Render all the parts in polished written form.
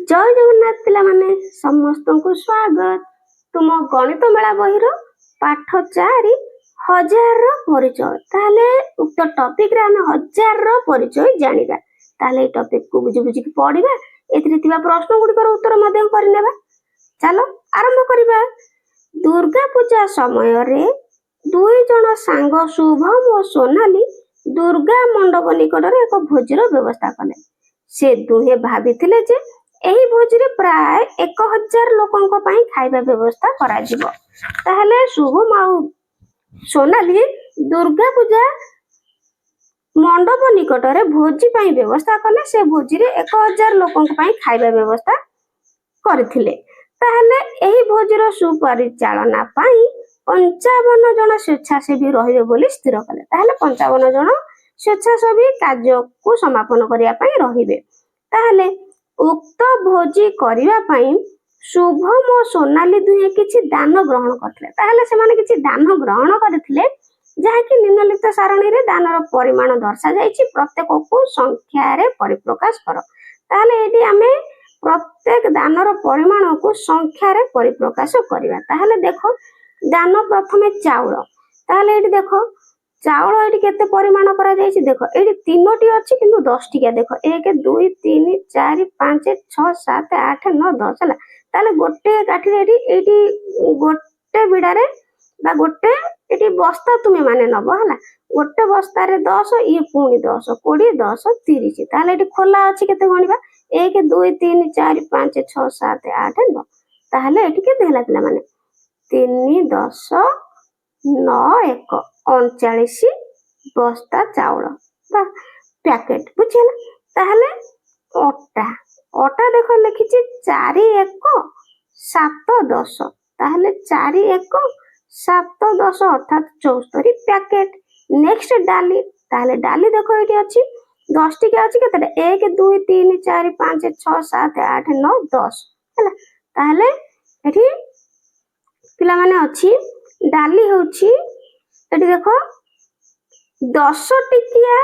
जय जगन्नाथ पिला माने समस्त को स्वागत। तुम गणित मेला बहिर पाठ 4 हजार परिचय। ताहले उक्त टॉपिक रे हम हजार परिचय जानिबा। ताहले टॉपिक को बुझी बुझी पढ़िबा। एथिरे थिबा प्रश्न गुडी उत्तर मध्यम करनेबा। चलो आरंभ करिबा। दुर्गा पूजा समय रे दुई जन सांग शुभम और सोनाली दुर्गा मंडप निकट रे एक भोजर व्यवस्था कले। से दुहे भाबिथिले जे एही भोजी रे प्राय 1000 लोकंक पई खाइबा व्यवस्था करा जिवो। ताहले शुभम आ सोनाली दुर्गा पूजा मंडप निकट रे भोजी पई व्यवस्था कले। से भोजी रे 1000 लोकंक पई खाइबा व्यवस्था करथिले। ताहले एही भोजीर सुपरिचालना पई 55 जन स्वेच्छासेवी रहिबे बोली स्थिर कले। ताहले 55 जन स्वेच्छासेवी कार्य को समापन करिया पई रहिबे। ताहले उक्त भोजी करिया पई शुभम और सोनाली दुहे किछि दान ग्रहण करथिले। ताहले से माने किछि दान ग्रहण करथिले जहा कि निम्नलिखित सारणी रे दानर परिमाण दर्शा जायछि। प्रत्येक को संख्या रे परिप्रकाश करो। ताहले एडी हमें प्रत्येक दानर परिमाण को संख्या रे परिप्रकाश करिवा। ताहले देखो दान प्रथमे चाउल। ताहले एडी देखो चाउल एटी केते परिमाण करा जायछि। देखो एटी तीनोटी अछि किंतु 10 टिका। देखो 1 2 3 4 5 6 7 8 9 10 हला। ताले गोटे काठी रे एटी गोटे बिडा रे बा गोटे एटी बस्ता तुमे माने नबो हला। गोटे बस्ता रे 10 ये पुनी 10 20 10 30। ताले एटी खोला अछि केते गणिबा 1 2 3 4 5 6 7 8 9। ताले एटी केते हला पिला माने 3 10 9 1 39 बस्ता चाउल बा पैकेट बुझिला। ताहले ओटा देखो लिखिछि 4 1 7 10। ताहले 4 1 7 10 अर्थात 74 पैकेट। नेक्स्ट डाली। ताहले डाली देखो एटी अछि 10 टिका अछि केते 1 2 3 4 5 6 7 8 9 10 हला। ताहले एटी पिला माने अछि डाली होछि एटी देखो 10 टिकिया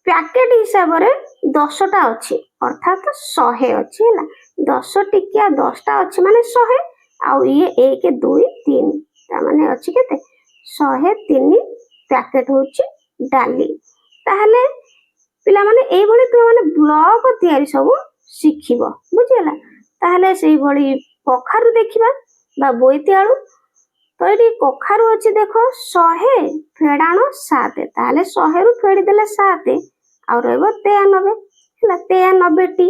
पैकेट हिसाब रे 10 टा अछि अर्थात 100 अछि हला। 10 टिकिया 10 टा अछि माने 100 आ ये 1 2 3 ता माने अछि केते 103 पैकेट होछि डाली। ताहले पिला माने एई भली तु माने ब्लॉक तयारी सब सिखिबो बुझिला। ताहले सेई भली कखारु देखिबा बा बोईती आलू। तो ये कखारु अच्छी देखो 100 फेड़ाण 7। ताहले 100 रु फेड़ी देले 7 आ रहबो 93 हला 93 टी।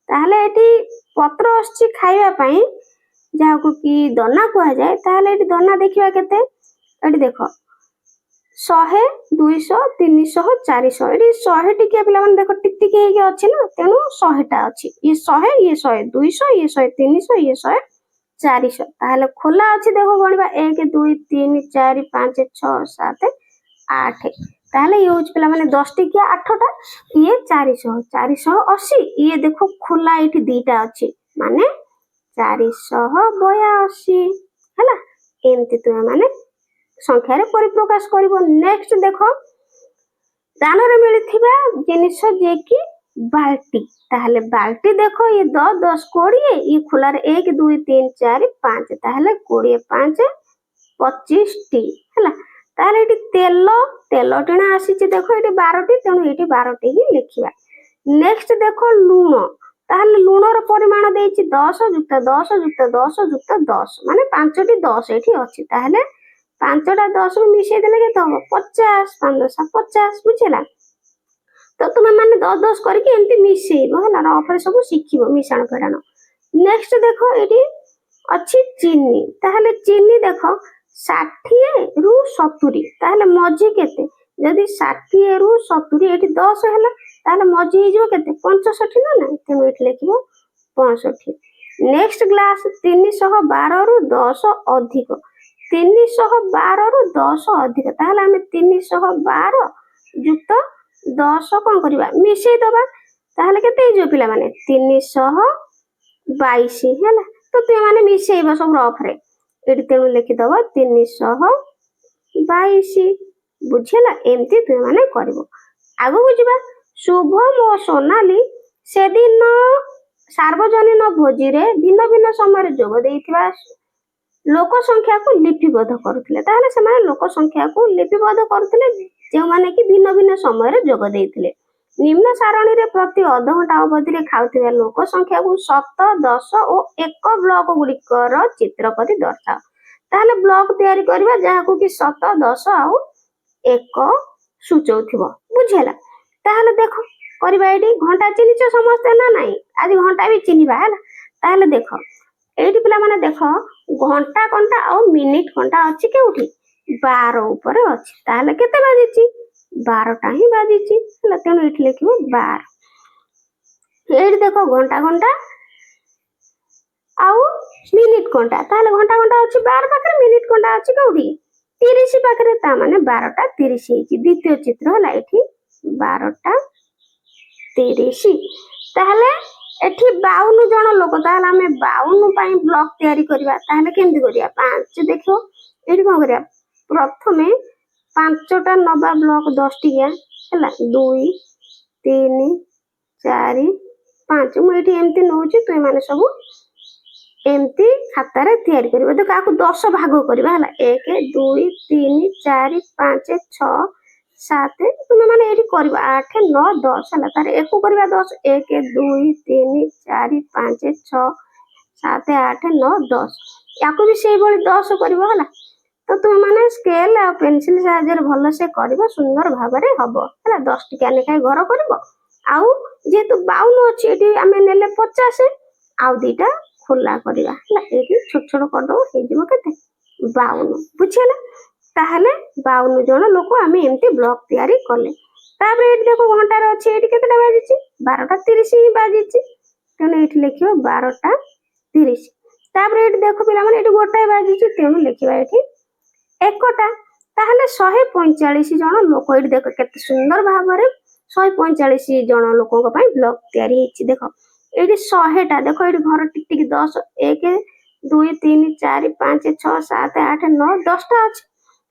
ताहले एटी पत्र अछि खाइबा पई जाको की दना कुआ जाय। ताहले एटी दना देखिबा केते एटी देखो 100 200 300 400 एटी 100 टिके पिला मन देखो टिक टिक हेके अछि ना तेनु 100 टा अछि। ये 100 ये 100 200 ये 100 300 ये 100 400। ताहले खोला अछि देखो गणिबा 1 2 3 4 5 6 7 8। ताहले ये होच पिला माने 10 टिकिया 8 टा ये 400 480। ये देखो खोला एठी दीटा अछि माने 482 हला। एमति तुमे माने संख्या रे परिप्रकाश करिवो। नेक्स्ट देखो दान रे मिलिथिबा जिनिस जे कि बाल्टी। ताहले बाल्टी देखो ये 10 10 20 ये खुला रे 1 2 3 4 5। ताहले 20 5 25 टी हला। ताहले एटी तेल टिना आसी छि देखो एटी 12 टी तेनु एटी 12 टी ही लिखिबा। नेक्स्ट देखो लूण। ताहले लूण रो परिमाण देछि 10 + 10 + 10 + 10 माने 5 टी 10 एठी अछि। ताहले 5 टा 10 रु मिशे देले केते हो 50 5 50 बुझिला। तो तुम माने 10 10 करके एमती मिसेइबो हला ना ऑफर सब सिखिबो मिशाण फेडाण। नेक्स्ट देखो एटी अछि चीनी। ताहले चीनी देखो 60 रु 70। ताहले मझी केते जदी 60 रु 70 एटी 10 हला ताहले मझी हिजो केते 65 ना ना तेनु एटी लिखिबो 65। नेक्स्ट ग्लास 312 रु 10 अधिक 312 रु 10 अधिक। ताहले हम 312 युक्त 10 कोन करबा मिसेई दबा। ताहले केते हिजो पिला माने 322 हला। तो तू माने मिसेइबो सब रफ रे एटी तेनु लिखि दबो 322 बुझिला। एमती तू माने करबो। आगो बुझिबा शुभम और सोनाली से दिन सार्वजनीन भोजी रे भिन्न भिन्न समय जोग देइथिबा लोक संख्या को लिपिबद्ध करुथिले ताहले सेमाने लोक संख्या को लिपिबद्ध करुथिले जे माने कि भिन्न भिन्न समय जोग देइथिले निम्न सारणी रे प्रति अध घंटा अवधि रे खाउथिबा लोक संख्या को 7 10 और 1 ब्लॉक गुड़िकर चित्र करी दर्शाओ ताहले ब्लॉक तैयारी करबा जहा को कि 7 10 और 1 सूचौथिबो बुझेला ताहले देखो करबा एडी घंटा चिनिछ समस्त ना नहीं आज घंटा भी चिनिबा हला ताहले देखो एडी पिला माने देखो घंटा घंटा और मिनिट घंटा अच्छी केउठी 12 ऊपर अच्छी ताहले केते बाजिची 12टा ही बाजिची हला तेनु एठी लिखिबो 12 एडी देखो घंटा घंटा आउ मिनिट घंटा ताहले घंटा घंटा अच्छी 12 पाखरे मिनिट घंटा अच्छी केउठी 30 पाखरे ता माने 12टा 30 हेची द्वितीय चित्र हला एठी 12टा 30 ताहले एठी 52 जण लोक ताहले हमें 52 पाई ब्लॉक तैयारी करबा ताहले केमति करिया 5 देखो एठी कोन करिया प्रथमे 5टा नबा ब्लॉक 10 टिया हला 2 3 4 5 मु एठी एमति नउची तोय माने सब एमति खाता रे तैयारी करबा देखो आकु 10 भाग करबा हला 1 2 3 4 5 6 7 तुम माने एठी करबा 8 9 10 हला तारे एको करबा 10 1 2 3 4 5 6 7 8 9 10 याकु भी सेही बळी 10 करबा हला तो तुम माने स्केल आ पेंसिल साहाय्य भलो से करबो सुंदर भाबरे हबो हला 10 टिका लेखाय घर करबो आउ जेतु 52 अछि एठी हमें नेले 50 आउ दीटा खुला करबा हला एठी छोट छोट कर दो हे जिवो केते 52 बुझिला ताहले 52 जण लोक आमे एमती ब्लॉक तैयारी करले तापर एठी देखो घंटा रे अछि एठी केतेटा बाजिछि 12टा 30 ही बाजिछि तेनु एठी लिखियो 12टा 30 तापर एठी देखो पिला माने एठी गोटाय बाजिछि तेनु लिखिबा एठी एकटा ताहले 145 जण लोक एठी देखो केते सुंदर भाबरे 145 जण लोकक पई ब्लॉक तैयारी हिछि देखो एठी 100टा देखो एठी घर टिक टिक 10 1 2 3 4 5 6 7 8 9 10टा अछि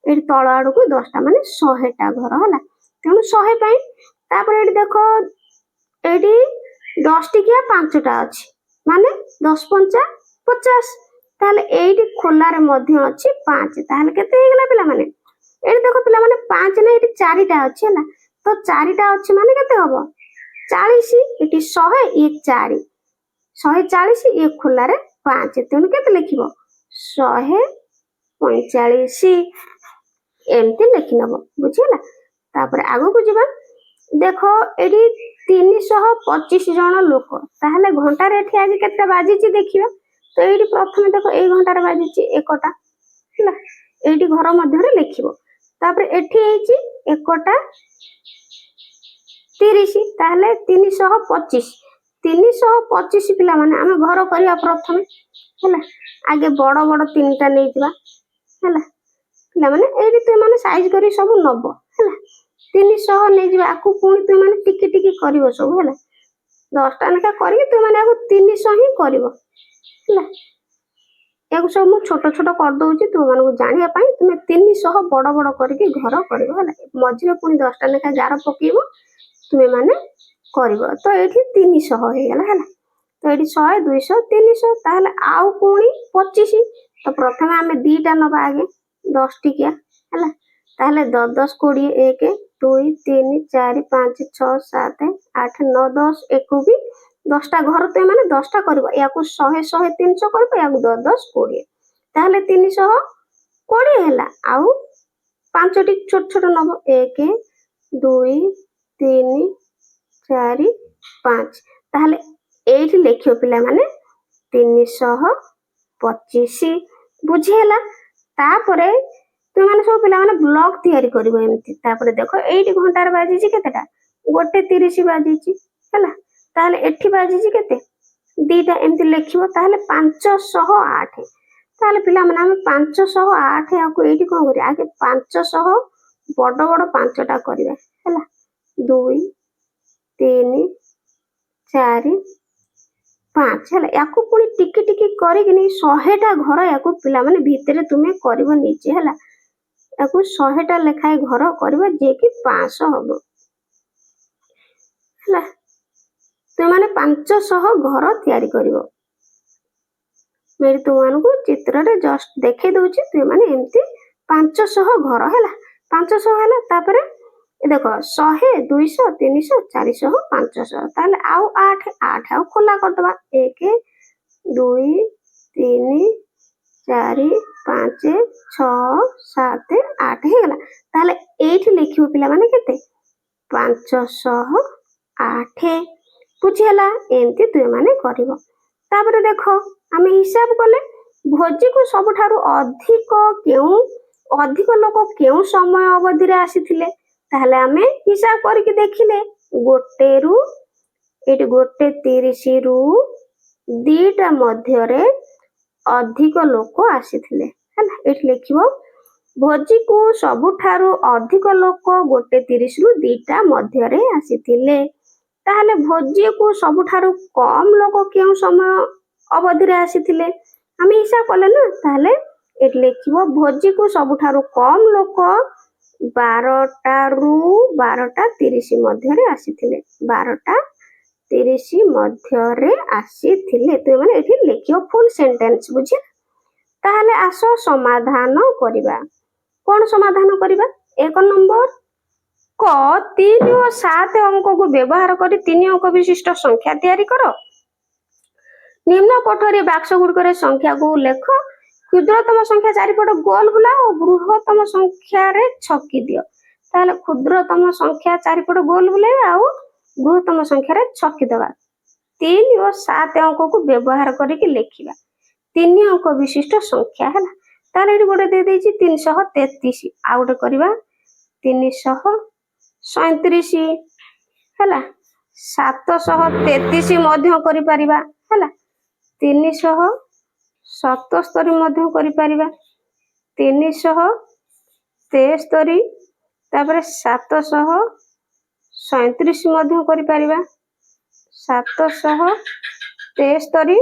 एठी तळ आडू को 10टा माने 100टा घर हला तेनु 100 पई तापर एठी देखो एठी 10 टिकिया 5टा अछि माने 10 5 50 ताले एठी खोला रे मध्ये अछि 5 ताले केते हे गेला पिला माने एठी देखो पिला माने 5 ने एठी 4टा अछि हला तो 4टा अछि माने केते हबो 40 एठी 100 एक 4 140 एक खोला रे 5 तेनु केते लिखिबो 145 एमती लिखि नबो बुझिला तापर आगो को जीवा देखो एडी 325 जण लोक ताहले घंटा रे एठी आगे केते बाजिछि देखिबा तो एडी प्रथमे देखो ए घंटा रे बाजिछि एकटा हला एडी घर मध्ये रे लिखिबो तापर एठी हेछि एकटा 30 ताहले 325 पिला माने आमे घर करिया प्रथमे हला आगे बड़ बड़ तीनटा नै जिवा हला पिला माने एडी तू माने साइज करी सब नबो हला 300 नै जिवा आकु पुनी तू माने टिकी टिकी करिवो सब हला 10टा नका करी तू माने आकु 300 ही करिवो हला याकु सब मु छोट छोट कर दउची तू माने को जानिया पई तुमे 300 बड़ बड़ करके घर करिवो हला मझिरे पुनी 10टा नका गार पकीबो तुमे माने करिवो तो एठी 300 हे गेला हला तो एठी 100 200 300 ताहले आउ पुनी 25 तो प्रथमे हमें दीटा नबा आगे 10 टिकिया हला ताहले 10 10 20 1 2 3 4 5 6 7 8 9 10 एको भी 10टा घर तो माने 10टा करबो याकू 100 100 300 करबो याकू 10 10 20 ताहले 320 होला आउ पांचटी छोट छोट नबो 1 2 3 4 5 ताहले एठी लेखियो पिला माने 325 बुझिला तापरे तू माने सब पिला माने ब्लॉक तैयारी करबो एमती तापरे देखो एठी घंटा रे बाजिछि केतेटा गोटे 30 बाजिछि हला ताहले एठी बाजिछि केते दीटा एमती लेखिबो ताहले 508 ताहले पिला माने हम 508 आकु एठी कोन करी आगे 500 बड़ बड़ पांचटा करबा हला 2 3 4 5 हला याकु पुनी टिकी टिकी करी कि 100टा घर याकु पिला माने भीतरे तुमे करबो नीचे हला याकु 100टा लेखाय घर करबो जे कि 500 हबो हला तो माने 500 ଘର ତିଆରି କରିବ। ମୁଁ ତୁମମାନଙ୍କୁ ଚିତ୍ରରେ ଜଷ୍ଟ ଦେଖେଇ ଦଉଛି, ତୁମମାନେ ଏମିତି 500 ଘର ହେଲା, 500 ହେଲା। ତାପରେ ଦେଖ 100, 200, 300, 400, 500, ତାହେଲେ ଆଉ 8 ଆଉ ଖୋଲା କରିଦବା। 1, 2, 3, 4, 5, 6, 7, 8 ହେଇଗଲା। ତାହେଲେ ଏଇଠି ଲେଖିବ ପିଲାମାନେ କେତେ? 508। ବୁଝିହେଲା? ଏମିତି ତୁମମାନେ କରିବ। ତାପରେ ଦେଖ ଆମେ ହିସାବ କଲେ ଭୋଜିକୁ ସବୁଠାରୁ ଅଧିକ ଲୋକ କେଉଁ ସମୟ ଅବଧିରେ ଆସିଥିଲେ? ତାହେଲେ ଆମେ ହିସାବ କରିକି ଦେଖିଲେ ଏଇଠି 1:30ରୁ 2ଟା ମଧ୍ୟରେ ଅଧିକ ଲୋକ ଆସିଥିଲେ ହେଲା। ଏଠି ଲେଖିବ ଭୋଜିକୁ ସବୁଠାରୁ ଅଧିକ ଲୋକ 1:30ରୁ 2ଟା ମଧ୍ୟରେ ଆସିଥିଲେ। ତାହେଲେ ଭୋଜିକୁ ସବୁଠାରୁ କମ୍ ଲୋକ କେଉଁ ସମୟ ଅବଧିରେ ଆସିଥିଲେ? ଆମେ ହିସାବ କଲେ ନା। ତାହେଲେ ଏଠି ଲେଖିବ ଭୋଜିକୁ ସବୁଠାରୁ କମ୍ ଲୋକ 12ଟାରୁ 12:30 ମଧ୍ୟରେ ଆସିଥିଲେ। 12:30 ମଧ୍ୟରେ ଆସିଥିଲେ। ତୁମେ ଏଠି ଲେଖିବ ଫୁଲ୍ ସେଣ୍ଟେନ୍ସ। ବୁଝିଲ? ତାହେଲେ ଆସ ସମାଧାନ କରିବା। କଣ ସମାଧାନ କରିବା? 1 ନମ୍ବର କ 3 ଓ 7 ଅଙ୍କକୁ ବ୍ୟବହାର କରି 3 ଅଙ୍କ ବିଶିଷ୍ଟ ସଂଖ୍ୟା ତିଆରି କର। ନିମ୍ନ କୋଠରୀ ବାକ୍ସ ଗୁଡ଼ିକରେ ସଂଖ୍ୟାକୁ ଲେଖ। କ୍ଷୁଦ୍ରତମ ସଂଖ୍ୟା ଚାରିପଟ ଗୋଲ ବୁଲାଅ ଓ ବୃହତ୍ତମ ସଂଖ୍ୟାରେ ଛକି ଦିଅ। ତାହେଲେ କ୍ଷୁଦ୍ରତମ ସଂଖ୍ୟା ଚାରିପଟ ଗୋଲ ବୁଲେଇବା ଆଉ ବୃହତ୍ତମ ସଂଖ୍ୟାରେ ଛକି ଦେବା। 3 ଓ 7 ଅଙ୍କକୁ ବ୍ୟବହାର କରିକି ଲେଖିବା 3 ଅଙ୍କ ବିଶିଷ୍ଟ ସଂଖ୍ୟା ହେଲା। ତାହେଲେ ଏଠି ଗୋଟେ ଦେଇଦେଇଛି 333। ଆଉ ଗୋଟେ କରିବା 337 ହେଲା। 733 ମଧ୍ୟ କରିପାରିବା ହେଲା। 377 ମଧ୍ୟ କରିପାରିବା। 373, ତାପରେ 737 ମଧ୍ୟ କରିପାରିବା। 773,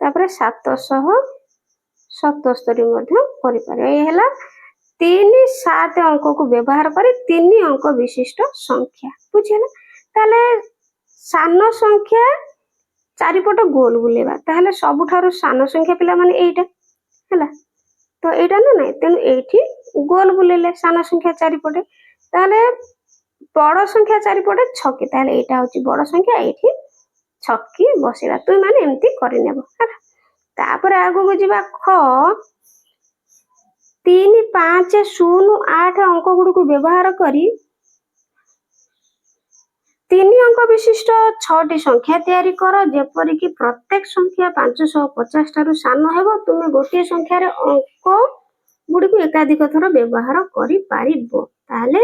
ତାପରେ 777 ମଧ୍ୟ କରିପାରିବା। ଏ ହେଲା 3, 7 ଅଙ୍କକୁ ବ୍ୟବହାର କରି 3 ଅଙ୍କ ବିଶିଷ୍ଟ ସଂଖ୍ୟା। ବୁଝିଲା? ତାହେଲେ ସାନ ସଂଖ୍ୟା ଚାରିପଟ ଗୋଲ ବୁଲେଇବା। ତାହେଲେ ସବୁଠାରୁ ସାନ ସଂଖ୍ୟା ପିଲାମାନେ ଏଇଟା ହେଲା। ତ ଏଇଟା ନା ନାଇଁ, ତେଣୁ ଏଇଠି ଗୋଲ ବୁଲେଇଲେ ସାନ ସଂଖ୍ୟା ଚାରିପଟେ। ତାହେଲେ ବଡ ସଂଖ୍ୟା ଚାରିପଟେ ଛକି। ତାହେଲେ ଏଇଟା ହଉଛି ବଡ ସଂଖ୍ୟା, ଏଇଠି ଛକି ବସେଇବା। ତୁମେ ମାନେ ଏମିତି କରିନେବ ହେଲା। ତାପରେ ଆଗକୁ ଯିବା ଖ 3, 5, 0, 8 ଅଙ୍କ ଗୁଡ଼ିକୁ ବ୍ୟବହାର କରି 3 ଅଙ୍କ ବିଶିଷ୍ଟ 6ଟି ସଂଖ୍ୟା ତିଆରି କର। ଯେପରିକି ପ୍ରତ୍ୟେକ ସଂଖ୍ୟା 550 ଠାରୁ ସାନ ହେବ। ତୁମେ ଗୋଟିଏ ସଂଖ୍ୟାରେ ଅଙ୍କ ଗୁଡ଼ିକୁ ଏକାଧିକ ଥର ବ୍ୟବହାର କରିପାରିବ। ତାହେଲେ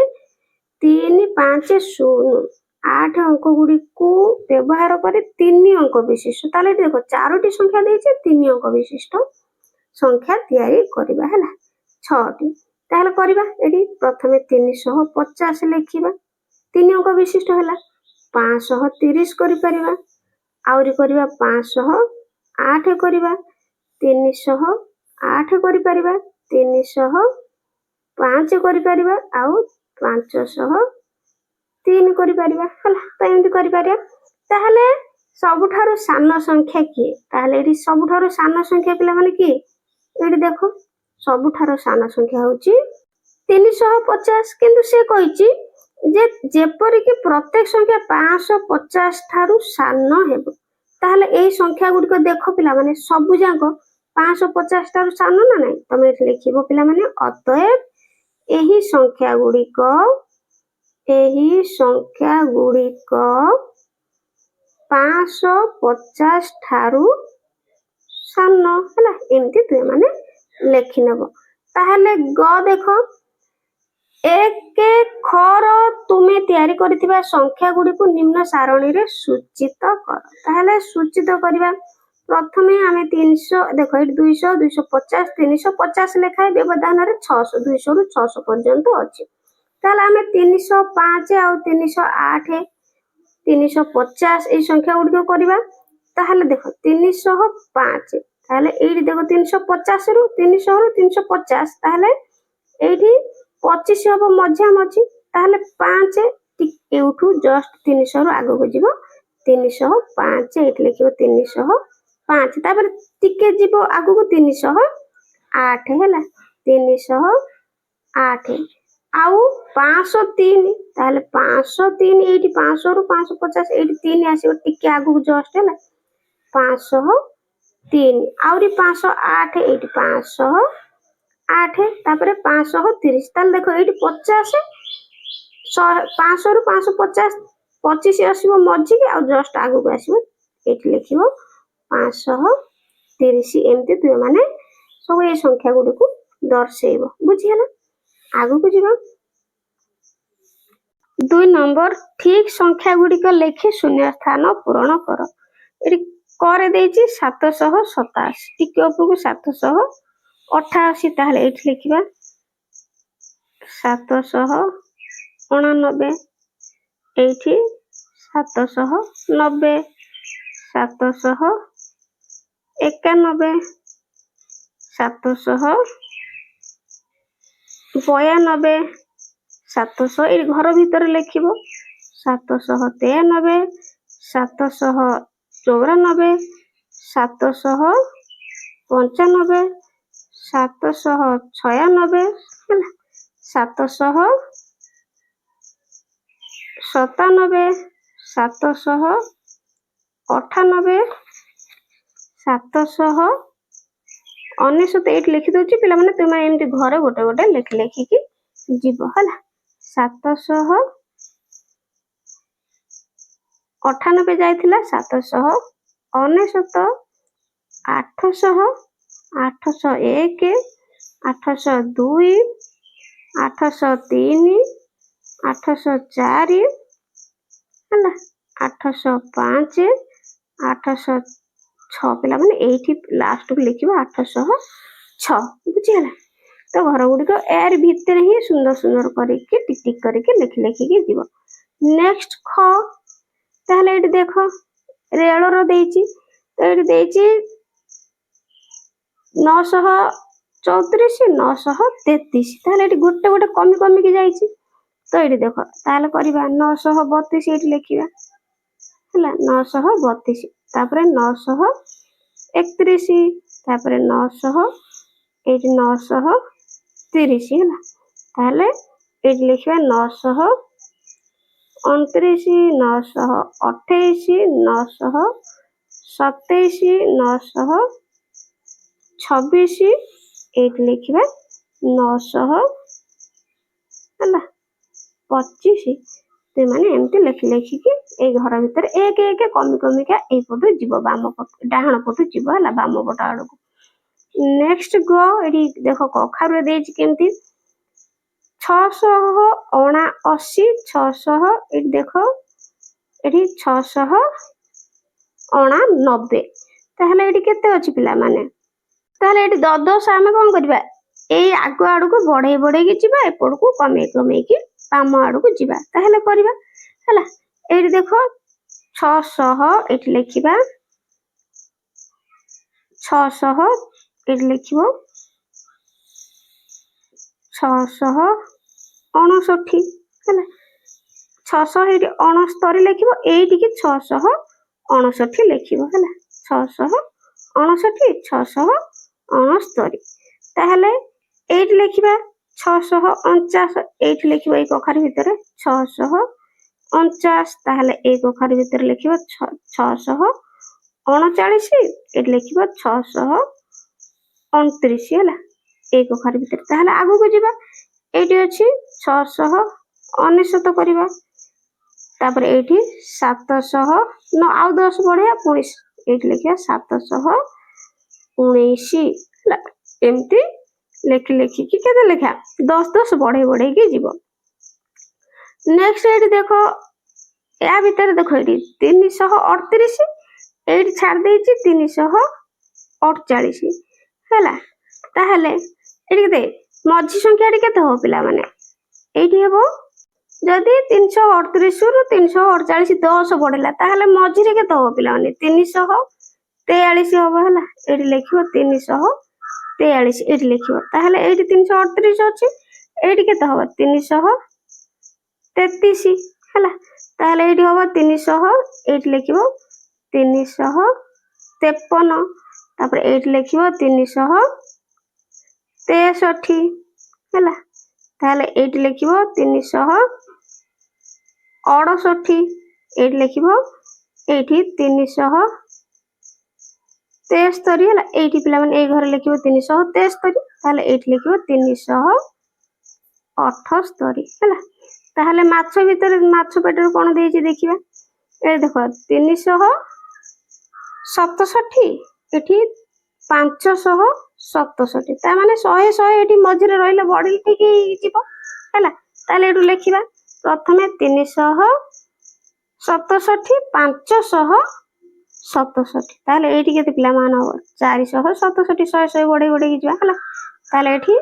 3, 5, 0, 8 ଅଙ୍କ ଗୁଡ଼ିକୁ ବ୍ୟବହାର କରି 3 ଅଙ୍କ ବିଶିଷ୍ଟ। ତାହେଲେ ଏଠି ଦେଖ 4ଟି ସଂଖ୍ୟା ଦେଇଛି, 3 ଅଙ୍କ ବିଶିଷ୍ଟ ସଂଖ୍ୟା ତିଆରି କରିବା ହେଲା। 6ଟି। ତାହେଲେ କରିବା ଏଠି ପ୍ରଥମେ 350 ଲେଖିବା। 3 ଅଙ୍କ ବିଶିଷ୍ଟ ହେଲା। 530 କରିପାରିବା। ଆହୁରି କରିବା 508 କରିବା। 308 କରିପାରିବା। 305 କରିପାରିବା। ଆଉ 503 କରିପାରିବା ହେଲା। ତ ଏମିତି କରିପାରିବା। ତାହେଲେ ସବୁଠାରୁ ସାନ ସଂଖ୍ୟା କିଏ? ତାହେଲେ ଏଠି ସବୁଠାରୁ ସାନ ସଂଖ୍ୟା ପିଲାମାନେ କିଏ? ଏଠି ଦେଖ ସବୁଠାରୁ ସାନ ସଂଖ୍ୟା ହଉଛି 350। କିନ୍ତୁ ସେ କହିଛି ଯେ ଯେପରିକି ପ୍ରତ୍ୟେକ ସଂଖ୍ୟା 550 ଠାରୁ ସାନ ହେବ। ତାହେଲେ ଏଇ ସଂଖ୍ୟା ଗୁଡ଼ିକ ଦେଖ ପିଲାମାନେ ସବୁ ଯାକ 550 ଠାରୁ ସାନ ନା ନାଇଁ? ତମେ ଏଠି ଲେଖିବ ପିଲାମାନେ ଅତଏବ ଏହି ସଂଖ୍ୟା ଗୁଡ଼ିକ 550 ଠାରୁ ସାନ ହେଲା। ଏମିତି ତୁମେ ମାନେ ଲେଖିନେବ। ତାହେଲେ ଗ ଦେଖ 1 ଖର ତୁମେ ତିଆରି କରିଥିବା ସଂଖ୍ୟା ଗୁଡ଼ିକୁ ନିମ୍ନ ସାରଣୀରେ ସୂଚିତ କର। ତାହେଲେ ସୂଚିତ କରିବା। ପ୍ରଥମେ ଆମେ 300 ଦେଖ ଏଠି 200, 250, 350 ଲେଖାଏ ବ୍ୟବଧାନରେ 600, 200ରୁ 600 ପର୍ଯ୍ୟନ୍ତ ଅଛି। ତାହେଲେ ଆମେ 305 ଆଉ 308, 350 ଏଇ ସଂଖ୍ୟା ଗୁଡ଼ିକ କରିବା। ତାହେଲେ ଦେଖ 305, ତାହେଲେ ଏଇଠି ଦେଖ 350ରୁ 350, ତାହେଲେ ଏଇଠି 25 ହବ ମଝାମଝି। ତାହେଲେ 5 ଏଇଠୁ ଜଷ୍ଟ 300ରୁ ଆଗକୁ ଯିବ 305 ଏଇଠି ଲେଖିବ 305 ତାପରେ ଟିକେ ଯିବ ଆଗକୁ 308 ହେଲା 308 ଆଉ 503 ତାହେଲେ 503 ଏଇଠି 500 ରୁ 550 ଏଇଠି 3 ଆସିବ ଟିକେ ଆଗକୁ ଜଷ୍ଟ ହେଲା 503 ଆହୁରି 508 ଏଇଠି 508 ତାପରେ 530 ତାହେଲେ ଦେଖ ଏଇଠି 50 500 ରୁ 550 25 ଆସିବ ମଝିକି ଆଉ ଜଷ୍ଟ ଆଗକୁ ଆସିବ ଏଇଠି ଲେଖିବ 530 ଏମିତି ତୁମେ ମାନେ ସବୁ ଏଇ ସଂଖ୍ୟା ଗୁଡ଼ିକୁ ଦର୍ଶେଇବ ବୁଝିହେଲା ଆଗକୁ ଯିବା 2 ନମ୍ବର ଠିକ ସଂଖ୍ୟା ଗୁଡ଼ିକ ଲେଖି ଶୂନ୍ୟ ସ୍ଥାନ ପୂରଣ କର ଏଠି করে ଦେଇଛି 787 ଟିକେ ଉପରକୁ 788 ତାହେଲେ ଏଇଠି ଲେଖିବା 789 ଏଇଠି 790 791 792 700 ଏଇ ଘର ଭିତରେ ଲେଖିବ 793 794 795 796 ହେଲା 797 798 799 ଏଇଠି ଲେଖିଦଉଛି ପିଲାମାନେ ତୁମେ ଏମିତି ଘରେ ଗୋଟେ ଗୋଟେ ଲେଖିକି ଯିବ ହେଲା 798 ଯାଇଥିଲା 799 800 801 802 803 804 ହେଲା 805 806 ପିଲାମାନେ ଏଇଠି ଲାଷ୍ଟକୁ ଲେଖିବ 806 ବୁଝିହେଲା ତ ଘର ଗୁଡ଼ିକ ଏର ଭିତରେ ହିଁ ସୁନ୍ଦର ସୁନ୍ଦର କରିକି ଟିକ ଟିକ କରିକି ଲେଖିକି ଯିବ ନେକ୍ସଟ ଖ ତାହେଲେ ଏଇଠି ଦେଖ ରେଳର ଦେଇଛି ତ ଏଇଠି ଦେଇଛି 934 933 ତାହେଲେ ଏଠି ଗୋଟେ ଗୋଟେ କମିକି ଯାଇଛି ତ ଏଇଠି ଦେଖ ତାହେଲେ କରିବା 932 ଏଇଠି ଲେଖିବା ହେଲା 932 ତାପରେ 931 ତାପରେ 900 ଏଇଠି 930 ହେଲା ତାହେଲେ ଏଇଠି ଲେଖିବା 929 928 927 926 ଏଇଠି ଲେଖିବା 900 ହେଲା 25 ସେମାନେ ଏମିତି ଲେଖିକି ଏଇ ଘର ଭିତରେ ଏକ ଏକ କମିକା ଏଇପଟୁ ଯିବ ବାମ ପଟ ଡାହାଣ ପଟୁ ଯିବ ହେଲା ବାମ ପଟ ଆଡ଼କୁ ନେକ୍ସଟ ଗ ଏଠି ଦେଖ କଖାରୁରେ ଦେଇଛି କେମିତି 679 600 ଏଠି ଦେଖ ଏଠି 689 ତାହେଲେ ଏଠି କେତେ ଅଛି ପିଲାମାନେ ତାହେଲେ ଏଠି 10 ଆମେ କଣ କରିବା ଏଇ ଆଗ ଆଡ଼କୁ ବଢ଼େଇକି ଯିବା ଏପଟକୁ କମେଇକି ବାମ ଆଡ଼କୁ ଯିବା ତାହେଲେ କରିବା ହେଲା ଏଇଠି ଦେଖ 600 ଏଇଠି ଲେଖିବା 600 ଏଇଠି ଲେଖିବ 659 ହେଲା 600 ଏଇଠି 69 ଲେଖିବ ଏଇଠିକି 659 ଲେଖିବ ହେଲା 659 669 ତାହେଲେ ଏଇଠି ଲେଖିବା 649 ଏଇଠି ଲେଖିବ ଏଇ କଖାରୁ ଭିତରେ 649 ତାହେଲେ ଏଇ କଖାରୁ ଭିତରେ ଲେଖିବ 639 ଏଇଠି ଲେଖିବ 629 ହେଲା ଏଇ କଖାରୁ ଭିତରେ ତାହେଲେ ଆଗକୁ ଯିବା ଏଇଠି ଅଛି 699 କରିବା ତାପରେ ଏଇଠି 700 ଆଉ 10 ବଢ଼େଇବା ପୁଣି ଏଇଠି ଲେଖିବା 719 ହେଲା ଏମିତି ଲେଖିକି କେତେ ଲେଖା 10 ବଢ଼େଇକି ଯିବ ନେକ୍ସଟ ଏଇଠି ଦେଖ ୟା ଭିତରେ ଦେଖ ଏଇଠି 338 ଏଇଠି ଛାଡ଼ି ଦେଇଛି 348 ହେଲା ତାହେଲେ ଏଠି କେତେ ମଝି ସଂଖ୍ୟାଟି କେତେ ହବ ପିଲାମାନେ ଏଇଠି ହେବ ଯଦି 338 ରୁ 348 10 ବଢ଼ିଲା ତାହେଲେ ମଝିରେ କେତେ ହବ ପିଲାମାନେ 343 ହବ ହେଲା ଏଇଠି ଲେଖିବ 343 ଏଇଠି ଲେଖିବ ତାହେଲେ ଏଇଠି 338 ଅଛି ଏଇଠି କେତେ ହବ 333 ହେଲା ତାହେଲେ ଏଇଠି ହବ 300, ଏଇଠି ଲେଖିବ 353, ତାପରେ ଏଇଠି ଲେଖିବ 363 ହେଲା। ତାହେଲେ ଏଇଠି ଲେଖିବ 368, ଏଇଠି ଲେଖିବ ଏଇଠି 373 ହେଲା। ଏଇଠି ପିଲାମାନେ ଏଇ ଘରେ ଲେଖିବ 373, ତାହେଲେ ଏଇଠି ଲେଖିବ 378 ହେଲା। ତାହେଲେ ମାଛ ଭିତରେ ମାଛ ପେଟରୁ କଣ ଦେଇଛି ଦେଖିବା। ଏ ଦେଖ 367, ଏଠି 567, ତା ମାନେ 100 ଏଠି ମଝିରେ ରହିଲେ ବଢି ଠିକ ହେଇଯିବ ହେଲା। ତାହେଲେ ଏଠୁ ଲେଖିବା ପ୍ରଥମେ 367, 567, ତାହେଲେ ଏଇଠି କେତେ ପିଲାମାନ ହବ 467, 100 ବଢେଇ ବଢେଇକି ଯିବା ହେଲା। ତାହେଲେ ଏଠି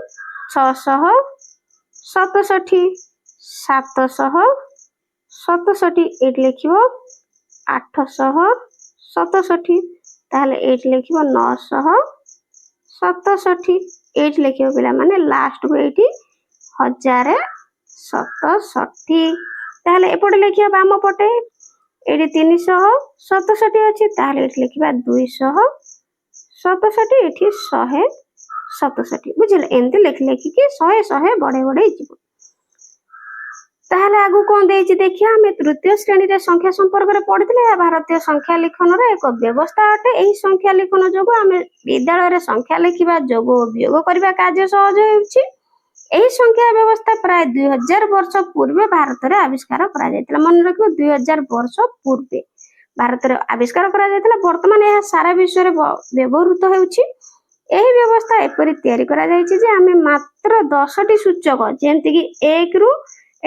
667, 767, ଏଇଠି ଲେଖିବ 867, ତାହେଲେ ଏଇଠି ଲେଖିବ 967, ଏଇଠି ଲେଖିବ ପିଲାମାନେ ଲାଷ୍ଟକୁ ଏଇଠି 1067। ତାହେଲେ ଏପଟେ ଲେଖିବା ବାମ ପଟେ ଏଇଠି 367 ଅଛି, ତାହେଲେ ଏଇଠି ଲେଖିବା 267, ଏଠି 167, ବୁଝିଲେ। ଏମିତି ଲେଖି ଲେଖିକି 100 ବଢେଇ ବଢେଇ ଯିବ। ତାହେଲେ ଆଗକୁ କଣ ଦେଇଛି ଦେଖିବା। ଆମେ ତୃତୀୟ ଶ୍ରେଣୀରେ ସଂଖ୍ୟା ସମ୍ପର୍କରେ ପଢିଥିଲେ। ଏହା ଭାରତୀୟ ସଂଖ୍ୟା ଲିଖନର ଏକ ବ୍ୟବସ୍ଥା ଅଟେ। ଏହି ସଂଖ୍ୟା ଲିଖନ ଯୋଗୁଁ ଆମେ ବିଦ୍ୟାଳୟରେ ସଂଖ୍ୟା ଲେଖିବା, ଯୋଗ ଓ ବିୟୋଗ କରିବା କାର୍ଯ୍ୟ ସହଜ ହେଉଛି। ଏହି ସଂଖ୍ୟା ବ୍ୟବସ୍ଥା ପ୍ରାୟ 2000 ବର୍ଷ ପୂର୍ବେ ଭାରତରେ ଆବିଷ୍କାର କରାଯାଇଥିଲା। ମନେ ରଖିବ 2000 ବର୍ଷ ପୂର୍ବେ ଭାରତରେ ଆବିଷ୍କାର କରାଯାଇଥିଲା। ବର୍ତ୍ତମାନ ଏହା ସାରା ବିଶ୍ୱରେ ବ୍ୟବହୃତ ହେଉଛି। ଏହି ବ୍ୟବସ୍ଥା ଏପରି ତିଆରି କରାଯାଇଛି ଯେ ଆମେ ମାତ୍ର 10ଟି ସୂଚକ, ଯେମିତିକି 1 ରୁ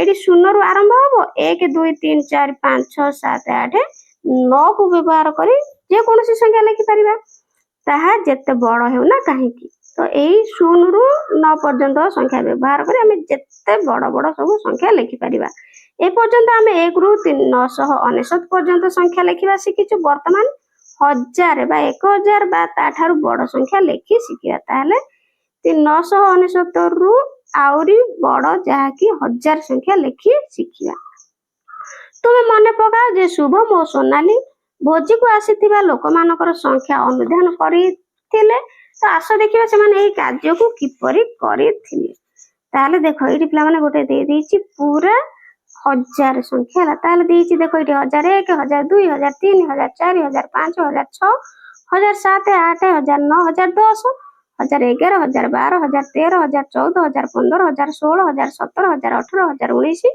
ଏଠି 0 ରୁ ଆରମ୍ଭ ହବ 1 2 3 4 5 6 7 8 9 କୁ ବ୍ୟବହାର କରି ଯେକୌଣସି ସଂଖ୍ୟା ଲେଖିପାରିବା, ତାହା ଯେତେ ବଡ ହେଉ ନା କାହିଁକି। ତ ଏଇ 0 ରୁ 9 ପର୍ଯ୍ୟନ୍ତ ସଂଖ୍ୟା ବ୍ୟବହାର କରି ଆମେ ଯେତେ ବଡ ବଡ ସବୁ ସଂଖ୍ୟା ଲେଖିପାରିବା। ଏ ପର୍ଯ୍ୟନ୍ତ ଆମେ 1 ରୁ 999 ପର୍ଯ୍ୟନ୍ତ ସଂଖ୍ୟା ଲେଖିବା ଶିଖିଛୁ। ବର୍ତ୍ତମାନ 1000 ବା 1000 ବା ତାଠାରୁ ବଡ ସଂଖ୍ୟା ଲେଖି ଶିଖିବା। ତାହେଲେ 999 ରୁ ଆହୁରି ବଡ ଯାହାକି 1000 ସଂଖ୍ୟା ଲେଖି ଶିଖିବା। ତୁମେ ମନେ ପକାଅ ଯେ ଶୁଭମ ଓ ସୋନାଲି ଭୋଜିକୁ ଆସିଥିବା ଲୋକମାନଙ୍କର ସଂଖ୍ୟା ଅନୁଧ୍ୟାନ କରିଥିଲେ। ତ ଆସ ଦେଖିବା ସେମାନେ ଏହି କାର୍ଯ୍ୟକୁ କିପରି କରିଥିଲେ। ତାହେଲେ ଦେଖ ଏଇଠି ପିଲାମାନେ ଗୋଟେ ଦେଇଛି ପୁରା 1000 ସଂଖ୍ୟା ହେଲା। ତାହେଲେ ଦେଇଛି ଦେଖ ଏଇଠି 1001, 1002, 1003, 1004, 1005, 1006, 1007, 8, 1009, 1010, 1011, 1012, 1013, 1014, 1015, 1016, 1017, 1018, 1019,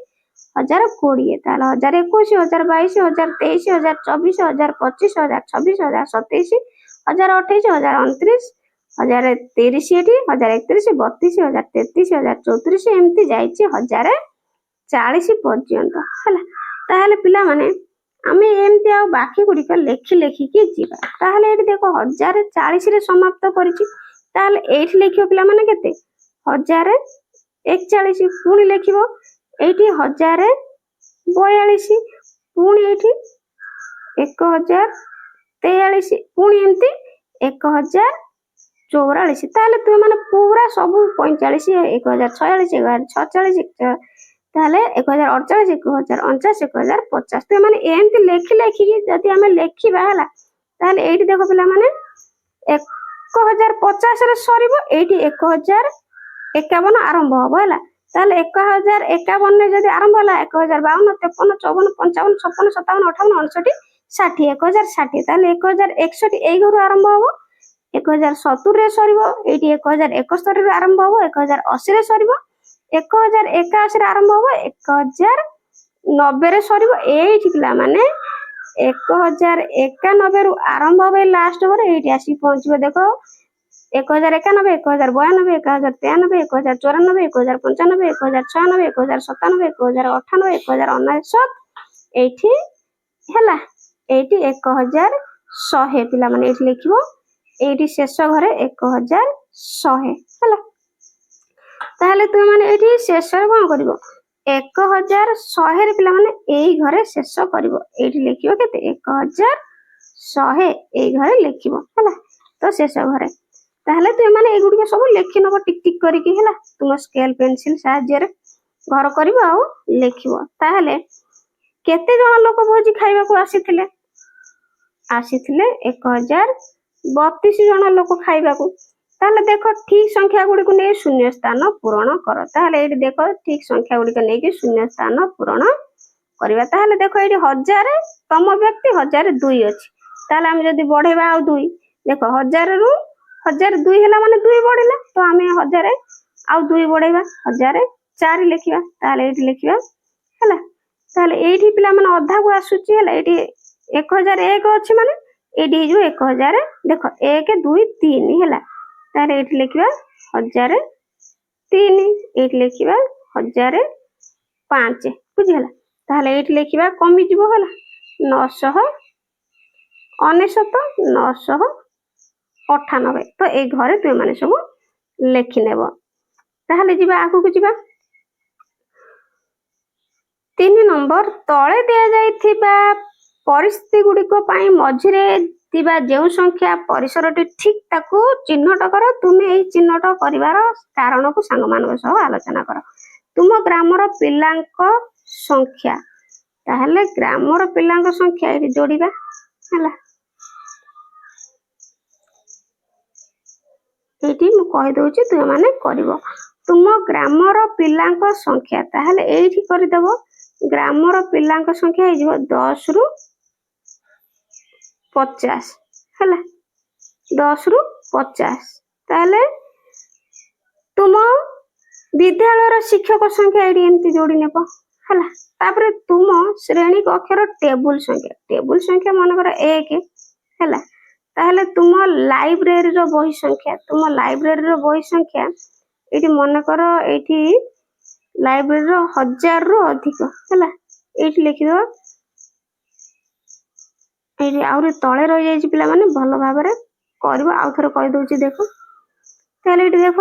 1020। ତାହେଲେ 1021, 1022, 1023, 1024, 1025, 1026, 1027, 1028, 1029, 1030, ଏଠି 1031, 32, 1033, 1034, ଏମିତି ଯାଇଛି 1040 ପର୍ଯ୍ୟନ୍ତ ହେଲା। ତାହେଲେ ପିଲାମାନେ ଆମେ ଏମିତି ଆଉ ବାକି ଗୁଡ଼ିକ ଲେଖି ଲେଖିକି ଯିବା। ତାହେଲେ ଏଠି ଦେଖ 1040ରେ ସମାପ୍ତ କରିଛି। ତାହେଲେ ଏଇଠି ଲେଖିବ ପିଲାମାନେ କେତେ 1041, ପୁଣି ଲେଖିବ ଏଇଠି 1042, ପୁଣି ଏଇଠି 1043, ପୁଣି ଏମିତି 1044। ତାହେଲେ ତୁମେ ମାନେ ପୁରା ସବୁ 45, 1046, 1046, ତାହେଲେ 1048, 1049, 1050। ତୁମେ ମାନେ ଏମିତି ଲେଖି ଲେଖିକି ଯଦି ଆମେ ଲେଖିବା ହେଲା, ତାହେଲେ ଏଇଠି ଦେଖ ପିଲାମାନେ 1050ରେ ସରିବ, ଏଇଠି 1051 ଆରମ୍ଭ ହବ ହେଲା। ତାହେଲେ 1051ରେ ଯଦି ଆରମ୍ଭ ହେଲା 1052, 53, 54, 55, 56, 57, 58, 59, 60, 1060। ତାହେଲେ 1061 ଏଇ ଘରୁ ଆରମ୍ଭ ହବ, 1070ରେ ସରିବ, ଏଇଠି 1071ରୁ ଆରମ୍ଭ ହବ, 1080ରେ ସରିବ, 1081ରେ ଆରମ୍ଭ ହବ, 1090ରେ ସରିବ। ଏଇଠି ପିଲାମାନେ 1091ରୁ ଆରମ୍ଭ ହବ ଲାଷ୍ଟ ଘରେ, ଏଇଠି ଆସିକି ପହଞ୍ଚିବ ଦେଖ 1091, 1092, 1093, 1094, 1095, 1096, 1097, 1098, 1099 ଏଇଠି ହେଲା। ଏଇଠି 1100 ପିଲାମାନେ ଏଇଠି ଲେଖିବ, ଏଇଠି ଶେଷ ଘରେ 1100 ହେଲା। ତାହେଲେ ତୁମେ ମାନେ ଏଇଠି ଶେଷରେ କଣ କରିବ 1100ରେ ପିଲାମାନେ ଏଇ ଘରେ ଶେଷ କରିବ। ଏଇଠି ଲେଖିବ କେତେ 1100 ଏଇ ଘରେ ଲେଖିବ ହେଲା। ତ ଶେଷ ଘରେ ତାହେଲେ ତୁମେ ମାନେ ଏଇଗୁଡ଼ିକ ସବୁ ଲେଖି ନବ ଟିକ ଟିକ କରିକି ହେଲା। ତୁମ ସ୍କେଲ ପେନସିଲ ସାହାଯ୍ୟରେ ଘର କରିବ ଆଉ ଲେଖିବ। ତାହେଲେ କେତେ ଜଣ ଲୋକ ଭୋଜି ଖାଇବାକୁ ଆସିଥିଲେ? ଆସିଥିଲେ 1032 ଜଣ ଲୋକ ଖାଇବାକୁ। ତାହେଲେ ଦେଖ ଠିକ ସଂଖ୍ୟା ଗୁଡିକୁ ନେଇ ଶୂନ୍ୟ ସ୍ଥାନ ପୂରଣ କର। ତାହେଲେ ଏଇଠି ଦେଖ ଠିକ ସଂଖ୍ୟା ଗୁଡିକ ନେଇକି ଶୂନ୍ୟ ସ୍ଥାନ ପୂରଣ କରିବା। ତାହେଲେ ଦେଖ ଏଇଠି 1000 ତମ ବ୍ୟକ୍ତି 1002 ଅଛି। ତାହେଲେ ଆମେ ଯଦି ବଢେଇବା ଆଉ 2, ଦେଖ 1000 ରୁ 1002 ହେଲା ମାନେ 2 ବଢିଲା, ତ ଆମେ 1000 ଆଉ 2 ବଢେଇବା 1004 ଲେଖିବା। ତାହେଲେ ଏଇଠି ଲେଖିବା ହେଲା। ତାହେଲେ ଏଇଠି ପିଲାମାନେ ଅଧାକୁ ଆସୁଛି ହେଲା। ଏଇଠି 1001 ଅଛି ମାନେ ଏଇଠି ହେଇଯିବ 1000। ଦେଖ 1 2 3 ହେଲା। ତାହେଲେ ଏଇଠି ଲେଖିବା 1003, ଏଇଠି ଲେଖିବା 1005, ବୁଝିହେଲା। ତାହେଲେ ଏଇଠି ଲେଖିବା କମିଯିବ ହେଲା 999 998। ତ ଏଇ ଘରେ ତୁମେମାନେ ସବୁ ଲେଖିନେବ। ତାହେଲେ ଯିବା ଆଗକୁ ଯିବା। 3 ନମ୍ବର, ତଳେ ଦିଆଯାଇଥିବା ପରିସ୍ଥିତି ଗୁଡିକ ପାଇଁ ମଝିରେ ଥିବା ଯେଉଁ ସଂଖ୍ୟା ପରିସରଟି ଠିକ ତାକୁ ଚିହ୍ନଟ କର। ତୁମେ ଏହି ଚିହ୍ନଟ କରିବାର କାରଣକୁ ସାଙ୍ଗମାନଙ୍କ ସହ ଆଲୋଚନା କର। ତୁମ ଗ୍ରାମର ପିଲାଙ୍କ ସଂଖ୍ୟା, ତାହେଲେ ଗ୍ରାମର ପିଲାଙ୍କ ସଂଖ୍ୟା ଏଠି ଯୋଡ଼ିବା ହେଲା। ଏଇଠି ମୁଁ କହିଦଉଛି ତୁମେମାନେ କରିବ। ତୁମ ଗ୍ରାମର ପିଲାଙ୍କ ସଂଖ୍ୟା, ତାହେଲେ ଏଇଠି କରିଦେବ ଗ୍ରାମର ପିଲାଙ୍କ ସଂଖ୍ୟା ହେଇଯିବ 10 ରୁ 50 ହେଲା। 10 ରୁ 50। ତାହେଲେ ତୁମ ବିଦ୍ୟାଳୟର ଶିକ୍ଷକ ସଂଖ୍ୟା ଏଇଠି ଏମିତି ଯୋଡ଼ି ନେବ ହେଲା। ତାପରେ ତୁମ ଶ୍ରେଣୀ କକ୍ଷର ଟେବୁଲ ସଂଖ୍ୟା ମନେକର 1 ହେଲା। ତାହେଲେ ତୁମ ଲାଇବ୍ରେରୀର ବହି ସଂଖ୍ୟା, ତୁମ ଲାଇବ୍ରେରୀର ବହି ସଂଖ୍ୟା ଏଇଠି ମନେକର ଏଇଠି ଲାଇବ୍ରେରୀର 1000 ରୁ ଅଧିକ ହେଲା। ଏଇଠି ଲେଖିଦେବା। ଏଇଠି ଆହୁରି ତଳେ ରହିଯାଇଛି ପିଲାମାନେ, ଭଲ ଭାବରେ କରିବ। ଆଉ ଥରେ କହିଦଉଛି ଦେଖ। ତାହେଲେ ଏଇଠି ଦେଖ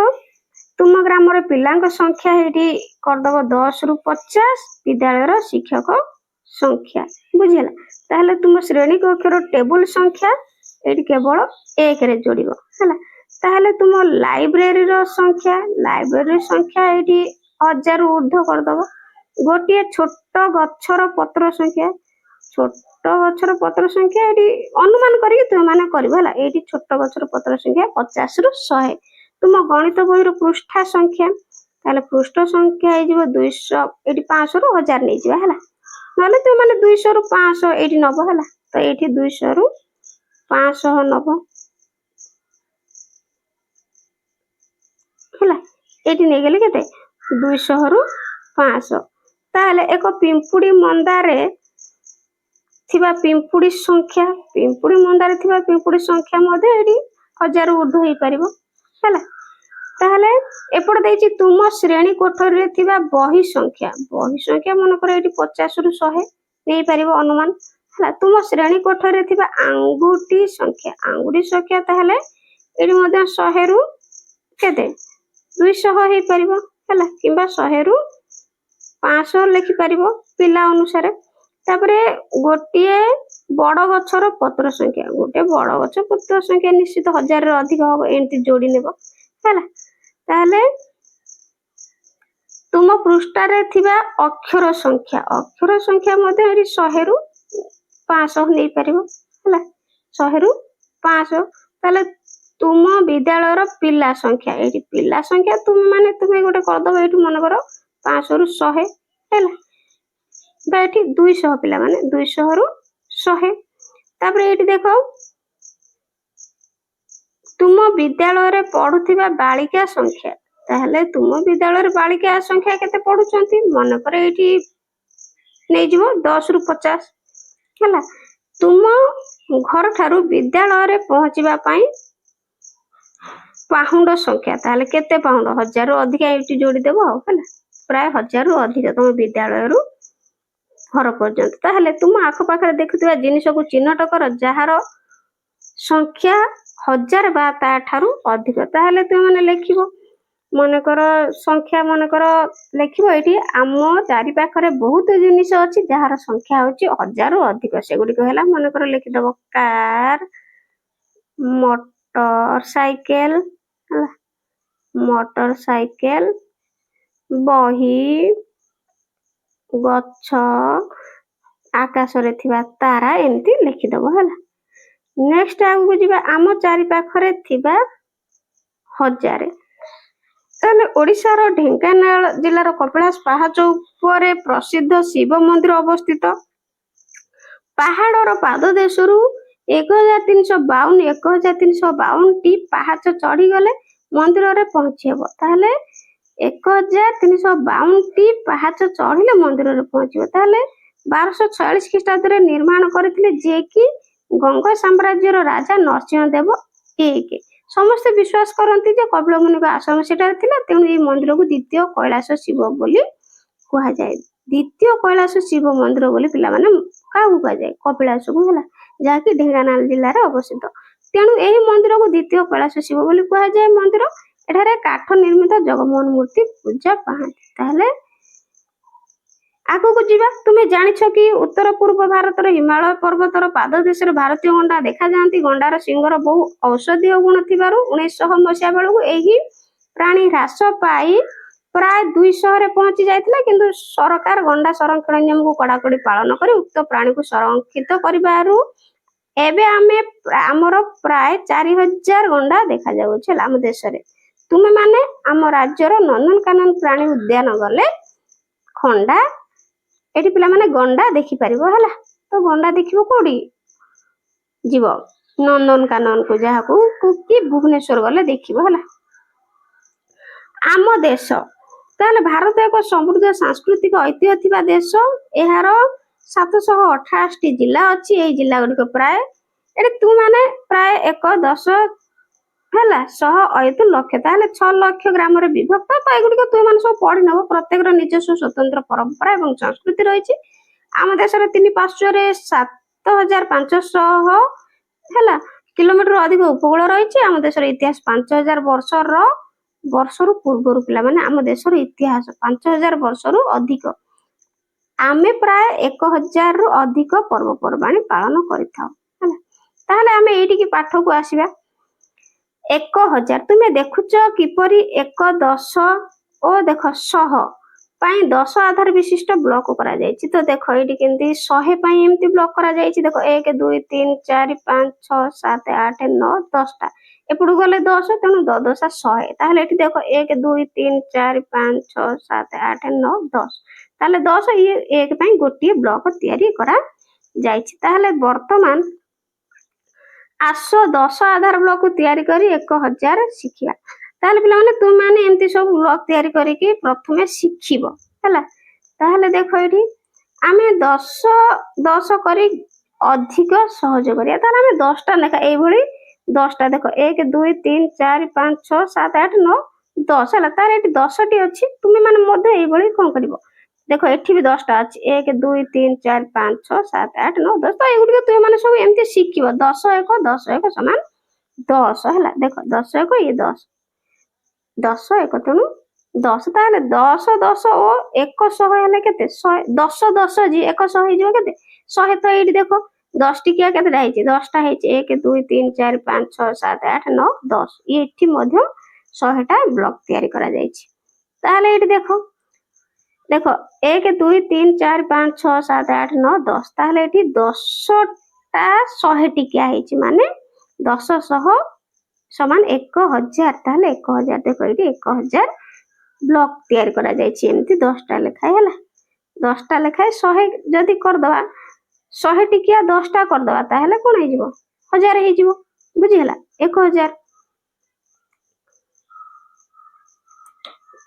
ତୁମ ଗ୍ରାମର ପିଲାଙ୍କ ସଂଖ୍ୟା ଏଇଠି କରିଦେବ 10 ରୁ 50 ବିଦ୍ୟାଳୟର ଶିକ୍ଷକ ସଂଖ୍ୟା, ବୁଝିହେଲା। ତାହେଲେ ତୁମ ଶ୍ରେଣୀ କକ୍ଷର ଟେବୁଲ ସଂଖ୍ୟା ଏଇଠି କେବଳ 1 ରେ ଯୋଡ଼ିବ ହେଲା। ତାହେଲେ ତୁମ ଲାଇବ୍ରେରୀର ସଂଖ୍ୟା ଏଇଠି 1000 ରୁ ଉର୍ଦ୍ଧ୍ୱ କରିଦେବ। ଗୋଟିଏ ଛୋଟ ଗଛର ପତ୍ର ସଂଖ୍ୟା ଏଠି ଅନୁମାନ କରିକି ତୁମେମାନେ କରିବ ହେଲା। ଏଇଠି ଛୋଟ ଗଛର ପତ୍ର ସଂଖ୍ୟା 50 ରୁ 100। ତୁମ ଗଣିତ ବହିର ପୃଷ୍ଠା ସଂଖ୍ୟା, ତାହେଲେ ପୃଷ୍ଠ ସଂଖ୍ୟା ହେଇଯିବ 200। ଏଇଠି 500 ରୁ 1000 ନେଇଯିବା ହେଲା। ନହେଲେ ତୁମେମାନେ 200 ରୁ 500 ଏଇଠି ନବ ହେଲା। ତ ଏଇଠି 200 ରୁ 500 ନବ ହେଲା। ଏଇଠି ନେଇଗଲେ କେତେ 200 ରୁ 500। ତାହେଲେ ଏକ ପିମ୍ପୁଡ଼ି ମନ୍ଦାରେ ଥିବା ପିମ୍ପୁଡ଼ି ସଂଖ୍ୟା ମଧ୍ୟ ଏଠି 1000 ଉର୍ଦ୍ଧ୍ୱ ହେଇପାରିବ ହେଲା। ତାହେଲେ ଏପଟେ ଦେଇଛି ତୁମ ଶ୍ରେଣୀ କୋଠରୀରେ ଥିବା ବହି ସଂଖ୍ୟା ମନେକର ଏଇଠି 50 ରୁ 100 ନେଇପାରିବ ଅନୁମାନ ହେଲା। ତୁମ ଶ୍ରେଣୀ କୋଠରୀରେ ଥିବା ଆଙ୍ଗୁଠି ସଂଖ୍ୟା ତାହେଲେ ଏଠି ମଧ୍ୟ 100 ରୁ କେତେ 200 ହେଇପାରିବ ହେଲା, କିମ୍ବା 100 ରୁ 500 ଲେଖିପାରିବ ପିଲା ଅନୁସାରେ। ତାପରେ ଗୋଟିଏ ବଡ଼ ଗଛର ପତ୍ର ସଂଖ୍ୟା ନିଶ୍ଚିତ 1000 ରୁ ଅଧିକ ହବ, ଏମିତି ଯୋଡ଼ି ନେବ ହେଲା। ତାହେଲେ ତୁମ ପୃଷ୍ଠାରେ ଥିବା ଅକ୍ଷର ସଂଖ୍ୟା ମଧ୍ୟ ଏଠି 100 ରୁ 500 ନେଇପାରିବ ହେଲା। 100 ରୁ 500। ତାହେଲେ ତୁମ ବିଦ୍ୟାଳୟର ପିଲା ସଂଖ୍ୟା ତୁମେ ଗୋଟେ କରିଦବ। ଏଇଠି ମନେକର 500 ରୁ 100 ହେଲା, ବା ଏଠି 200 ପିଲାମାନେ 200 ରୁ 100। ତାପରେ ଏଇଠି ଦେଖ ତୁମ ବିଦ୍ୟାଳୟରେ ପଢୁଥିବା ବାଳିକା ସଂଖ୍ୟା, ତାହେଲେ ତୁମ ବିଦ୍ୟାଳୟରେ ବାଳିକା ସଂଖ୍ୟା କେତେ ପଢୁଛନ୍ତି ମନେକର ଏଇଠି ନେଇଯିବ 10 ରୁ 50 ହେଲା। ତୁମ ଘର ଠାରୁ ବିଦ୍ୟାଳୟରେ ପହଞ୍ଚିବା ପାଇଁ ପାହୁଣ୍ଡ ସଂଖ୍ୟା, ତାହେଲେ କେତେ ପାହୁଣ୍ଡ 1000 ରୁ ଅଧିକା ଏଇଠି ଯୋଡ଼ିଦେବ ଆଉ ହେଲା। ପ୍ରାୟ 1000 ରୁ ଅଧିକ ତୁମ ବିଦ୍ୟାଳୟରୁ ଘର ପର୍ଯ୍ୟନ୍ତ। ତାହେଲେ ତୁମ ଆଖପାଖରେ ଦେଖୁଥିବା ଜିନିଷକୁ ଚିହ୍ନଟ କର ଯାହାର ସଂଖ୍ୟା 1000 ବା ତା ଠାରୁ ଅଧିକ। ତାହେଲେ ତୁମେମାନେ ଲେଖିବ ମନେକର ଲେଖିବ ଏଇଠି ଆମ ଚାରି ପାଖରେ ବହୁତ ଜିନିଷ ଅଛି ଯାହାର ସଂଖ୍ୟା ହଉଛି 1000 ରୁ ଅଧିକ। ସେଗୁଡ଼ିକ ହେଲା ମନେକର ଲେଖିଦବ କାର, ମୋଟର ସାଇକେଲ ହେଲା, ବହି, ଗଛ, ଆକାଶରେ ଥିବା ତାରା ଏମିତି ଲେଖିଦବ ହେଲା। ନେକ୍ସଟ ଆଗକୁ ଯିବା ଆମ ଚାରିପାଖରେ ଥିବା 1000। ତାହେଲେ ଓଡ଼ିଶାର ଢେଙ୍କାନାଳ ଜିଲ୍ଲାର କପିଳାସ ପାହାଚ ଉପରେ ପ୍ରସିଦ୍ଧ ଶିବ ମନ୍ଦିର ଅବସ୍ଥିତ। ପାହାଡ଼ର ପାଦଦେଶରୁ 1352 1352ଟି ପାହାଚ ଚଢ଼ିଗଲେ ମନ୍ଦିରରେ ପହଞ୍ଚି ହେବ। ତାହେଲେ 1352ଟି ପାହାଚ ଚଢ଼ିଲେ ମନ୍ଦିରରେ ପହଞ୍ଚିବ। ତାହେଲେ 1246 ଖ୍ରୀଷ୍ଟାବ୍ଦରେ ନିର୍ମାଣ କରିଥିଲେ, ଯିଏକି ଗଙ୍ଗ ସାମ୍ରାଜ୍ୟର ରାଜା ନରସିଂହଦେବ 1। ସମସ୍ତେ ବିଶ୍ୱାସ କରନ୍ତି ଯେ କପିଳ ମୁନିଙ୍କ ଆଶ୍ରମ ସେଠାରେ ଥିଲା, ତେଣୁ ଏହି ମନ୍ଦିରକୁ ଦ୍ୱିତୀୟ କୈଳାସ ଶିବ ବୋଲି କୁହାଯାଏ। ଦ୍ୱିତୀୟ କୈଳାସ ଶିବ ମନ୍ଦିର ବୋଲି ପିଲାମାନେ କାହାକୁ କୁହାଯାଏ? କପିଳାସକୁ ହେଲା, ଯାହାକି ଢେଙ୍କାନାଳ ଜିଲ୍ଲାରେ ଅବସ୍ଥିତ। ତେଣୁ ଏହି ମନ୍ଦିରକୁ ଦ୍ୱିତୀୟ କୈଳାସ ଶିବ ବୋଲି କୁହାଯାଏ। ମନ୍ଦିର ଏଠାରେ କାଠ ନିର୍ମିତ ଜଗମୋହନ ମୂର୍ତ୍ତି ପୂଜା ପାଆନ୍ତି। ତାହେଲେ ଆଗକୁ ଯିବା। ତୁମେ ଜାଣିଛ କି ଉତ୍ତର ପୂର୍ବ ଭାରତର ହିମାଳୟ ପର୍ବତର ପାଦଦେଶରେ ଭାରତୀୟ ଗଣ୍ଡା ଦେଖାଯାଆନ୍ତି। ଗଣ୍ଡାର ଶିଙ୍ଗର ବହୁ ଔଷଧୀୟ ଗୁଣ ଥିବାରୁ 1900 ମସିହା ବେଳକୁ ଏହି ପ୍ରାଣୀ ହ୍ରାସ ପାଇ ପ୍ରାୟ 200ରେ ପହଞ୍ଚି ଯାଇଥିଲା, କିନ୍ତୁ ସରକାର ଗଣ୍ଡା ସଂରକ୍ଷଣ ନିୟମକୁ କଡ଼ାକଡ଼ି ପାଳନ କରି ଉକ୍ତ ପ୍ରାଣୀକୁ ସଂରକ୍ଷିତ କରିବାରୁ ଏବେ ଆମର ପ୍ରାୟ 4000 ଗଣ୍ଡା ଦେଖାଯାଉଛି ହେଲା ଆମ ଦେଶରେ। ତୁମେ ମାନେ ଆମ ରାଜ୍ୟର ନନ୍ଦନକାନନ ପ୍ରାଣୀ ଉଦ୍ୟାନ ଗଲେ ଖଣ୍ଡା ଏଠି ପିଲାମାନେ ଗଣ୍ଡା ଦେଖିପାରିବ ହେଲା। ତ ଗଣ୍ଡା ଦେଖିବ କୋଉଠି? ଯିବ ନନ୍ଦନକାନନକୁ, ଯାହାକୁ କି ଭୁବନେଶ୍ୱର ଗଲେ ଦେଖିବ ହେଲା। ଆମ ଦେଶ, ତାହେଲେ ଭାରତ ଏକ ସମୃଦ୍ଧ ସାଂସ୍କୃତିକ ଐତିହ୍ୟ ଥିବା ଦେଶ। ଏହାର 728ଟି ଜିଲ୍ଲା ଅଛି। ଏହି ଜିଲ୍ଲା ଗୁଡ଼ିକ ପ୍ରାୟ ଏଠି ତୁମାନେ ପ୍ରାୟ 1.10 ହେଲା 100 ଲକ୍ଷ, ତାହେଲେ 6 ଲକ୍ଷ ଗ୍ରାମରେ ବିଭକ୍ତ। ତ ଏଗୁଡ଼ିକ ତୁମମାନେ ସବୁ ପଢି ନେବ। ପ୍ରତ୍ୟେକର ନିଜସ୍ୱ ସ୍ୱତନ୍ତ୍ର ପରମ୍ପରା ଏବଂ ସଂସ୍କୃତି ରହିଛି। ଆମ ଦେଶରେ 3 ପାର୍ଶ୍ୱରେ 7500 ହେଲା କିଲୋମିଟର ଅଧିକ ଉପକୂଳ ରହିଛି। ଆମ ଦେଶର ଇତିହାସ 5000 ବର୍ଷରୁ ପୂର୍ବରୁ ପିଲାମାନେ ଆମ ଦେଶର ଇତିହାସ 5000 ବର୍ଷରୁ ଅଧିକ। ଆମେ ପ୍ରାୟ 1000ରୁ ଅଧିକ ପର୍ବପର୍ବାଣି ପାଳନ କରିଥାଉ ହେଲା। ତାହେଲେ ଆମେ ଏଇଠିକି ପାଠକୁ ଆସିବା। 1000 ତୁମେ ଦେଖୁଛ କିପରି 1 10 ଓ ଦେଖ 100 ପାଇଁ 10 ଆଧାର ବିଶିଷ୍ଟ ବ୍ଲକ କରାଯାଇଛି। ତ ଦେଖ ଏଇଠି କେମିତି 100 ପାଇଁ ଏମିତି ବ୍ଲକ କରାଯାଇଛି। ଦେଖ 1 2 3 4 5 6 7 8 9 10ଟା, ଏପଟକୁ ଗଲେ 10, ତେଣୁ 10 10 100। ତାହେଲେ ଏଠି ଦେଖ 1 2 3 4 5 6 7 8 9 10, ତାହେଲେ 10 ଇଏ 1 ପାଇଁ ଗୋଟିଏ ବ୍ଲକ ତିଆରି କରାଯାଇଛି। ତାହେଲେ ବର୍ତ୍ତମାନ ଆସ 10 ଆଧାର ବ୍ଲକ ତିଆରି କରି 1000 ଶିଖିବା। ତାହେଲେ ପିଲାମାନେ ତୁମମାନେ ଏମିତି ସବୁ ବ୍ଲକ ତିଆରି କରିକି ପ୍ରଥମେ ଶିଖିବ ହେଲା। ତାହେଲେ ଦେଖ ଏଠି ଆମେ 10 କରି ଅଧିକ ସହଜ କରିବା। ତାହେଲେ ଆମେ 10ଟା ଲେଖା ଏଇଭଳି 10ଟା ଦେଖ 1 2 3 4 5 6 7 8 9 10 ହେଲା। ତାହେଲେ ଏଠି 10ଟି ଅଛି। ତୁମେ ମାନେ ମଧ୍ୟ ଏଇଭଳି କଣ କରିବ? ଦେଖ ଏଠି ବି 10ଟା ଅଛି। 1 2 3 4 5 6 7 8 9 10। ତ ଏଗୁଡ଼ିକ ତୁମେ ମାନେ ସବୁ ଏମିତି ଶିଖିବ। 10 1 10 1 ସମାନ 10 ହେଲା। ଦେଖ 10 1 ଇଏ 10 10 1 ତେଣୁ 10। ତାହେଲେ 10 10 ଓ 100 ହେଲେ କେତେ? 10 10 ଜି 100 ହେଇଯିବ କେତେ? 100। ତ ଏଇଠି ଦେଖ 10 ଟିକିଆ କେତେଟା ହେଇଛି? 10ଟା ହେଇଛି। 1 2 3 4 5 6 7 8 9 10। ଏଠି ମଧ୍ୟ 100ଟା ବ୍ଲକ ତିଆରି କରାଯାଇଛି। ତାହେଲେ ଏଇଠି ଦେଖ 1 2 3 4 5 6 7 8 9 10। ତାହେଲେ ଏଠି 10ଟା 100 ଟିକିଆ ହେଇଛି, ମାନେ 10 100 ସମାନ 1000। ତାହେଲେ 1000 ଦେଖ ଏଠି 1000 ବ୍ଲକ ତିଆରି କରାଯାଇଛି। ଏମିତି 10ଟା ଲେଖାଏ ହେଲା। 10ଟା ଲେଖାଏ 100 ଯଦି କରିଦବା, 100 ଟିକିଆ 10ଟା କରିଦବା, ତାହେଲେ କଣ ହେଇଯିବ? 1000 ହେଇଯିବ। ବୁଝିହେଲା? 1000।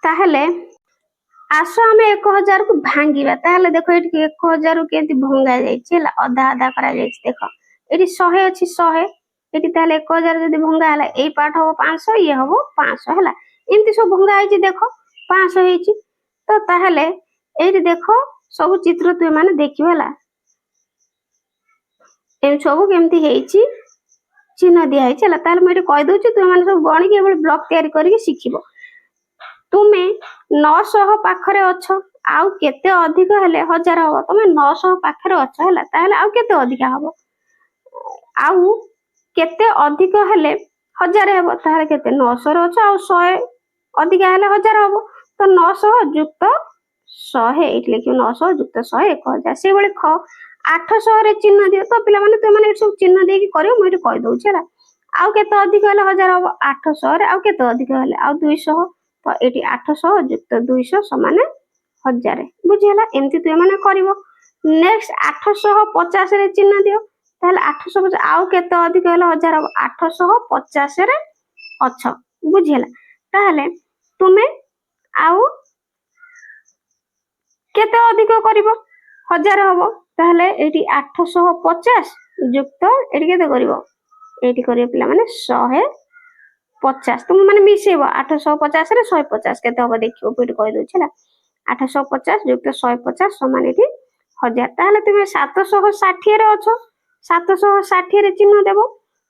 ତାହେଲେ ଆସ ଆମେ 1000କୁ ଭାଙ୍ଗିବା। ତାହେଲେ ଦେଖ ଏଠି 1000କୁ କେମିତି ଭଙ୍ଗା ଯାଇଛି ହେଲା, ଅଧା ଅଧା କରାଯାଇଛି। ଦେଖ ଏଠି 100 ଅଛି 100, ଏଠି ତାହେଲେ 1000 ଯଦି ଭଙ୍ଗା ହେଲା, ଏଇ ପାର୍ଟ ହବ 500, ଇଏ ହବ 500 ହେଲା। ଏମିତି ସବୁ ଭଙ୍ଗା ହେଇଛି। ଦେଖ 500 ହେଇଛି। ତ ତାହେଲେ ଏଇଠି ଦେଖ ସବୁ ଚିତ୍ର ତୁମେ ମାନେ ଦେଖିବ ହେଲା। ଏମିତି ସବୁ କେମିତି ହେଇଛି ଚିହ୍ନ ଦିଆ ହେଇଛି ହେଲା। ତାହେଲେ ମୁଁ ଏଠି କହିଦଉଛି, ତୁମେ ମାନେ ସବୁ ଗଣିକି ଏଭଳି ବ୍ଲକ ତିଆରି କରିକି ଶିଖିବ। ତୁମେ 900 ପାଖରେ ଅଛ, ଆଉ କେତେ ଅଧିକ ହେଲେ 1000 ହବ? ତମେ 900 ପାଖରେ ଅଛ ହେଲା। ତାହେଲେ ଆଉ କେତେ ଅଧିକା ହବ? ଆଉ କେତେ ଅଧିକ ହେଲେ 1000 ହେବ? ତାହେଲେ କେତେ? 900ରେ ଅଛ, ଆଉ 100 ଅଧିକା ହେଲେ 1000 ହବ। ତ 900 ଯୁକ୍ତ 100 ଏଇଠି ଲେଖିବ। 900 ଯୁକ୍ତ 100 1000। ସେଇଭଳି 800 रे चिन्ह दियो तो पिला माने तुम माने सब चिन्ह देकी करियो मुई कहि दउछि हला आउ केते अधिक हेले 1000 हबो 800 रे आउ केते अधिक हेले आउ 200 तो एटी 800 युक्त 200 समान 1000 बुझिला एमती तुम माने करिवो नेक्स्ट 850 रे चिन्ह दियो ताहले 850 आउ केते अधिक हेले 1000 हबो 850 रे अछ बुझिला ताहले तुमे आउ केते अधिक करिवो 1000 हबो ताहले एटी 850 युक्त एटी केते करिवो एटी करियो पिला माने 150 तुम माने मिसेबो 850 रे 150 केते हबो देखियो फिट कहि दउ छला 850 युक्त 150 समान एटी 1000 ताहले तुमे 760 रे अछो 760 रे चिन्ह देबो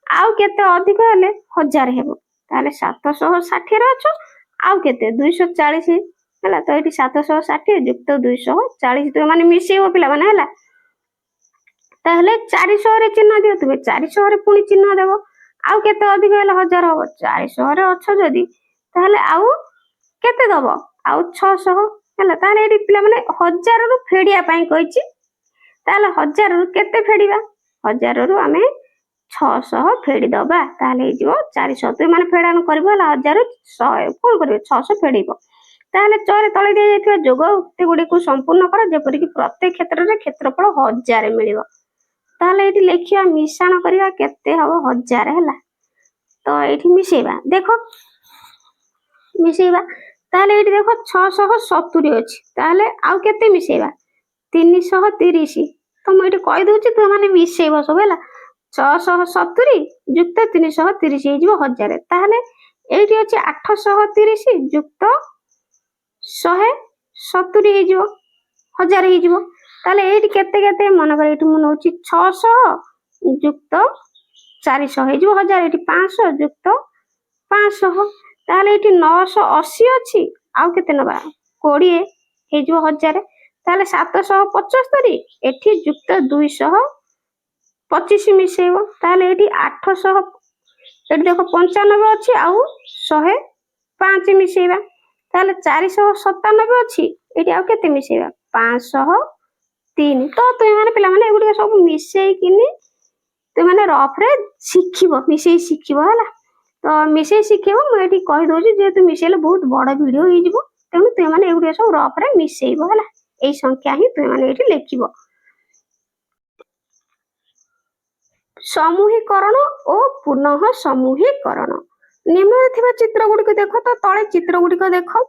आउ केते अधिक हेले 1000 हेबो ताहले 760 रे अछो आउ केते 240 हला तो एटी 760 युक्त 240 तुम माने मिसेबो पिला माने हला ताहले 400 रे चिन्ह दियो तुमे 400 रे पुनी चिन्ह देबो आउ केते अधिक हेले 1000 हबो 400 रे अछो जदी ताहले आउ केते दबो आउ 600 हला ताहले एटी पिला माने 1000 रु फेडिया पई कहिची ताहले 1000 रु केते फेडिबा 1000 रु हमें 600 फेडी दबा ताहले हे जिवो 400 तुम माने फेडान करबो हला 1000 रु 100 कोन करबो 600 फेडीबो ताहले चरे तळे दे जायथिबा जोग उक्ति गुडी को संपूर्ण कर जेपरि कि प्रत्येक क्षेत्र रे क्षेत्रफल 1000 मिलिबो ताहले एटी लेखिया मिश्रण करिवा केते हबो 1000 हला तो एटी मिसेबा देखो मिसेबा ताहले एटी देखो 670 अछि ताहले आउ केते मिसेबा 330 तो मैं एटी कहि दउछि तु माने मिसेबो सब हला 670 युक्त 330 हे जिवो 1000 ताहले एटी अछि 830 युक्त 170 हे जिवो 1000 हे जिवो ताहले एटी केते केते मन कर एटी मन होछि 600 युक्त 400 हे जिवो 1000 एटी 500 युक्त 500 ताहले एटी 980 अछि आउ केते नबा 20 हे जिवो 1000 ताहले 775 एठी युक्त 225 मिसेबो ताहले एटी 800 एटी देखो 95 अछि आउ 105 मिसेबा ताहले 497 अछि एटी आउ केते मिसेबा 503 तो तुम माने पिला माने एगुडी सब मिसेई किनी तुम माने रफ रे सिखिबो मिसेई सिखिबो हला तो मिसेई सिखिबो म एटी कहि दोछि जे तू मिसेले बहुत बड़ वीडियो हे जिवो तेनु तुम माने एगुडी सब रफ रे मिसेइबो हला एई संख्या ही तुम माने एटी लेखिबो समूहीकरण ओ पुनः समूहीकरण निम्न थिबा चित्र गुडी को देखो तो तळे चित्र गुडी को देखो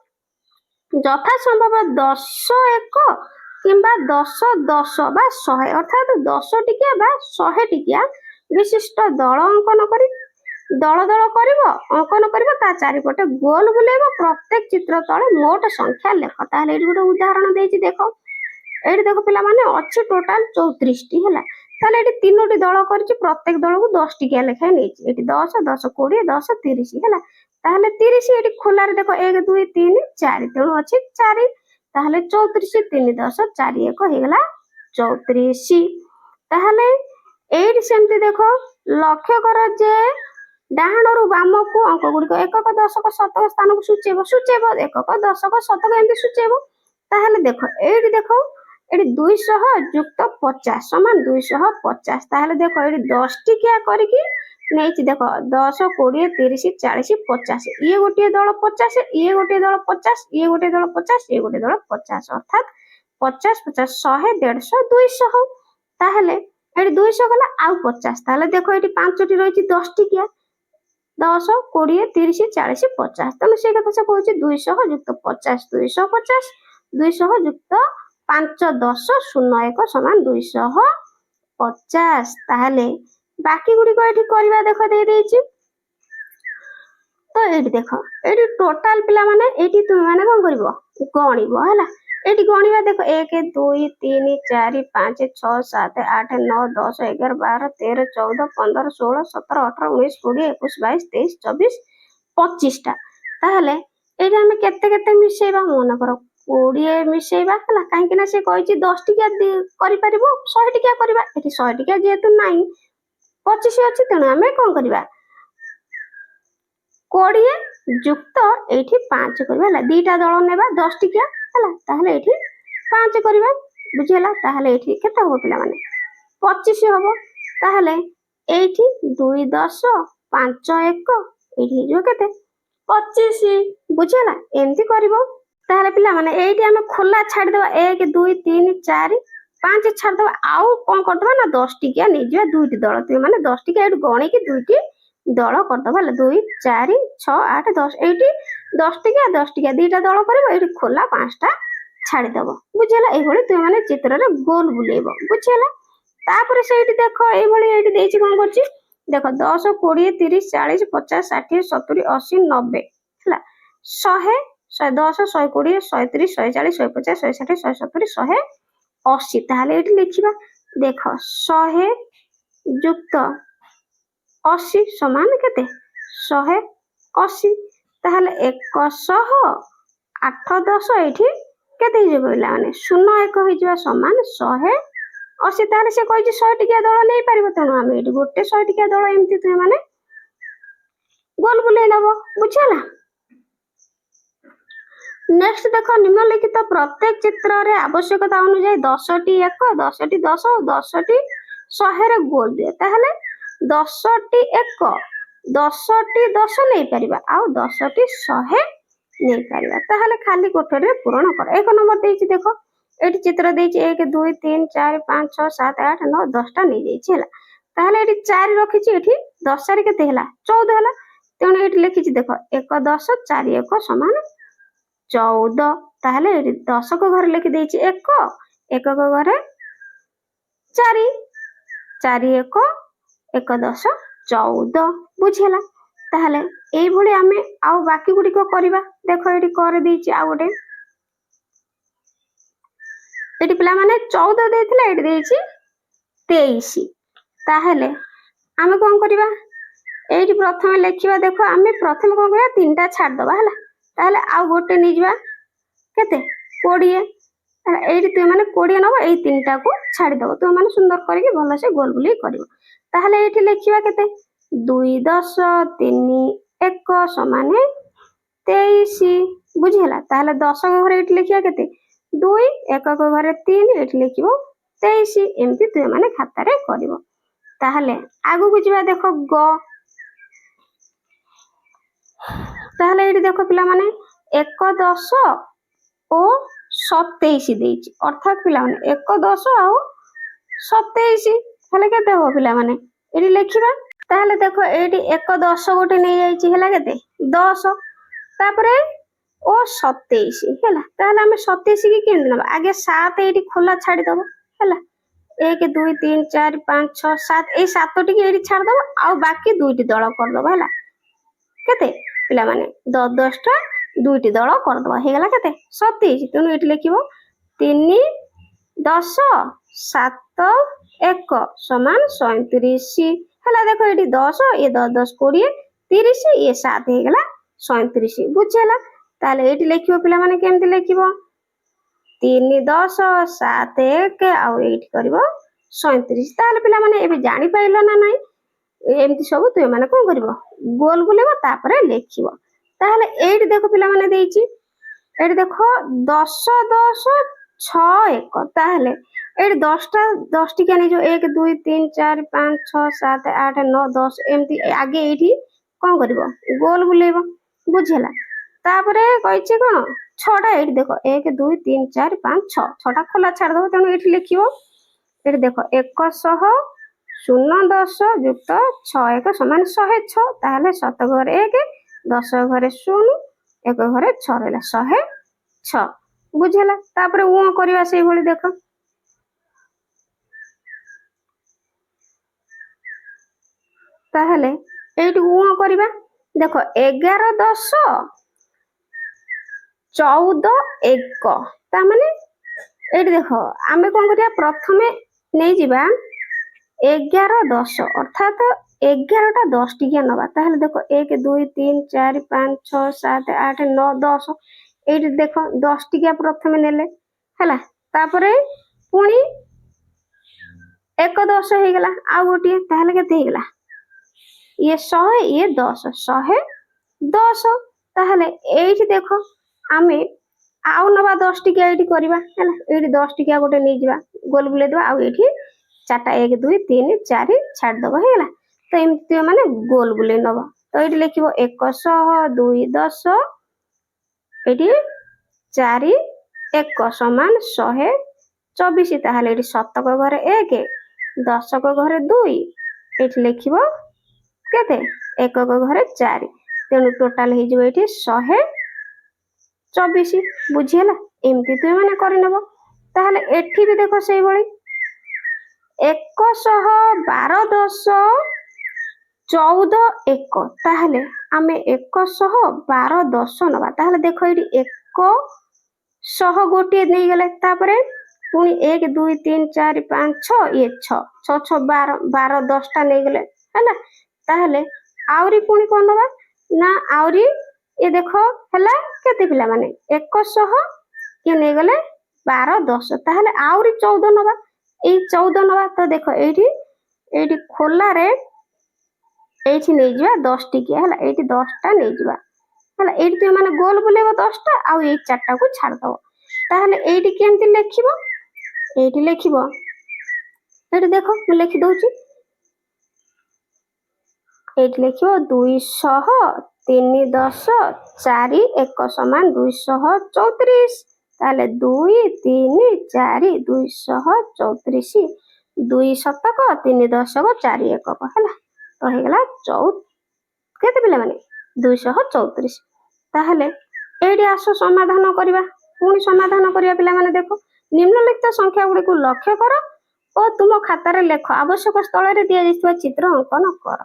যথা সম্ভব 10 1 কিংবা 10 10 বা 100 অর্থাৎ 10 টিকিয়া বা 100 টিকিয়া বিশিষ্ট দଳ অঙ্কন করি দଳ ଦଳ କରିବ ଅଙ୍କନ କରିବ ତା ଚାରିପଟେ ଗୋଲ ବୁଲେଇବ ପ୍ରତ୍ୟେକ ଚିତ୍ର ତଳେ ମୋଟ ସଂଖ୍ୟା ଲେଖ ତାହେଲେ ଏଠି ଗୋଟେ ଉଦାହରଣ ଦେଇଛି ଦେଖ ଏଠି ଦେଖ ପିଲାମାନେ ଅଛି ଟୋଟାଲ 34 ଟି ହେଲା ତାହେଲେ ଏଠି ତିନୋଟି ଦଳ କରିଛି ପ୍ରତ୍ୟେକ ଦଳକୁ 10 ଟିକିଆ ଲେଖାଏ ନେଇଛି ଏଠି 10 10 20 10 30 ହେଲା ताहले 30 एटी खोला रे देखो 1 2 3 4 तेणु अछि 4 ताहले 34 3 10 4 1 हे गला 34 ताहले एटी सेमती देखो लक्ष्य कर जे डाहणरु बाम को अंक गुडी को एकक दशक शतक स्थान को सूचेबो एकक दशक शतक एंती सूचेबो ताहले देखो एटी 200 युक्त 50 समान 250 ताहले देखो एटी 10 टिकिया करिकी नहीं देखो 10 20 30 40 50 ये गोटे दल 50 ये गोटे दल 50 ये गोटे दल 50 ये गोटे दल 50 अर्थात 50 50 100 150 200 ताहले एटी 200 गला आउ 50 ताहले देखो एटी पांचटी रहिछि 10 टिकिया 10 20 30 40 50 तने से कथा से कहछि 200 युक्त 50 250 200 युक्त 5 10 0 1 समान 250 ताहले बाकी गुडी को एठी करबा देखो दे देछि तो एठी देखो एठी टोटल पिला माने एठी तुम माने कोन करबो गणिबो हला एठी गणिबा देखो 1 2 3 4 5 6 7 8 9 10 11 12 13 14 15 16 17 18 19 20 21 22 23 24 25 टा ताहले एठी हम केते केते मिसेबा मन करो 20 मिसेबा हला काहे कि ना से कहिछि 10 टिका करि परिबो 100 टिका करबा एठी 100 टिका जेतु नाही 25 अछि तेणु आमे कोन करबा 20 युक्त एठी 5 करबा हला दीटा दଳ नेबा 10 टिकिया हला ताहले एठी 5 करबा बुझिला ताहले एठी केते हो पिला माने 25 ହବ। ତାହେଲେ ଏଇଠି 2 10 5 1 ଏଇଠି ହେଇଯିବ କେତେ 25। ବୁଝିଲା ଏମିତି କରିବ। ତାହେଲେ ପିଲାମାନେ ଏଇଠି ଆମେ ଖୋଲା ଛାଡିଦବା 1 2 3 4 5 ଛାଡିଦବା। ଆଉ କଣ କରିଦବା ନା 10 ଟିକିଆ ନେଇଯିବା ଦୁଇଟି ଦଳ। ତୁମେ ମାନେ 10 ଟିକିଆ ଏଇଠି ଗଣିକି ଦୁଇଟି ଦଳ କରିଦବା ହେଲା। 2 4 6 8 10 ଏଇଠି 10 ଟିକିଆ ଦିଟା ଦଳ କରିବ। ଏଇଠି ଖୋଲା 5ଟା ଛାଡିଦବ। ବୁଝିଲା ଏଇଭଳି ତୁମେ ମାନେ ଚିତ୍ରରେ ଗୋଲ ବୁଲେଇବ। ବୁଝିଲା ତାପରେ ସେଇଠି ଦେଖ ଏଇଭଳି ଏଇଠି ଦେଇଛି କଣ କରୁଛି ଦେଖ 10 20 30 40 50 60 70 80 90 ହେଲା 100 110 120 130 140 150 160 170 180। ତାହେଲେ ଏଇଠି ଲେଖିବା ଦେଖ 100 ଯୁକ୍ତ 80 ସମାନ କେତେ 180। ତାହେଲେ 100 8 10 ଏଇଠି କେତେ ହେଇଯିବ ପିଲାମାନେ 0 1 ହେଇଯିବା ସମାନ 180। ତାହେଲେ ସେ କହିଛି 100 ଟିକିଆ ଦଳ ନେଇପାରିବ। ତେଣୁ ଆମେ ଏଇଠି ଗୋଟେ 100 ଟିକିଆ ଦଳ ଏମିତି ତୁମେ ମାନେ ଗୋଲ ବୁଲେଇ ନବ। ବୁଝିଲା ନେକ୍ସଟ ଦେଖ ନିମ୍ନଲିଖିତ ପ୍ରତ୍ୟେକ ଚିତ୍ରରେ ଆବଶ୍ୟକତା ଅନୁଯାୟୀ 10ଟି 1 10ଟି 10 ଓ 10ଟି 100ରେ ଗୋଲ ଦିଏ। ତାହେଲେ 10ଟି 1 10ଟି 10 ନେଇପାରିବା ଆଉ 10ଟି 100 ନେଇପାରିବା। ତାହେଲେ ଖାଲି କୋଠରୀରେ ପୂରଣ କର। 1 ନମ୍ବର ଦେଇଛି ଦେଖ ଏଇଠି ଚିତ୍ର ଦେଇଛି 1 2 3 4 5 6 7 8 9 10ଟା ନେଇଯାଇଛି ହେଲା। ତାହେଲେ ଏଠି 4 ରଖିଛି ଏଠି 10ରେ କେତେ ହେଲା 14 ହେଲା। ତେଣୁ ଏଇଠି ଲେଖିଛି ଦେଖ 1 10 4 1 ସମାନ 14। ତାହେଲେ ଏଠି 10କ ଘରେ ଲେଖିଦେଇଛି 1 1କ ଘରେ 4 4 1 1 10 14। ବୁଝିଲା ତାହେଲେ ଏଇଭଳି ଆମେ ଆଉ ବାକି ଗୁଡ଼ିକ କରିବା। ଦେଖ ଏଠି କରିଦେଇଛି ଆଉ ଗୋଟେ ଏଠି ପିଲାମାନେ 14 ଦେଇଥିଲେ ଏଠି ଦେଇଛି 23। ତାହେଲେ ଆମେ କଣ କରିବା ଏଇଠି ପ୍ରଥମେ ଲେଖିବା ଦେଖ ଆମେ ପ୍ରଥମେ କଣ କରିବା 3ଟା ଛାଡିଦବା ହେଲା। ତାହେଲେ ଆଉ ଗୋଟେ ନେଇଯିବା କେତେ 20। ଏଇଠି ତୁମେ ମାନେ 20 ନବ ଏଇ 3ଟାକୁ ଛାଡିଦବ। ତୁମେ ମାନେ ସୁନ୍ଦର କରିକି ଭଲସେ ଗୋଲ ବୁଲେଇ କରିବ। ତାହେଲେ ଏଇଠି ଲେଖିବା କେତେ 2 10 3 1 ସମାନେ 23। ବୁଝିହେଲା ତାହେଲେ 10କ ଘରେ ଏଇଠି ଲେଖିବା କେତେ 2 1କ ଘରେ 3 ଏଇଠି ଲେଖିବ 23। ଏମିତି ତୁମେ ମାନେ ଖାତାରେ କରିବ। ତାହେଲେ ଆଗକୁ ଯିବା ଦେଖ ଗ ତାହେଲେ ଏଇଠି ଦେଖ ପିଲାମାନେ 1 10 ଓ 27 ଦେଇଛି। ଅର୍ଥାତ୍ ପିଲାମାନେ 1 10 ଆଉ 27 ହେଲେ କେତେ ହବ ପିଲାମାନେ ଏଠି ଲେଖିବା। ତାହେଲେ ଦେଖ ଏଇଠି 1 10 ଗୋଟେ ନେଇଯାଇଛି ହେଲା କେତେ 10 ତାପରେ ଓ 27 ହେଲା। ତାହେଲେ ଆମେ 27 କି କେମିତି ନବା ଆଗେ 7 ଏଇଠି ଖୋଲା ଛାଡିଦବ ହେଲା। 1 2 3 4 5 6 7 ଏଇ 7ଟିକି ଏଇଠି ଛାଡିଦବ ଆଉ ବାକି ଦୁଇଟି ଦଳ କରିଦବ ହେଲା। କେତେ ପିଲାମାନେ 10 10ଟା ଦୁଇଟି ଦଳ କରିଦବା ହେଇଗଲା କେତେ 27। ତେଣୁ ଏଠି ଲେଖିବ 3 10 7 1 ସମାନ 37 ହେଲା। ଦେଖ ଏଠି 10 ଇଏ 10 10 20 30 ଇଏ 7 ହେଇଗଲା 37। ବୁଝିହେଲା ତାହେଲେ ଏଇଠି ଲେଖିବ ପିଲାମାନେ କେମିତି ଲେଖିବ 3 10 7 1 ଆଉ ଏଇଠି କରିବ 37। ତାହେଲେ ପିଲାମାନେ ଏବେ ଜାଣିପାରିଲ ନା ନାଇଁ ଏମିତି ସବୁ ତୁମେ ମାନେ କଣ କରିବ ଗୋଲ ବୁଲେଇବ ତାପରେ ଲେଖିବ। ତାହେଲେ ଏଇଠି ଦେଖ ପିଲାମାନେ ଦେଇଛି ଏଇଠି ଦେଖ 10 10 6 1 ତାହେଲେ ଏଇଠି 10ଟା 10 ଟିକିଆ ନେଇଯିବ 1 2 3 4 5 6 7 8 9 10 ଏମିତି ଆଗେ ଏଇଠି କଣ କରିବ ଗୋଲ ବୁଲେଇବ। ବୁଝିଲା ତାପରେ କହିଛି କଣ 6ଟା ଏଇଠି ଦେଖ 1 2 3 4 5 6 6ଟା ଖୋଲା ଛାଡିଦବ। ତେଣୁ ଏଇଠି ଲେଖିବ ଏଠି ଦେଖ 100 0 10 ଯୁକ୍ତ 6 1 ସମାନ 106। ତାହେଲେ 7 ଘରେ 1 10 ଘରେ 0 1 ଘରେ 6 ରହିଲା 106। ବୁଝିହେଲା ତାପରେ ଉଁ କରିବା ସେଇଭଳି ଦେଖ ତାହେଲେ ଏଇଠି ଉଁ କରିବା ଦେଖ 11 10 14 1 ତାମାନେ ଏଇଠି ଦେଖ ଆମେ କଣ କରିବା ପ୍ରଥମେ ନେଇଯିବା 11 10 ଅର୍ଥାତ 11ଟା 10 ଟିକିଆ ନବା। ତାହେଲେ ଦେଖ 1 2 3 4 5 6 7 8 9 10 ଏଇଠି ଦେଖ 10 ଟିକିଆ ପ୍ରଥମେ ନେଲେ ହେଲା। ତାପରେ ପୁଣି 1 10 ହେଇଗଲା ଆଉ ଗୋଟିଏ ତାହେଲେ କେତେ ହେଇଗଲା ଇଏ 100 ଇଏ 10 110। ତାହେଲେ ଏଇଠି ଦେଖ ଆମେ ଆଉ ନବା 10 ଟିକିଆ ଏଇଠି କରିବା ହେଲା। ଏଇଠି 10 ଟିକିଆ ଗୋଟେ ନେଇଯିବା ଗୋଲ ବୁଲେଇଦବା ଆଉ ଏଇଠି चार्टा 1 2 3 4 छाड़देव है तो एमती मैंने गोल बुले नब तो ये लिखो 100 2 10 ये 4 1 समान 124 ताहले ये शतक घरे 1 दशक घरे 2 ये लिख केते एकक घरे 4 तेणु टोटाल हो 124 बुझीला एमती तुम मैंने करनेब ताहले एठी भी देखो से भली 112 10 14 1 ताहले आमे 112 10 नबा ताहले देखो ये 100 गोटे नहीं गले तापरे पुणी 1 2 3 4 5 6 ये 6 6 6 12 12 10 टा नहीं गले है ताहले आउरी पुणी कौन नबा ना आउरी ये देखो हैला केते पिला माने 100 ये नहीं गले 12 10 ताहले आउरी 14 नबा ए 14 नबा तो देखो एठी खोला रे एठी नहीं जिवा 10 टिकिया हैला एठी 10 टा नहीं जिवा हैला एठी तो माने गोल बुलेबो 10 टा आ ए 4 टा को छाड़ दबो ताहले एठी केमति लिखिबो एठी लिखिबो एठी देखो मैं लिखि दोची एठी लिखिबो 200 3 10 4 1 समान 234 ताहले 2 3 4 234 2 शतक 3 दशक 4 एकक हैला तो हो गला 14 केते पिला माने 234 ताहले एडी आसो समाधान करिबा पुणी समाधान करिया पिला माने देखो निम्नलिखित संख्या गुडी को लक्ष्य करो और तुम खाता रे लेख आवश्यक स्थल रे दिया जाइतबा चित्र अंकन कर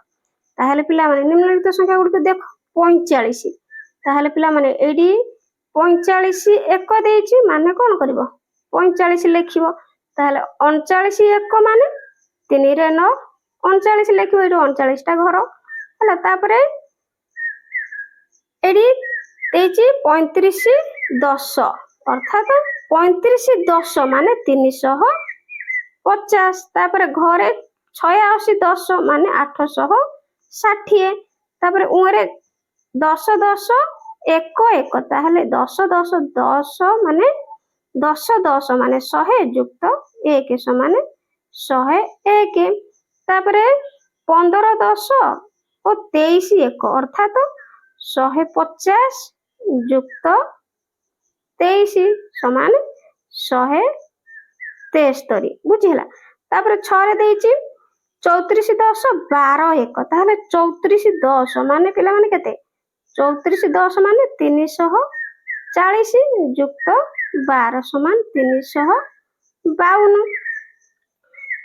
ताहले पिला माने निम्नलिखित संख्या गुडी को देखो 45 ताहले पिला माने एडी 45 एक देइछि माने कोन करबो 45 लिखिबो ताहले 39 एक माने 3 रे 9 39 लिखिबो एडी 39 टा घर हला तापरे एडी देइछि 35 10 अर्थात 35 10 माने 350 तापरे घरे 86 10 माने 860 तापरे उरे 10 10 1 1 ताहले 10 10 10 माने 10 10 माने 100 युक्त 1 समान 101 तापरे 15 10 और 23 1 अर्थात 150 युक्त 23 समान 173 बुझिला तापरे 6 रे देइछि 34 10 12 1 ताहले 34 10 माने पिला माने केते 34 10 माने 340 युक्त 12 समान 352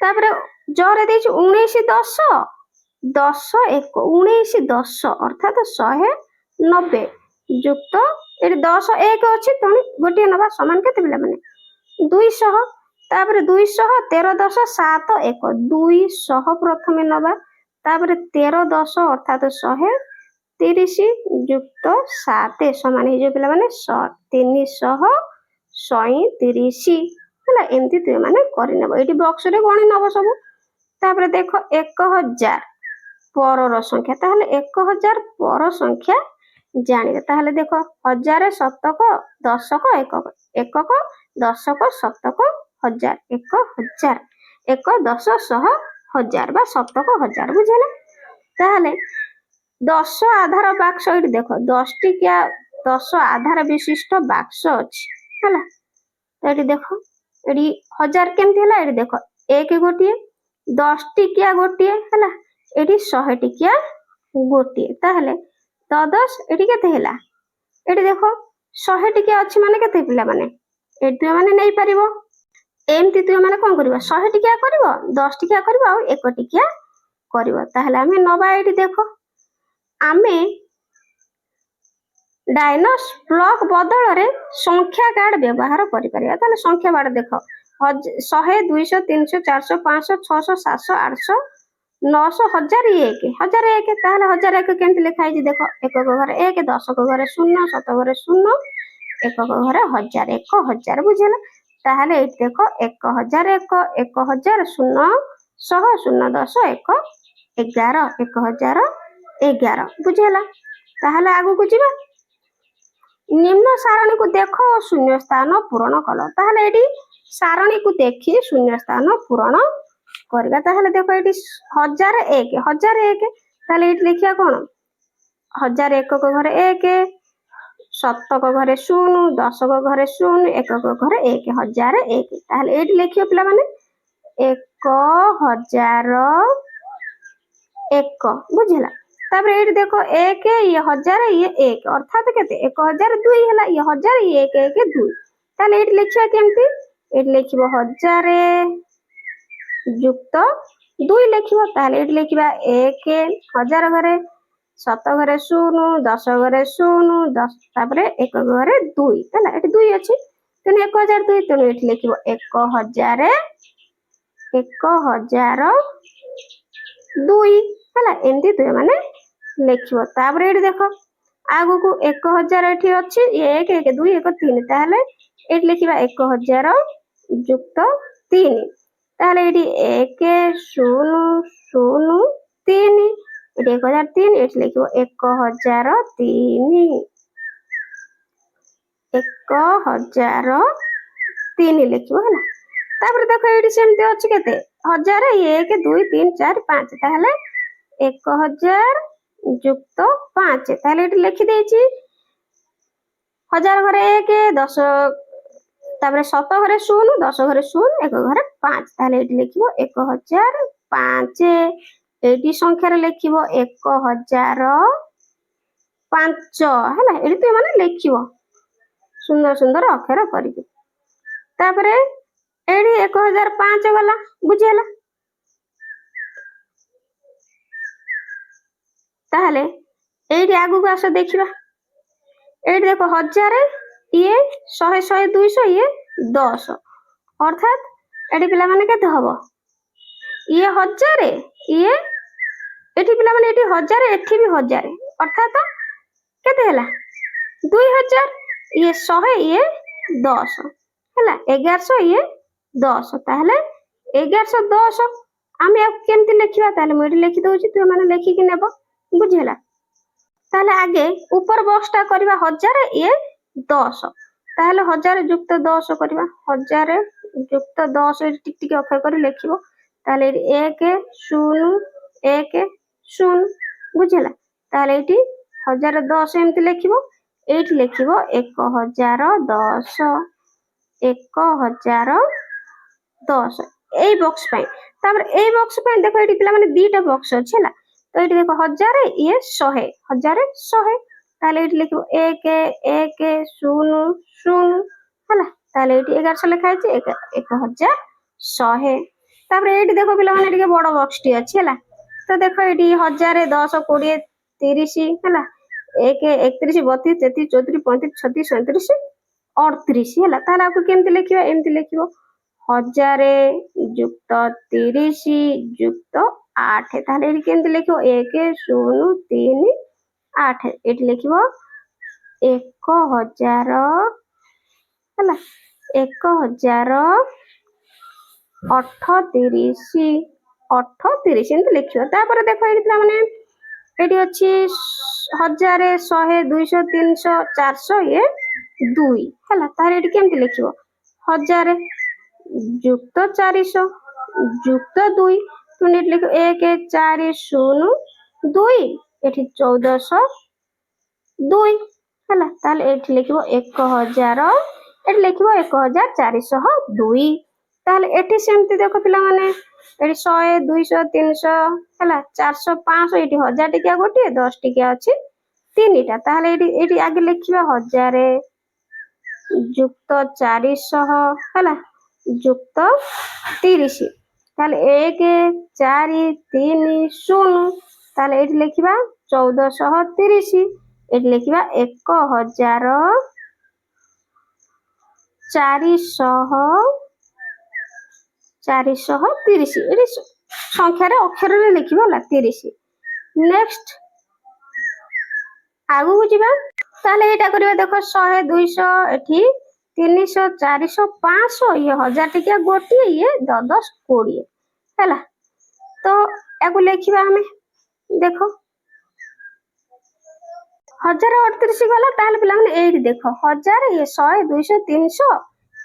तापरे जोरे देइछि 19 10 10 1 19 10 अर्थात 190 युक्त एटी 10 1 अछि तणी गोटे नबा समान केते पिला माने 200 तापरे 200 13 10 7 1 200 प्रथमे नबा तापरे 13 10 अर्थात 130 युक्त 7 समान हे जो पिला माने 337 हला एमती तुम माने करि नेबो एटी बॉक्स रे गणी नबो सब तापरे देखो 1000 परर संख्या ताहले 1000 पर संख्या जानिबे ताहले देखो 1000 शतक दशक एकक एकक दशक शतक 1000 1000 1 10 100 1000 बा शतक 1000 बुझला ताहले 10 आधार बाक्स एटी देखो 10 टिकिया 10 आधार विशिष्ट बाक्स अछि हला तो एटी देखो एटी 1000 केमति हला एटी देखो 1 गोटिए 10 टिकिया गोटिए हला एटी 100 टिकिया गोटिए ताहले 10 10 एटी केते हला एटी देखो 100 टिकिया अछि माने केते पिला माने एटी माने नै परिबो एमती तुम माने कोन करबो 100 टिकिया करबो 10 टिकिया करबो आ 1 टिकिया करबो ताहले हमें नबा एटी देखो आमे डायनोस ब्लॉक बदल रे संख्या कार्ड व्यवहार करि परिया ताले संख्या कार्ड देखो 100 200 300 400 500 600 700 800 900 1001 1001 ताहले 1001 केमति लिखाइ जे देखो एकक घरे 1 दशक घरे 0 शतक घरे 0 एकक घरे 1000 1000 बुझला ताहले एट देखो 1001 1000 0 100 0 10 1 11 1011 बुझला ताहले आगु को जिबा निम्न सारणी को देखो शून्य स्थान पूरण कल ताहले एटी सारणी को देखि शून्य स्थान पूरण କରିବା ତାହେଲେ ଦେଖ ଏଠି 1001 ତାହେଲେ ଏଠି ଲେଖିବା କଣ 1000 ଏକକ ଘରେ 1 ଶତକ ଘରେ 0 ଦଶକ ଘରେ 0 ଏକକ ଘରେ 1 1001 ତାହେଲେ ଏଠି ଲେଖିବ ପିଲାମାନେ 1001 ବୁଝିଲା ତାପରେ ଏଠି ଦେଖ 1 ଇଏ 1000 ଇଏ 1 ଅर्थात केते 1002 ହେଲା ଇଏ 1000 ଇଏ 112 ତାହେଲେ ଏଠି ଲେଖିବା କେମିତି ଏଠି ଲେଖିବ 1000 ଯୁକ୍ତ 2 ଲେଖିବ ତାହେଲେ ଏଠି ଲେଖିବା 1 1000 ଘରେ 7 ଘରେ 0 10 ଘରେ 0 10 ତାପରେ 1 ଘରେ 2 ହେଲା ଏଠି 2 ଅଛି ତେଣୁ 1002 ତେଣୁ ଏଠି ଲେଖିବ 1000 1002 ହେଲା ଏମିତି ତୁମେ ମାନେ ଲେଖିବ ତାପରେ ଏଠି ଦେଖ ଆଗକୁ 1000 ଏଠି ଅଛି 1 1 2 1 3 ତାହେଲେ ଏଠି ଲେଖିବା 1000 ଯୁକ୍ତ 3 ତାହେଲେ ଏଠି 1 0 0 3 ଏଠି 1003 ଏଠି ଲେଖିବ 1003 1003 ଲେଖିବ ହେଲା ତାପରେ ଦେଖ ଏଠି ସେମିତି ଅଛି କେତେ 1000 1 2 3 4 5 ତାହେଲେ 1000 ଯୁକ୍ତ 5 ତାହେଲେ ଏଠି ଲେଖି ଦେଇଛି 1000 ଘରେ 1 10 ତାପରେ 7 ଘରେ 0 10 ଘରେ 0 1 ଘରେ 5 ତାହେଲେ ଏଠି ଲେଖିବ 1005 ଏଠି ସଂଖ୍ୟାରେ ଲେଖିବ 1005 ହେଲା ଏଠି ତୁମେ ମାନେ ଲେଖିବ ସୁନ୍ଦର ସୁନ୍ଦର ଅକ୍ଷର କରିକି ତାପରେ ଏଠି 1005 ଗଲା ବୁଝିହେଲା ତାହେଲେ ଏଇଠି ଆଗକୁ ଆସ ଦେଖିବା ଏଇଠି ଦେଖ 1000 ଇଏ 100 100 200 ଇଏ 10 ଅर्थात ଏଠି ପିଲାମାନେ କେତେ ହବ ଇଏ 1000 ଇଏ ଏଠି ପିଲାମାନେ ଏଠି 1000 ଏଠି ବି 1000 ଅर्थात କେତେ ହେଲା 2000 ଇଏ 100 ଇଏ 10 ହେଲା 1100 ଇଏ 10 ତାହେଲେ 1110 ଆମେ କେମିତି ଲେଖିବା ତାହେଲେ ମୁଁ ଏଠି ଲେଖି ଦଉଛି ତୁମେ ମାନେ ଲେଖିକି ନେବ ବୁଝିହେଲା ତାହେଲେ ଆଗେ ଉପର ବକ୍ସଟା କରିବା 1000 ଇଏ 10 ତାହେଲେ 1000 ଯୁକ୍ତ 10 କରିବା 1000 ଯୁକ୍ତ 10 ଏଠି ଟିକ ଟିକ ଅକ୍ଷର କରି ଲେଖିବ ତାହେଲେ ଏଠି 1 0 1 0 ବୁଝିହେଲା ତାହେଲେ ଏଠି 1010 ଏମିତି ଲେଖିବ ଏଇଠି ଲେଖିବ 1010 1010 এই বক্স ପାଇଁ ତାପରେ এই বক্স ପାଇଁ ଦେଖ ଏଠି ପିଲାମାନେ ଦିଟା ବକ୍ସ ଅଛି ହେଲା ତ ଏଠି ଦେଖ 1000 ଇଏ 100 1000 100 ତାହେଲେ ଏଠି ଲେଖିବ 1 1 0 0 ହେଲା ତାହେଲେ ଏଠି 1100 ଲେଖା ହେଇଛି 1100 ତାପରେ ଏଠି ଦେଖ ପିଲାମାନେ ଟିକେ ବଡ ବକ୍ସ ଟି ଅଛି ହେଲା ତ ଦେଖ ଏଠି 1000 10 20 30 ହେଲା 1 31 32 33 34 35 36 37 38 ହେଲା ତାହେଲେ ଆକୁ କେମିତି ଲେଖିବା ଏମିତି ଲେଖିବ 1000 ଯୁକ୍ତ 30 ଯୁକ୍ତ 8 ତାହେଲେ ଏଠି କେମିତି ଲେଖିବ 1 0 3 8 ଏଠି ଲେଖିବ 1000 ହେଲା 1038 ଏମିତି ଲେଖିବ ତାପରେ ଦେଖ ଏଠି ପିଲାମାନେ ଏଠି ଅଛି 1000 100 200 300 400 ଇଏ 2 ହେଲା ତାହେଲେ ଏଠି କେମିତି ଲେଖିବ 1000 ଯୁକ୍ତ 400 ଯୁକ୍ତ 2 ପୁଣି ଏଠି ଲେଖିବ 1 4 0 2 ଏଠି 1402 ହେଲା ତାହେଲେ ଏଠି ଲେଖିବ 1000 ଏଠି ଲେଖିବ 1402 ତାହେଲେ ଏଠି ସେମିତି ଦେଖ ପିଲାମାନେ ଏଠି 100 200 300 ହେଲା 400 500 ଏଠି 1000 ଟିକିଆ ଗୋଟିଏ 10 ଟିକିଆ ଅଛି ତିନିଟା ତାହେଲେ ଏଠି ଆগে ଲେଖିବା 1000 ଯୁକ୍ତ 400 ହେଲା ଯୁକ୍ତ 30 ତାହେଲେ 1 4 3 0 ତାହେଲେ ଏଠି ଲେଖିବା 1430 ଏଠି ଲେଖିବା 1430 ଏଠି ସଂଖ୍ୟାରେ ଅକ୍ଷରରେ ଲେଖିବା ହେଲା 30 ନେକ୍ସଟ ଆଗକୁ ଯିବା ତାହେଲେ ଏଇଟା କରିବା ଦେଖ 100 200 ଏଠି 300 400 500 ଇଏ 1000 ଟିକିଆ ଗୋଟିଏ ଇଏ 10 20 ହେଲା ତ ୟାକୁ ଲେଖିବା ଆମେ ଦେଖ 1038 ଗଲା ତାହେଲେ ପିଲାମାନେ ଏଇଠି ଦେଖ 1000 ଇଏ 100 200 300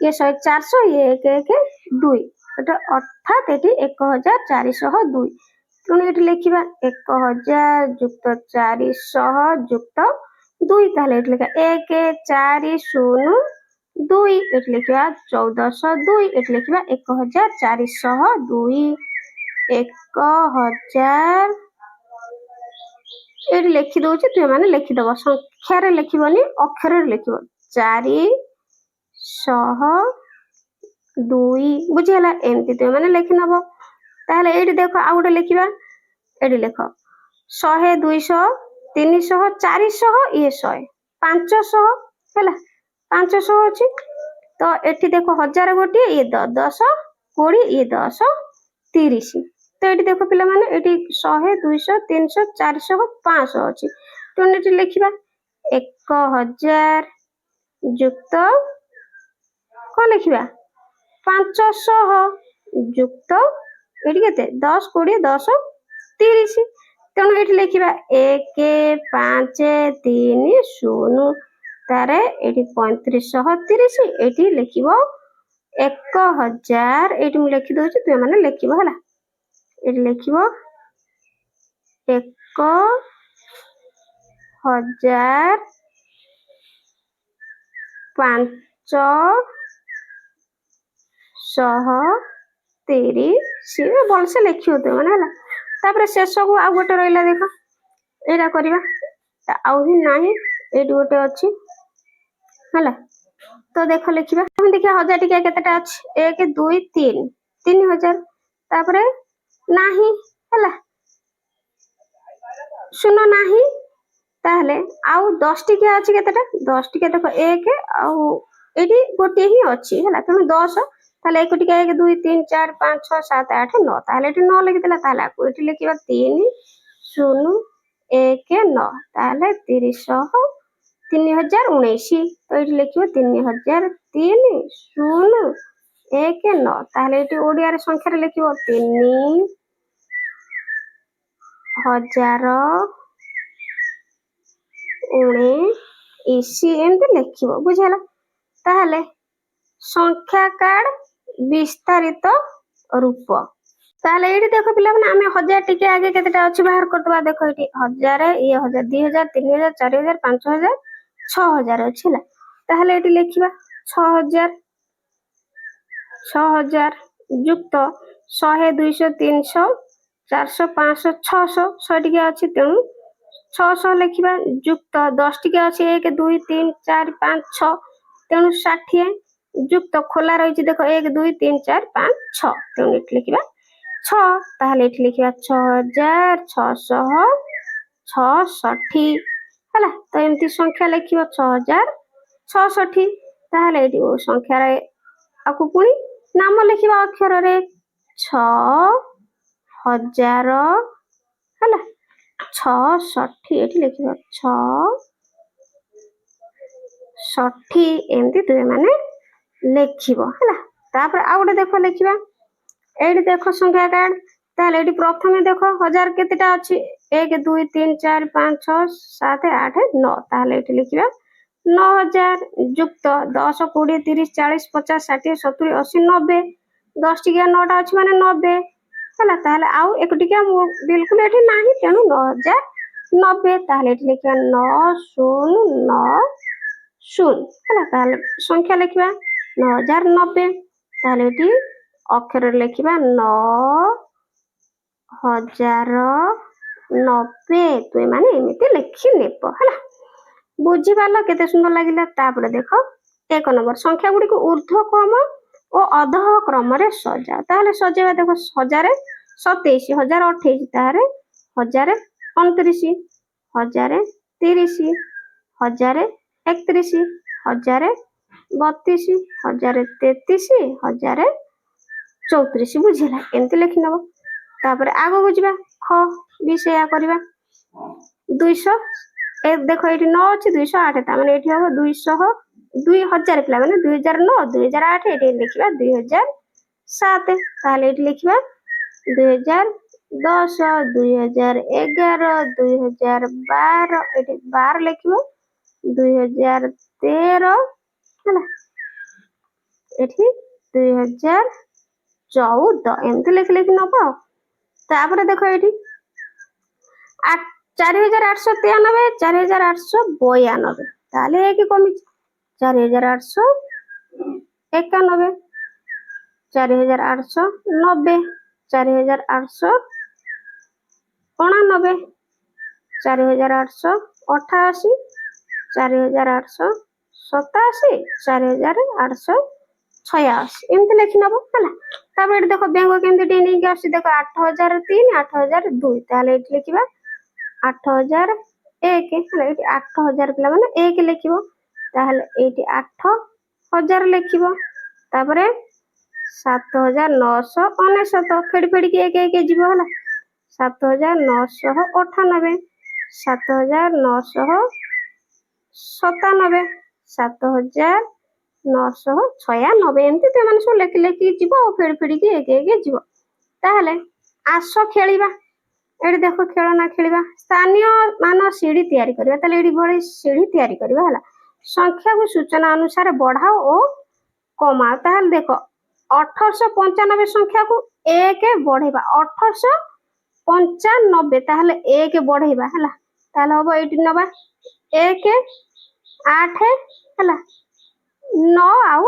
ଇଏ 100 400 ଇଏ 1 1 2 এটা অর্থাৎ এটি 1402। তেমন এটি লিখিবা 1000 যুক্ত 400 যুক্ত 2, তাহলে এটি লেখা 1402। এটি লিখিবা 1402, এটি লিখিবা 1402। 1000 ଏଠି ଲେଖି ଦଉଛି, ତୁମେ ମାନେ ଲେଖିଦବ, ସଂଖ୍ୟାରେ ଲେଖିବନି, ଅକ୍ଷରରେ ଲେଖିବ। 402 ବୁଝିହେଲା, ଏମିତି ତୁମେ ମାନେ ଲେଖି ନବ। ତାହେଲେ ଏଇଠି ଦେଖ ଆଉ ଗୋଟେ ଲେଖିବା, ଏଠି ଲେଖ 100 200 300 400 ଇଏ 100 500 ହେଲା, 500 ଅଛି। ତ ଏଠି ଦେଖ 1000 ଗୋଟିଏ, ଇଏ 10 20 ଇଏ 10 30। ତ ଏଠି ଦେଖ ପିଲାମାନେ, ଏଠି 100 200 300 400 500 ଅଛି। ତେଣୁ ଏଠି ଲେଖିବା 1000 ଯୁକ୍ତ କଣ ଲେଖିବା 500 ଯୁକ୍ତ ଏଠି କେତେ 10 20 10 30। ତେଣୁ ଏଠି ଲେଖିବା 1530। ତାର ଏଠି 3530, ଏଠି ଲେଖିବ 1000। ଏଠି ମୁଁ ଲେଖି ଦଉଛି, ତୁମେ ମାନେ ଲେଖିବ ହେଲା। ଏଠି ଲେଖିବ 1530 ଭଲସେ ଲେଖିବ ତୁମେ ମାନେ ହେଲା। ତାପରେ ଶେଷକୁ ଆଉ ଗୋଟେ ରହିଲା, ଦେଖ ଏଇଟା କରିବା, ଆଉ ହିଁ ନାହିଁ, ଏଇଠି ଗୋଟେ ଅଛି ହେଲା। ତ ଦେଖ ଲେଖିବା, ଆମେ ଦେଖିବା 1000 ଟିକିଆ କେତେଟା ଅଛି, 1 2 3 3000। ତାପରେ ନାହିଁ ହେଲା, ଶୂନ ନାହିଁ। ତାହେଲେ ଆଉ 10 ଟିକିଆ ଅଛି, କେତେଟା 10 ଟିକିଆ ଦେଖ 1 ଆଉ ଏଠି ଗୋଟିଏ ହିଁ ଅଛି ହେଲା, ତେଣୁ 10। ତାହେଲେ 1 ଟିକିଆ 1 2 3 4 5 6 7 8 9, ତାହେଲେ ଏଠି 9 ଲେଖିଦେଲା। ତାହେଲେ ଆକୁ ଏଠି ଲେଖିବା 3 0 1 9, ତାହେଲେ 30 3019। ତ ଏଠି ଲେଖିବ 3000 3 0 1 9। ତାହେଲେ ଏଠି ଓଡ଼ିଆରେ ସଂଖ୍ୟାରେ ଲେଖିବ 3000 19 ଏମିତି ଲେଖିବ, ବୁଝିହେଲା। ତାହେଲେ ସଂଖ୍ୟା କାର୍ଡ ବିସ୍ତାରିତ ରୂପ। ତାହେଲେ ଏଇଠି ଦେଖ ପିଲାମାନେ, ଆମେ 1000 ଟିକେ ଆଗେ କେତେଟା ଅଛି ବାହାର କରିଦବା। ଦେଖ ଏଠି 1000 ଇଏ 1000 2000 3000 4000 5000 6000 ଅଛି ହେଲା। ତାହେଲେ ଏଠି ଲେଖିବା 6000 ଯୁକ୍ତ 100 200 300 400 500 600 100 ଟିକେ ଅଛି, ତେଣୁ 600 ଲେଖିବା। ଯୁକ୍ତ 10 ଟିକେ ଅଛି, 1 2 3 4 5 6, ତେଣୁ 60। ଯୁକ୍ତ ଖୋଲା ରହିଛି, ଦେଖ 1 2 3 4 5 6, ତେଣୁ ଏଠି ଲେଖିବା 6। ତାହେଲେ ଏଠି ଲେଖିବା 6666 ହେଲା। ତ ଏମିତି ସଂଖ୍ୟା ଲେଖିବ 6666। ତାହେଲେ ଏଠି ସଂଖ୍ୟାରେ ଆକୁ ପୁଣି ନାମ ଲେଖିବା ଅକ୍ଷରରେ 6000 ହେଲା, 66 ଏଠି ଲେଖିବା 660, ଏମିତି ତୁମେ ମାନେ ଲେଖିବ ହେଲା। ତାପରେ ଆଉ ଗୋଟେ ଦେଖ ଲେଖିବା, ଏଇଠି ଦେଖ ସଂଖ୍ୟା କାର୍ଡ। ତାହେଲେ ଏଠି ପ୍ରଥମେ ଦେଖ 1000 କେତେଟା ଅଛି, 1 2 3 4 5 6 7 8 9। ତାହେଲେ ଏଠି ଲେଖିବା 9000 ଯୁକ୍ତ 10 20 30 40 50 60 70 80 90। 10 ଟିକିଆ 9ଟା ଅଛି ମାନେ 90 ହେଲା। ତାହେଲେ ଆଉ 1 ଟିକିଆ ବିଲକୁଲ ଏଠି ନାହିଁ, ତେଣୁ 9090। ତାହେଲେ ଏଠି ଲେଖିବା 9090 ହେଲା। ତାହେଲେ ସଂଖ୍ୟା ଲେଖିବା 9090। ତାହେଲେ ଏଠି ଅକ୍ଷରରେ ଲେଖିବା 9090। ତୁମେ ମାନେ ଏମିତି ଲେଖି ନେବ ହେଲା। ବୁଝିପାରିଲ, କେତେ ସୁନ୍ଦର ଲାଗିଲା। ତାପରେ ଦେଖ 1 ନମ୍ବର, ସଂଖ୍ୟା ଗୁଡ଼ିକୁ ଊର୍ଦ୍ଧ୍ୱ କ୍ରମ ଓ ଅଧଃ କ୍ରମରେ ସଜାଅ। ତାହେଲେ ସଜେଇବା, ଦେଖ 1027 1028, ତାହେଲେ 1029 1030 1031 1032 1033 1034, ବୁଝିଲା, ଏମିତି ଲେଖି ନେବ। ତାପରେ ଆଗକୁ ଯିବା, ଖ ବି ସେଇଆ କରିବା। 200 ଦେଖ ଏଠି 9 ଅଛି, 208, ତାମାନେ ଏଠି ହବ 200 2000 ପିଲାମାନେ 2009 2008, ଏଠି ଲେଖିବା 2007। ତାହେଲେ ଏଠି ଲେଖିବା 2010 2011 2012, ଏଠି 12 ଲେଖିବ, 2013 ହେଲା, ଏଠି 2014 14 ଏମିତି ଲେଖି ଲେଖି ନବ। ତାପରେ ଦେଖ ଏଇଠି 4893 4892 ତାହେଲେ ଏକ କମିଛି 4891 4890 4889 4888 4887 4886 ଏମିତି ଲେଖି ନବ ହେଲା। ତାପରେ ଏଠି ଦେଖ ବେଙ୍ଗ କେମିତି ଟିକେ ନେଇକି ଆସୁଛି ଦେଖ 8003 8002 ତାହେଲେ ଏଠି ଲେଖିବା 8001 ହେଲା। ଏଠି 8000 ପିଲାମାନେ 1 ଲେଖିବ ତାହେଲେ ଏଇଠି 8000 ଲେଖିବ। ତାପରେ 7999 ଫେଡି ଫେଡିକି 1 ଯିବ ହେଲା। 7998 7997 7996 ଏମିତି ସେମାନେ ସବୁ ଲେଖି ଲେଖି ଯିବ ଆଉ ଫେଡି ଫେଡିକି 1 ଯିବ। ତାହେଲେ ଆସ ଖେଳିବା। ଏଠି ଦେଖ ଖେଳନା ଖେଳିବା। ସ୍ଥାନୀୟ ମାନ ସିଢି ତିଆରି କରିବା। ତାହେଲେ ଏଠି ଭଳି ସିଢି ତିଆରି କରିବା ହେଲା। ସଂଖ୍ୟାକୁ ସୂଚନା ଅନୁସାରେ ବଢାଅ ଓ କମାଅ। ତାହେଲେ ଦେଖ 1895 ସଂଖ୍ୟାକୁ 1 ବଢେଇବା 1895 ତାହେଲେ 1 ବଢେଇବା ହେଲା। ତାହେଲେ ହବ ଏଇଠି ନବା 1 8 ହେଲା 9 ଆଉ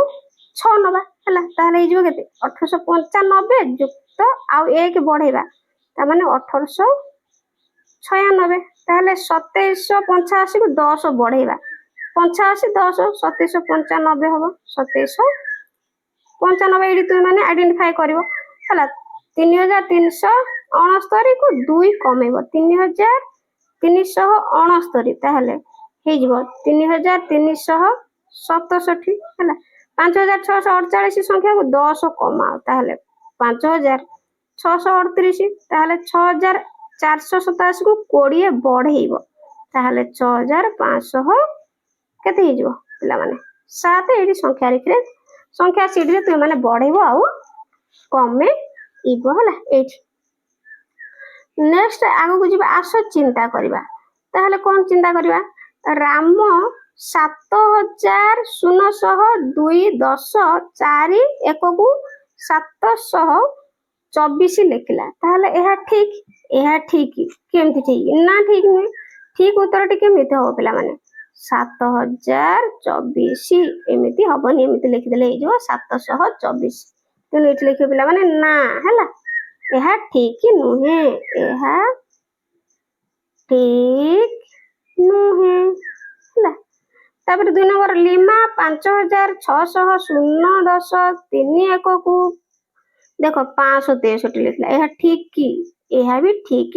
6 ନବା ହେଲା। ତାହେଲେ ହେଇଯିବ କେତେ 1895 ଯୁକ୍ତ ଆଉ 1 ବଢେଇବା ତାମାନେ 1896। ତାହେଲେ 2785 କୁ 10 ବଢେଇବା 85 10 2795 ହବ 2795 ଏଇଠି ତୁମେ ମାନେ ଆଇଡେଣ୍ଟିଫାଏ କରିବ ହେଲା। 3369 କୁ 2 କମେଇବ 3369 ତାହେଲେ ହେଇଯିବ 3367 ହେଲା। 5648 ସଂଖ୍ୟାକୁ 10 କମାଅ ତାହେଲେ 5638 ତାହେଲେ 6487 କୁ 20 ବଢେଇବ ତାହେଲେ 6500 କେତେ ହେଇଯିବ ପିଲାମାନେ 7। ଏଇଠି ସଂଖ୍ୟା ସିଡିରେ ତୁମେ ମାନେ ବଢେଇବ ଆଉ କମେଇବ ହେଲା। ଏଇଠି ନେକ୍ସଟ ଆଗକୁ ଯିବା ଆସ ଚିନ୍ତା କରିବା। ତାହେଲେ କଣ ଚିନ୍ତା କରିବା ରାମ 7000 10 4 1 କୁ 724 ଲେଖିଲା। ତାହେଲେ ଏହା ଠିକ କେମିତି ଠିକ ନା ଠିକ ନୁହେଁ। ଠିକ ଉତ୍ତରଟି କେମିତି ହବ ପିଲାମାନେ 7024 ଏମିତି ହବନି। ଏମିତି ଲେଖିଦେଲେ ହେଇଯିବ 724। ତେଣୁ ଏଠି ଲେଖିବ ପିଲାମାନେ ନା ହେଲା ଏହା ଠିକ ନୁହେଁ ଏହା ଠିକ ନୁହେଁ ହେଲା। ତାପରେ 2 ନମ୍ବର ଲିମା 5600 କୁ ଦେଖ 563 ଲେଖିଲା। ଏହା ଠିକ କି ଏହା ବି ଠିକ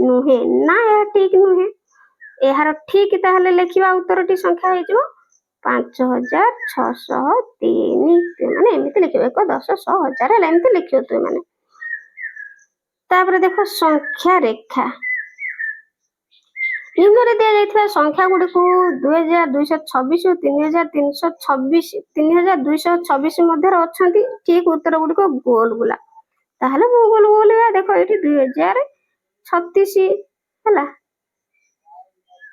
ନୁହେଁ ନା ଏହା ଠିକ ନୁହେଁ। ଏହାର ଠିକ ତାହେଲେ ଲେଖିବା ଉତ୍ତରଟି ସଂଖ୍ୟା ହେଇଯିବ 5603। ମାନେ ଏମିତି ଲେଖିବ 1 10 100 1000 ହେଲା ଏମିତି ଲେଖିବ ତୁମେ ମାନେ। ତାପରେ ଦେଖ ସଂଖ୍ୟା ରେଖା ନିମ୍ନରେ ଦିଆଯାଇଥିବା ସଂଖ୍ୟା ଗୁଡ଼ିକୁ 2226 ଓ 3226 ମଧ୍ୟରେ ଅଛନ୍ତି। ଠିକ ଉତ୍ତର ଗୁଡ଼ିକ ଗୋଲ ବୁଲା। ତାହେଲେ ମୁଁ ଗୋଲ ବୁଲିବା ଦେଖ ଏଇଠି 2036 ହେଲା।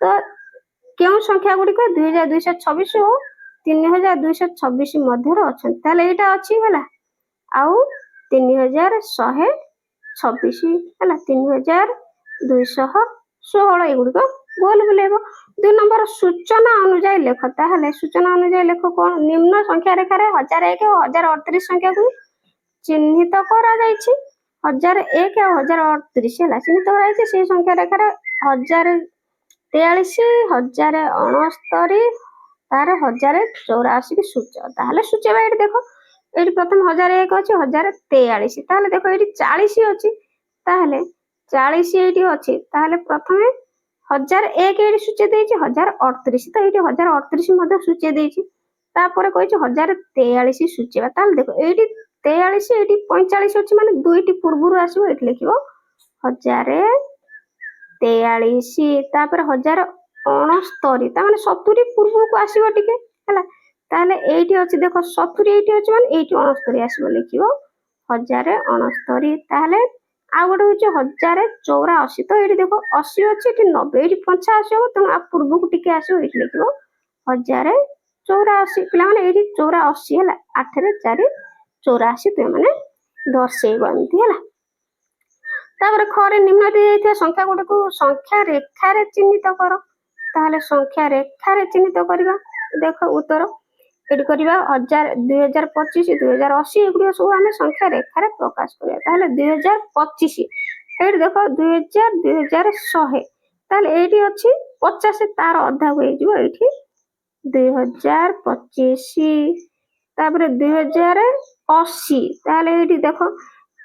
ତ କେଉଁ ସଂଖ୍ୟା ଗୁଡ଼ିକ 2226 ଓ 3226 ମଧ୍ୟରେ ଅଛନ୍ତି। ତାହେଲେ ଏଇଟା ଅଛି ହେଲା ଆଉ 3126 ହେଲା 3216 ଏଗୁଡିକ ଗୋଲ ବୁଲେଇବ। 2 ନମ୍ବର ସୂଚନା ଅନୁଯାୟୀ ଲେଖ। ତାହେଲେ ସୂଚନା ଅନୁଯାୟୀ ଲେଖ କଣ ନିମ୍ନ ସଂଖ୍ୟା ରେଖାରେ 1001 ଓ 1038 ସଂଖ୍ୟାକୁ ଚିହ୍ନିତ କରାଯାଇଛି। 1001 ଆଉ 1038 ହେଲା ଚିହ୍ନିତ କରାଯାଇଛି। ସେଇ ସଂଖ୍ୟା ରେଖାରେ 1043 1069 ତାର 1084 କି ସୂଚ। ତାହେଲେ ସୂଚେଇବା ଏଇଠି ଦେଖ ଏଇଠି ପ୍ରଥମେ 1001 ଅଛି 1043 ତାହେଲେ ଦେଖ ଏଇଠି 40 ଅଛି ତାହେଲେ 40 ଏଇଠି ଅଛି। ତାହେଲେ ପ୍ରଥମେ 1001 ଏଇଠି ସୂଚେଇ ଦେଇଛି 1038 ତ ଏଇଠି 1038 ମଧ୍ୟ ସୂଚେଇ ଦେଇଛି। ତାପରେ କହିଛି 1043 ସୂଚେଇବା। ତାହେଲେ ଦେଖ ଏଇଠି 43 ଏଇଠି 45 ଅଛି ମାନେ ଦୁଇଟି ପୂର୍ବରୁ ଆସିବ। ଏଇଠି ଲେଖିବ 1043 ତାପରେ 1069 ତା ମାନେ 70 ପୂର୍ବକୁ ଆସିବ ଟିକେ ହେଲା। ତାହେଲେ ଏଇଠି ଅଛି ଦେଖ 70 ଏଇଠି ଅଛି ମାନେ ଏଇଠି 69 ଆସିବ ଲେଖିବ 1069। ତାହେଲେ ଆଉ ଗୋଟେ ହଉଛି 1084 ତ ଏଇଠି ଦେଖ 80 ଅଛି ଏଠି 90 ଏଇଠି 85 ହବ ତେଣୁ ଆ ପୂର୍ବକୁ ଟିକେ ଆସିବ ଏଇଠି ଲେଖିବ 1084। ପିଲାମାନେ ଏଇଠି 84 ହେଲା 8 ରେ 4 84 ତୁମେ ମାନେ ଦର୍ଶେଇବ ଏମିତି ହେଲା। ତାପରେ ଖରେ ନିମ୍ନ ଦିଆଯାଇଥିବା ସଂଖ୍ୟା ଗୁଡ଼ିକୁ ସଂଖ୍ୟା ରେଖାରେ ଚିହ୍ନିତ କର। ତାହେଲେ ସଂଖ୍ୟା ରେଖାରେ ଚିହ୍ନିତ କରିବା। ଦେଖ ଉତ୍ତର ଏଠି କରିବା 1000, 2025, 2080 ଏଗୁଡ଼ିକ ସବୁ ଆମେ ସଂଖ୍ୟା ରେଖାରେ ପ୍ରକାଶ କରିବା। ତାହେଲେ 2025 ଏଇଠି ଦେଖ 2000, 2100 ତାହେଲେ ଏଇଠି ଅଛି 50 ତାର ଅଧାକୁ ହେଇଯିବ ଏଇଠି 2025 ତାପରେ 2080 ତାହେଲେ ଏଇଠି ଦେଖ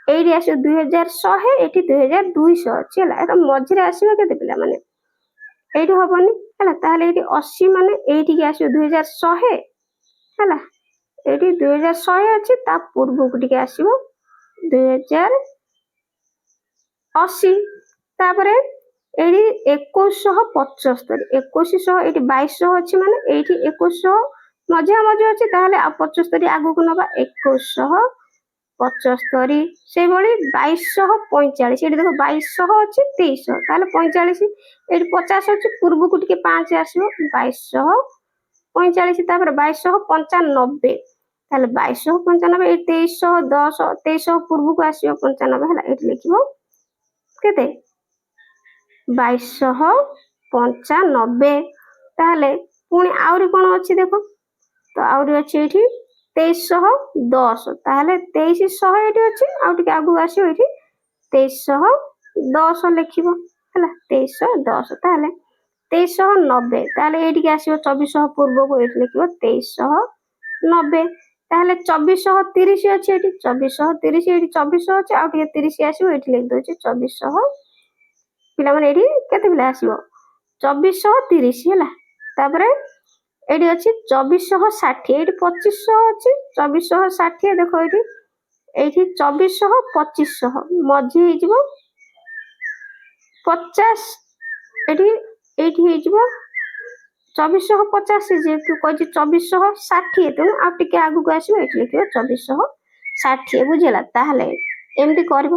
ଏଇଠି ଆସିବ 2100 ଏଠି 2200 ଅଛି ହେଲା। ଏଟା ମଝିରେ ଆସିବ କେତେ ପିଲାମାନେ ଏଇଠି ହବନି ହେଲା। ତାହେଲେ ଏଇଠି 80 ମାନେ ଏଇଠିକି ଆସିବ 2100 ହେଲା। ଏଇଠି 2100 ଅଛି ତା ପୂର୍ବକୁ ଟିକେ ଆସିବ 2080 ତାପରେ ଏଇଠି 2175 2100 ଏଇଠି 2200 ଅଛି ମାନେ ଏଇଠି 2100 ମଝିଆ ମଝି ଅଛି ତାହେଲେ ଆଉ 75 ଆଗକୁ ନବା 2175 ସେଇଭଳି 2245 ଏଠି ଦେଖ 2200 ଅଛି 2300 ତାହେଲେ 45 ଏଠି 50 ଅଛି ପୂର୍ବକୁ ଟିକେ 5 ଆସିବ 2245 ତାପରେ 2295 ତାହେଲେ 2295 ଏଇ 2310 2300 ପୂର୍ବକୁ ଆସିବ 95 ହେଲା। ଏଠି ଲେଖିବ କେତେ 2295 ତାହେଲେ ପୁଣି ଆହୁରି କଣ ଅଛି ଦେଖ ତ ଆହୁରି ଅଛି ଏଠି 2310 ତାହେଲେ 2300 ଏଠି ଅଛି ଆଉ ଟିକେ ଆଗକୁ ଆସିବ ଏଠି 2310 ଲେଖିବ ହେଲା 2310 ତାହେଲେ 2390 ତାହେଲେ ଏଇଠିକି ଆସିବ 2400 ପୂର୍ବକୁ ଏଠି ଲେଖିବ 2390 ତାହେଲେ 2430 ଅଛି ଏଠି 2430 ଏଠି 2400 ଅଛି ଆଉ ଟିକେ 30 ଆସିବ ଏଠି ଲେଖି ଦଉଛି 2400 ପିଲାମାନେ ଏଠି କେତେ ପିଲା ଆସିବ 2430 ହେଲା। ତାପରେ ଏଠି ଅଛି 2460 ଏଠି 2500 ଅଛି 2460 ଦେଖ ଏଇଠି 2400 2500 ମଝି ହେଇଯିବ 50 ଏଠି ହେଇଯିବ 2450 ଯେହେତୁ କହିଛି 2460 ତେଣୁ ଆଉ ଟିକେ ଆଗକୁ ଆସିବ ଏଠି ଲେଖିବ 2460 ବୁଝିଲା। ତାହେଲେ ଏମିତି କରିବ।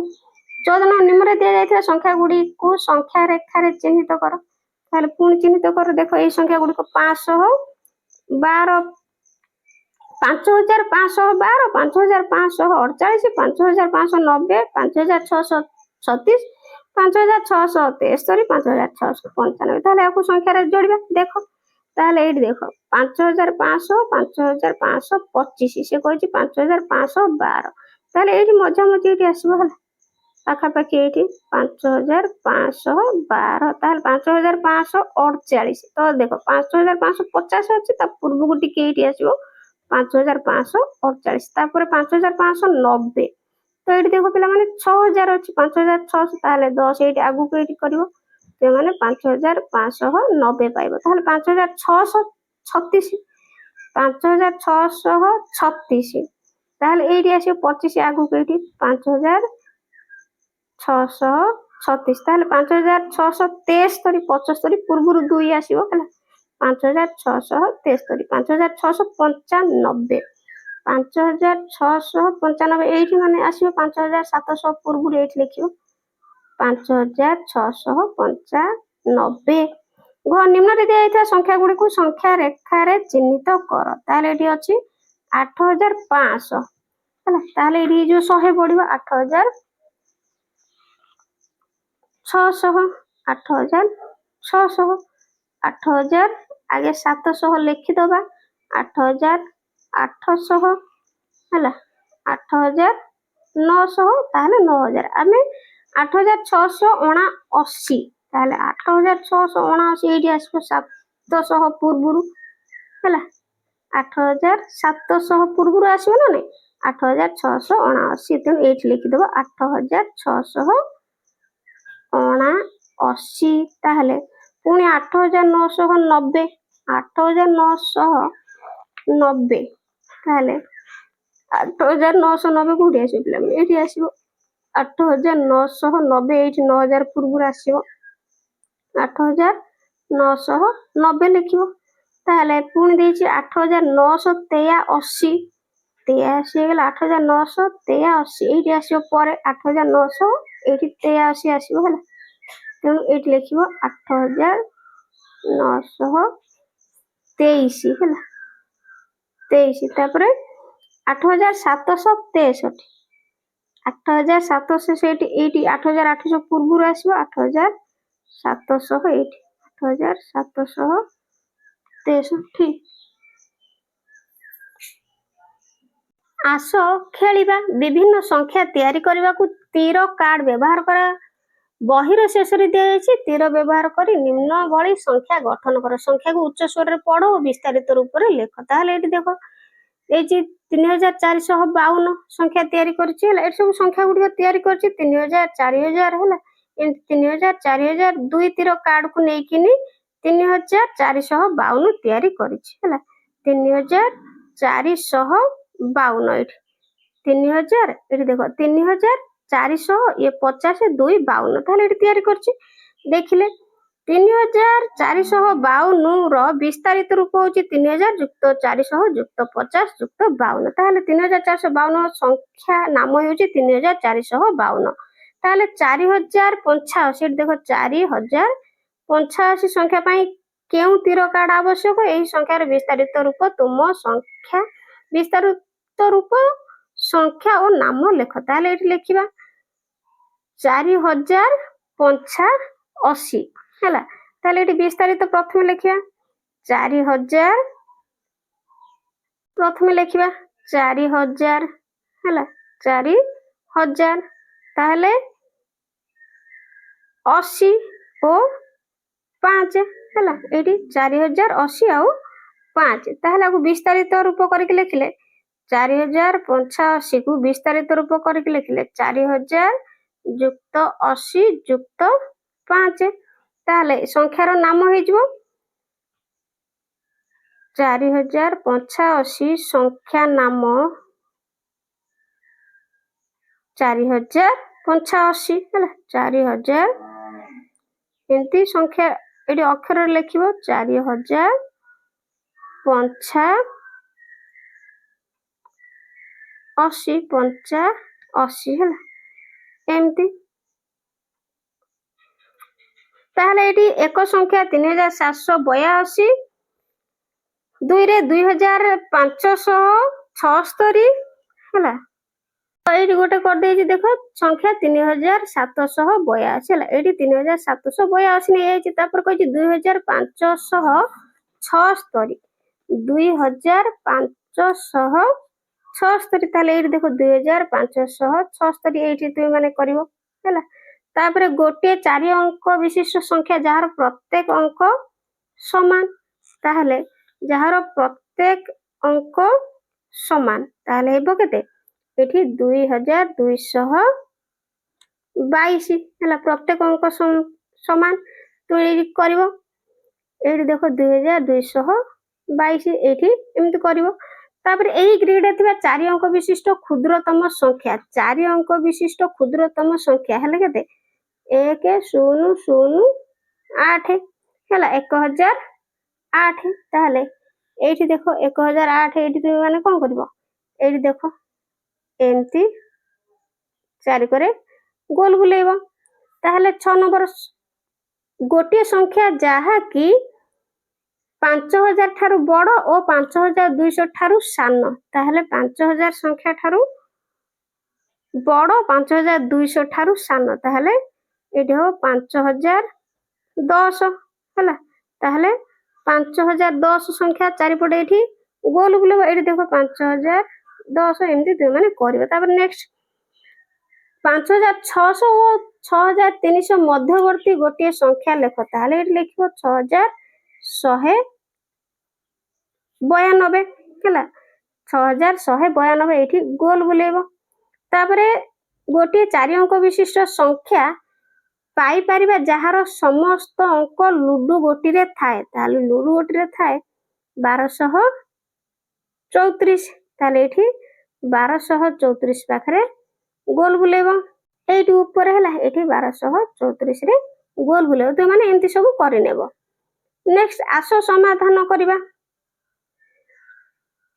14 ନିମ୍ନରେ ଦିଆଯାଇଥିବା ସଂଖ୍ୟା ଗୁଡ଼ିକୁ ସଂଖ୍ୟା ରେଖାରେ ଚିହ୍ନିତ କର। ତାହେଲେ ପୁଣି ଚିହ୍ନିତ କର। ଦେଖ ଏଇ ସଂଖ୍ୟା ଗୁଡ଼ିକ 512 5512 5548 5590 5636 5673 5695 ତାହେଲେ ଆକୁ ସଂଖ୍ୟାରେ ଯୋଡ଼ିବା। ଦେଖ ତାହେଲେ ଏଇଠି ଦେଖ 5500 5525 ସେ କହିଛି 5512 ତାହେଲେ ଏଇଠି ମଝାମଝି ଏଇଠି ଆସିବ ହେଲା ପାଖାପାଖି ଏଇଠି 5512 ତାହେଲେ 5548 ତ ଦେଖ 5550 ଅଛି ତା ପୂର୍ବକୁ ଟିକେ ଏଇଠି ଆସିବ 5548 ତାପରେ 5590 ତ ଏଇଠି ଦେଖ ପିଲାମାନେ 6000 ଅଛି 5600 ତାହେଲେ 10 ଏଇଠି ଆଗକୁ ଏଇଠି କରିବ ସେମାନେ 5590 ପାଇବ। ତାହେଲେ 5636 5636 ତାହେଲେ ଏଇଠି ଆସିବ 25 ଆଗକୁ ଏଇଠି 5636 ତାହେଲେ 5663 75 ପୂର୍ବରୁ 2 ଆସିବ ହେଲା 5663 5695 5695 ଏଇଠି ମାନେ ଆସିବ 5700 ପୂର୍ବରୁ ଏଇଠି ଲେଖିବ 5695 ଘ ନିମ୍ନରେ ଦିଆଯାଇଥିବା ସଂଖ୍ୟା ଗୁଡ଼ିକୁ ସଂଖ୍ୟା ରେଖାରେ ଚିହ୍ନିତ କର। ତାହେଲେ ଏଠି ଅଛି 8500 ହେଲା ତାହେଲେ ଏଠି ଯୋଉ 100 ପଡିବ 8600 8600 8000 ଆगे 700 ଲେଖିଦବା 8800 ହେଲା 8900 ତାହେଲେ 9000 ଆମେ 8679 ତାହେଲେ 8679 ଏଇଠି ଆସିବ 700 ପୂର୍ବରୁ ହେଲା 8700 ପୂର୍ବରୁ ଆସିବ ନା ନାଇଁ 8679 ତେଣୁ ଏଇଠି ଲେଖିଦବ 8679 ତାହେଲେ ପୁଣି 8990 8990 ତାହେଲେ 8990 କୋଉଠି ଆସିବ ପିଲାମାନେ ଏଇଠି ଆସିବ 8990 ଏଇଠି 9000 ପୂର୍ବରୁ ଆସିବ 8990 ଲେଖିବ। ତାହେଲେ ପୁଣି ଦେଇଛି 8983 ହେଇଗଲା 8983 ଏଇଠି ଆସିବ ପରେ 8900 ଏଇଠି 83 ଆସିବ ହେଲା ତେଣୁ ଏଇଠି ଲେଖିବ 8923 ହେଲା 23 ତାପରେ 8763 8700 ସେଇଠି ଏଇଠି 8800 ପୂର୍ବରୁ ଆସିବ 8700 ଏଇଠି 8763। ଆସ ଖେଳିବା। ବିଭିନ୍ନ ସଂଖ୍ୟା ତିଆରି କରିବାକୁ ତୀର କାର୍ଡ ବ୍ୟବହାର କରା। ବହିର ଶେଷରେ ଦିଆଯାଇଛି ତୀର ବ୍ୟବହାର କରି ନିମ୍ନ ଭଳି ସଂଖ୍ୟା ଗଠନ କର। ସଂଖ୍ୟାକୁ ଉଚ୍ଚ ସ୍ୱରରେ ପଢ ଓ ବିସ୍ତାରିତ ରୂପରେ ଲେଖ। ତାହେଲେ ଏଠି ଦେଖ ଏଇଛି 3452 ସଂଖ୍ୟା ତିଆରି କରିଛି ହେଲା। ଏଠି ସବୁ ସଂଖ୍ୟା ଗୁଡ଼ିକ ତିଆରି କରିଛି 3000 4000 ହେଲା। ଏମିତି 3000 4000 ଦୁଇ ତୀର କାର୍ଡକୁ ନେଇକିନି 3452 ତିଆରି କରିଛି ହେଲା। 3452 ଏଠି 3000 ଏଠି ଦେଖ 3400 ଇଏ 50 2 52 ତାହେଲେ ଏଠି ତିଆରି କରିଛି। ଦେଖିଲେ 3452 ର ବିସ୍ତାରିତ ରୂପ ହଉଛି 3000 ଯୁକ୍ତ 400 ଯୁକ୍ତ 50 ଯୁକ୍ତ 52। ତାହେଲେ 3452 ସଂଖ୍ୟା ନାମ ହେଉଛି 3452। ତାହେଲେ 4085 ଏଠି ଦେଖ 4085 ସଂଖ୍ୟା ପାଇଁ କେଉଁ ତୀର କାର୍ଡ ଆବଶ୍ୟକ? ଏହି ସଂଖ୍ୟାର ବିସ୍ତାରିତ ରୂପ ତୁମ ସଂଖ୍ୟା ବିସ୍ତାରିତ ରୂପ ସଂଖ୍ୟା ଓ ନାମ ଲେଖ। ତାହେଲେ ଏଠି ଲେଖିବା 4085 ହେଲା। ତାହେଲେ ଏଠି ବିସ୍ତାରିତ ପ୍ରଥମେ ଲେଖିବା 4000 ପ୍ରଥମେ ଲେଖିବା 4000 ହେଲା 4000 ତାହେଲେ 80 ଓ 5 ହେଲା। ଏଠି 4080 ଆଉ 5 ତାହେଲେ ଆକୁ ବିସ୍ତାରିତ ରୂପ କରିକି ଲେଖିଲେ 4085 କୁ ବିସ୍ତାରିତ ରୂପ କରିକି ଲେଖିଲେ 4000 ଯୁକ୍ତ 80 ଯୁକ୍ତ 5 ତାହେଲେ ସଂଖ୍ୟାର ନାମ ହେଇଯିବ 4085 ସଂଖ୍ୟା ନାମ 4085 ହେଲା 4000 ଏମିତି ସଂଖ୍ୟା ଏଠି ଅକ୍ଷରରେ ଲେଖିବ 4085 ହେଲା ଏମିତି। ତାହେଲେ ଏଠି ଏକ ସଂଖ୍ୟା 3782 ଦୁଇରେ 2576 ହେଲା। ଏଇଠି ଗୋଟେ କରିଦେଇଛି ଦେଖ ସଂଖ୍ୟା 3782 ହେଲା। ଏଇଠି 3782 ନେଇଯାଇଛି ତାପରେ କହିଛି 2576 2576 ତାହେଲେ ଏଇଠି ଦେଖ 2576 ଏଇଠି ତୁମେ ମାନେ କରିବ ହେଲା। ତାପରେ ଗୋଟିଏ 4 ଅଙ୍କ ବିଶିଷ୍ଟ ସଂଖ୍ୟା ଯାହାର ପ୍ରତ୍ୟେକ ଅଙ୍କ ସମାନ ତାହେଲେ ଯାହାର ପ୍ରତ୍ୟେକ ଅଙ୍କ ସମାନ ତାହେଲେ ହେବ କେତେ? ଏଠି 2222 ହେଲା। ପ୍ରତ୍ୟେକ ଅଙ୍କ ସମାନ ତ ଏଇଠି କରିବ ଏଇଠି ଦେଖ 2222 ଏଇଠି ଏମିତି କରିବ। ତାପରେ ଏହି ଗ୍ରିଡରେ ଥିବା 4 ଅଙ୍କ ବିଶିଷ୍ଟ କ୍ଷୁଦ୍ରତମ ସଂଖ୍ୟା 4 ଅଙ୍କ ବିଶିଷ୍ଟ କ୍ଷୁଦ୍ରତମ ସଂଖ୍ୟା ହେଲେ କେତେ? 1008 ହେଲା 1008 ତାହେଲେ ଏଇଠି ଦେଖ 1008 ଏଇଠି ତୁମେ ମାନେ କଣ କରିବ? ଏଇଠି ଦେଖ ଏମିତି ଚାରିକରେ ଗୋଲ ବୁଲେଇବ। ତାହେଲେ 6 ନମ୍ବର ଗୋଟିଏ ସଂଖ୍ୟା ଯାହାକି 5000 ଠାରୁ ବଡ ଓ 5200 ଠାରୁ ସାନ ତାହେଲେ 5000 ସଂଖ୍ୟା ଠାରୁ ବଡ 5200 ଠାରୁ ସାନ ତାହେଲେ ଏଠି ହବ 5010 ହେଲା। ତାହେଲେ 5010 ସଂଖ୍ୟା ଚାରିପଟେ ଏଠି ଗୋଲ ବୁଲେଇବ। ଏଠି ଦେଖ 5010 ଏମିତି ତୁମେ ମାନେ କରିବ। ତାପରେ ନେକ୍ସଟ 5600 ଓ 6300 ମଧ୍ୟବର୍ତ୍ତୀ ଗୋଟିଏ ସଂଖ୍ୟା ଲେଖ। ତାହେଲେ ଏଠି ଲେଖିବ 6192 ହେଲା 6192 ଏଇଠି ଗୋଲ ବୁଲେଇବ। ତାପରେ ଗୋଟିଏ 4 ଅଙ୍କ ବିଶିଷ୍ଟ ସଂଖ୍ୟା ପାଇପାରିବା ଯାହାର ସମସ୍ତ ଅଙ୍କ ଲୁଡୁ ଗୋଟିରେ ଥାଏ ତାହେଲେ ଲୁଡୁ ଗୋଟିରେ ଥାଏ 1234 ତାହେଲେ ଏଠି 1234 ପାଖରେ ଗୋଲ ବୁଲେଇବ। ଏଇଠି ଉପରେ ହେଲା ଏଠି 1234 ରେ ଗୋଲ ବୁଲେଇବ। ତ ମାନେ ଏମିତି ସବୁ କରିନେବ। ନେକ୍ସଟ ଆସ ସମାଧାନ କରିବା।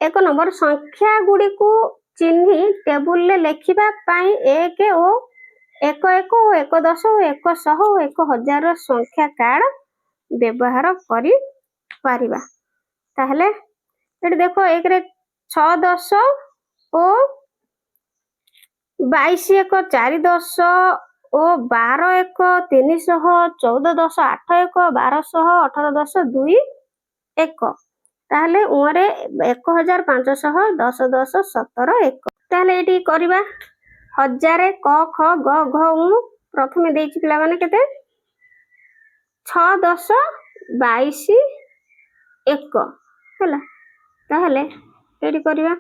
1 ନମ୍ବର ସଂଖ୍ୟା ଗୁଡ଼ିକୁ ଚିହ୍ନି ଟେବୁଲରେ ଲେଖିବା ପାଇଁ 1 ଓ 11 ଓ 110 ଓ 100 ଓ 1000 ସଂଖ୍ୟା କାର୍ଡ ବ୍ୟବହାର କରିପାରିବା। ତାହେଲେ ଏଠି ଦେଖ 1ରେ 6 10 ଓ 22 ଏକ 4 10 ଓ 12 ଏକ 300 14 10 8 ଏକ 1200 18 10 2 1 ତାହେଲେ ଉଁରେ 1500 10 10 17 1 ତାହେଲେ ଏଠି କରିବା 1000 କ ଖ ଗ ଘ ଉ ପ୍ରଥମେ ଦେଇଛି ପିଲାମାନେ କେତେ 6 10 22 1 ହେଲା ତାହେଲେ ଏଠି କରିବା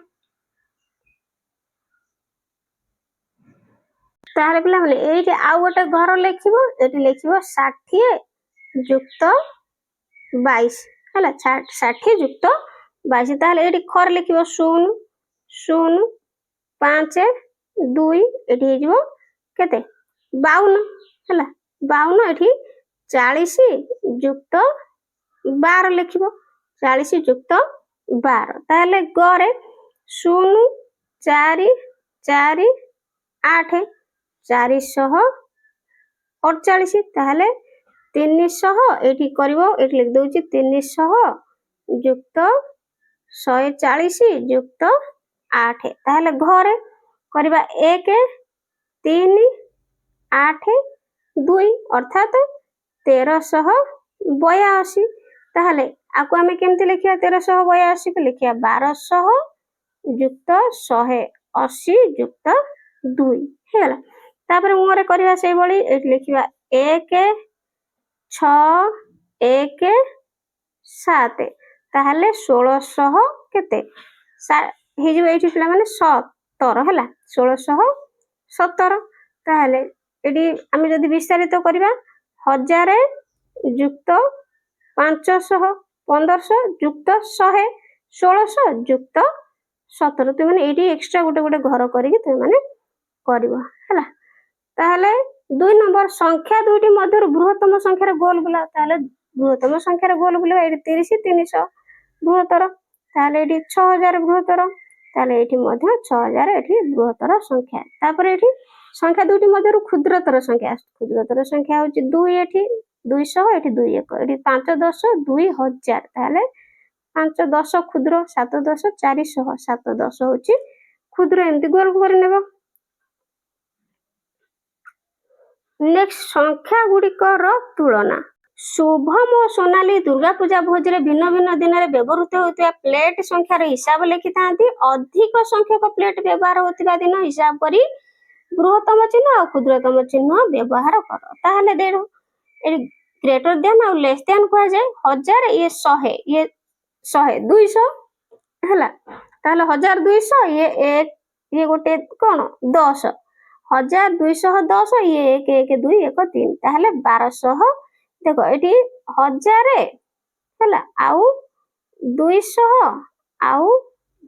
ତାହେଲେ ପିଲାମାନେ ଏଇଠି ଆଉ ଗୋଟେ ଘର ଲେଖିବ ଏଠି ଲେଖିବ 60 ଯୁକ୍ତ 22 ହେଲା 60 ଯୁକ୍ତ 22 ତାହେଲେ ଏଠି ଖର ଲେଖିବ 0 0 5 2 ଏଠି ହେଇଯିବ କେତେ 52 ହେଲା 52 ଏଠି 40 ଯୁକ୍ତ 12 ଲେଖିବ 40 ଯୁକ୍ତ 12 ତାହେଲେ ଗରେ 0 4 4 8 448 ତାହେଲେ 300 ଏଠି କରିବ ଏଠି ଲେଖି ଦଉଛି 300 ଯୁକ୍ତ 140 ଯୁକ୍ତ 8 ତାହେଲେ ଘରେ କରିବା 1 3 8 2 ଅର୍ଥାତ୍ 1382 ତାହେଲେ ଆକୁ ଆମେ କେମିତି ଲେଖିବା 1382 କୁ ଲେଖିବା 1200 ଯୁକ୍ତ 180 ଯୁକ୍ତ 2 ହେଇଗଲା ତାପରେ ମୁହଁରେ କରିବା ସେଇଭଳି ଏଠି ଲେଖିବା 1 6 1 7 ତାହେଲେ 1600 କେତେ ହେଇଯିବ ଏଇଠି ପିଲାମାନେ 17 ହେଲା 1617 ତାହେଲେ ଏଠି ଆମେ ଯଦି ବିସ୍ତାରିତ କରିବା 1000 ଯୁକ୍ତ 500 1500 ଯୁକ୍ତ 100 1600 ଯୁକ୍ତ 17 ତୁମେ ଏଇଠି ଏକ୍ସଟ୍ରା ଗୋଟେ ଗୋଟେ ଘର କରିକି ତୁମେ କରିବ ହେଲା ତାହେଲେ 2 ନମ୍ବର ସଂଖ୍ୟା ଦୁଇଟି ମଧ୍ୟରୁ ବୃହତ୍ତମ ସଂଖ୍ୟାର ଗୋଲ ବୁଲା ତାହେଲେ ବୃହତ୍ତମ ସଂଖ୍ୟାର ଗୋଲ ବୁଲିବା ଏଠି 30 300 ବୃହତ୍ତର ତାହେଲେ ଏଠି 6000 ବୃହତ୍ତର ତାହେଲେ ଏଠି ମଧ୍ୟ 6000 ଏଠି ବୃହତ୍ତର ସଂଖ୍ୟା ତାପରେ ଏଠି ସଂଖ୍ୟା ଦୁଇଟି ମଧ୍ୟରୁ କ୍ଷୁଦ୍ରତର ସଂଖ୍ୟା ହେଉଛି 2 ଏଠି 200 ଏଠି 2 1 ଏଠି 5 10 2000 ତାହେଲେ 5 10 କ୍ଷୁଦ୍ର 7 10 400 7 10 ହେଉଛି କ୍ଷୁଦ୍ର ଏମିତି ଗୋଲ କରିନେବ ନେକ୍ସଟ ସଂଖ୍ୟା ଗୁଡ଼ିକର ତୁଳନା ଶୁଭମ ଓ ସୋନାଲି ଦୁର୍ଗା ପୂଜା ଭୋଜିରେ ଭିନ୍ନ ଭିନ୍ନ ଦିନରେ ବ୍ୟବହୃତ ହେଉଥିବା ପ୍ଲେଟ ସଂଖ୍ୟାର ହିସାବ ଲେଖିଥାନ୍ତି ଅଧିକ ସଂଖ୍ୟକ ପ୍ଲେଟ ବ୍ୟବହାର ହେଉଥିବା ଦିନ ହିସାବ କରି ବୃହତ୍ତମ ଚିହ୍ନ ଆଉ କ୍ଷୁଦ୍ରତମ ଚିହ୍ନ ବ୍ୟବହାର କର ତାହେଲେ ଦେଖ ଏଠି ଗ୍ରେଟର ଦେନ୍ ଆଉ ଲେସ୍ ଦେନ୍ କୁହାଯାଏ 1000 ଇଏ 100 ଇଏ 100 200 ହେଲା ତାହେଲେ 1200 ଇଏ ଗୋଟେ କଣ 10 1210 ଇଏ 1 1 2 1 3 ତାହେଲେ 1200 ଦେଖ ଏଠି 1000 ହେଲା ଆଉ 200 ଆଉ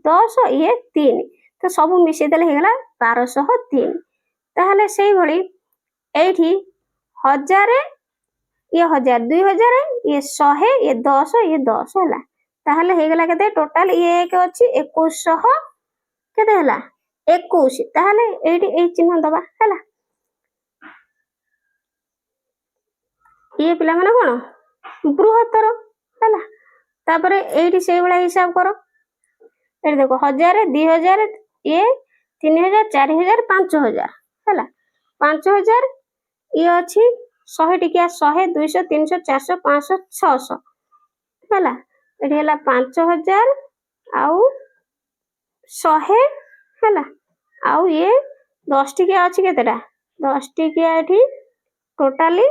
10 ଇଏ 3 ତ ସବୁ ମିଶେଇ ଦେଲେ ହେଇଗଲା 1203 ତାହେଲେ ସେଇଭଳି ଏଇଠି 1000 ଇଏ 1000 2000 ଇଏ 100 ଇଏ 10 ଇଏ 10 ହେଲା ତାହେଲେ ହେଇଗଲା କେତେ ଟୋଟାଲ ଇଏ 1 ଅଛି 2100 କେତେ ହେଲା 21 ତାହେଲେ ଏଇଠି ଏଇ ଚିହ୍ନ ଦବା ହେଲା ଇଏ ପିଲାମାନେ କଣ ବୃହତ୍ତର ହେଲା ତାପରେ ଏଇଠି ସେଇଭଳିଆ ହିସାବ କର ଏଠି ଦେଖ 1000 2000 ଇଏ 3000 4000 5000 ହେଲା 5000 ଇଏ ଅଛି 100 ଟିକିଆ 100 200 300 400 500 600 ହେଲା ଏଠି ହେଲା 5000 ଆଉ 100 ହେଲା ଆଉ ଇଏ 10 ଟିକିଆ ଅଛି କେତେଟା 10 ଟିକିଆ ଏଠି ଟୋଟାଲି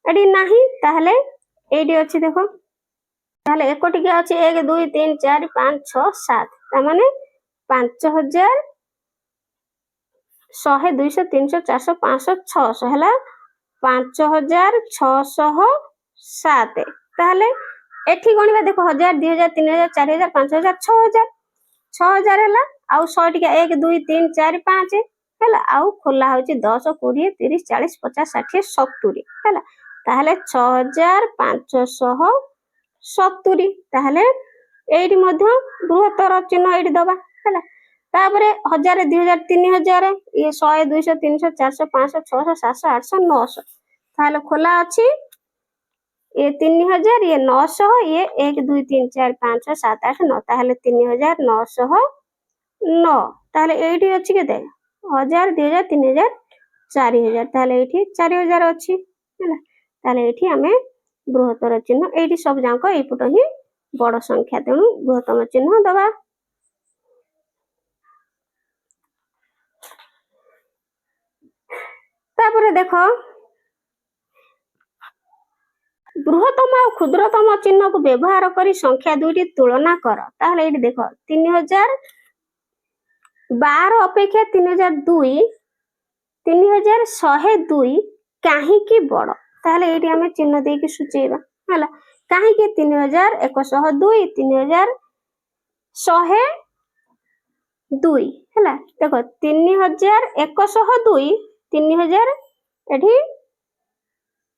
ଏଠି ନାହିଁ ତାହେଲେ ଏଇଠି ଅଛି ଦେଖ ତାହେଲେ 1 ଟିକିଆ ଅଛି 1 2 3 4 5 6 7 ତାମାନେ 5000 100 200 300 400 500 600 ହେଲା 5607 ତାହେଲେ ଏଠି ଗଣିବା ଦେଖ 1000 2000 3000 4000 5000 6000 6000 ହେଲା ଆଉ 100 ଟିକିଆ 1 2 3 4 5 ହେଲା ଆଉ ଖୋଲା ହେଉଛି 10 20 30 40 50 60 70 ହେଲା ତାହେଲେ 6570 ତାହେଲେ ଏଇଠି ମଧ୍ୟ ବୃହତ୍ତର ଚିହ୍ନ ଏଇଠି ଦବା ହେଲା ତାପରେ 1000 2000 3000 ଇଏ 100 200 300 400 500 600 700 800 900 ତାହେଲେ ଖୋଲା ଅଛି ये 3000 ये 900 ये 1 2 3 4 5 6 7 8 9 ତାହେଲେ 3909 ତାହେଲେ ଏଇଠି ଅଛି କେତେ 1000 2000 3000 4000 ତାহଲେ ଏଇଠି 4000 ଅଛି ହେଲା। ତାହଲେ ଏଇଠି ଆମେ ବୃହତ୍ତର ଚିହ୍ନ ଏଇଠି ସବୁ ଯାକ ଏଇପଟ ହିଁ ବଡ଼ ସଂଖ୍ୟା, ତେଣୁ ବୃହତ୍ତମ ଚିହ୍ନ ଦବା। ତାପରେ ଦେଖ ବୃହତ୍ତମ ଆଉ କ୍ଷୁଦ୍ରତମ ଚିହ୍ନକୁ ବ୍ୟବହାର କରି ସଂଖ୍ୟା ଦୁଇଟି ତୁଳନା କର। ତାହେଲେ ଏଇଠି ଦେଖ 3012 ଅପେକ୍ଷା 3102 କାହିଁକି ବଡ଼? ତାହେଲେ ଏଇଠି ଆମେ ଚିହ୍ନ ଦେଇକି ସୂଚେଇବା ହେଲା। କାହିଁକି 3102 3102 ହେଲା। ଦେଖ 3102 3000 ଏଠି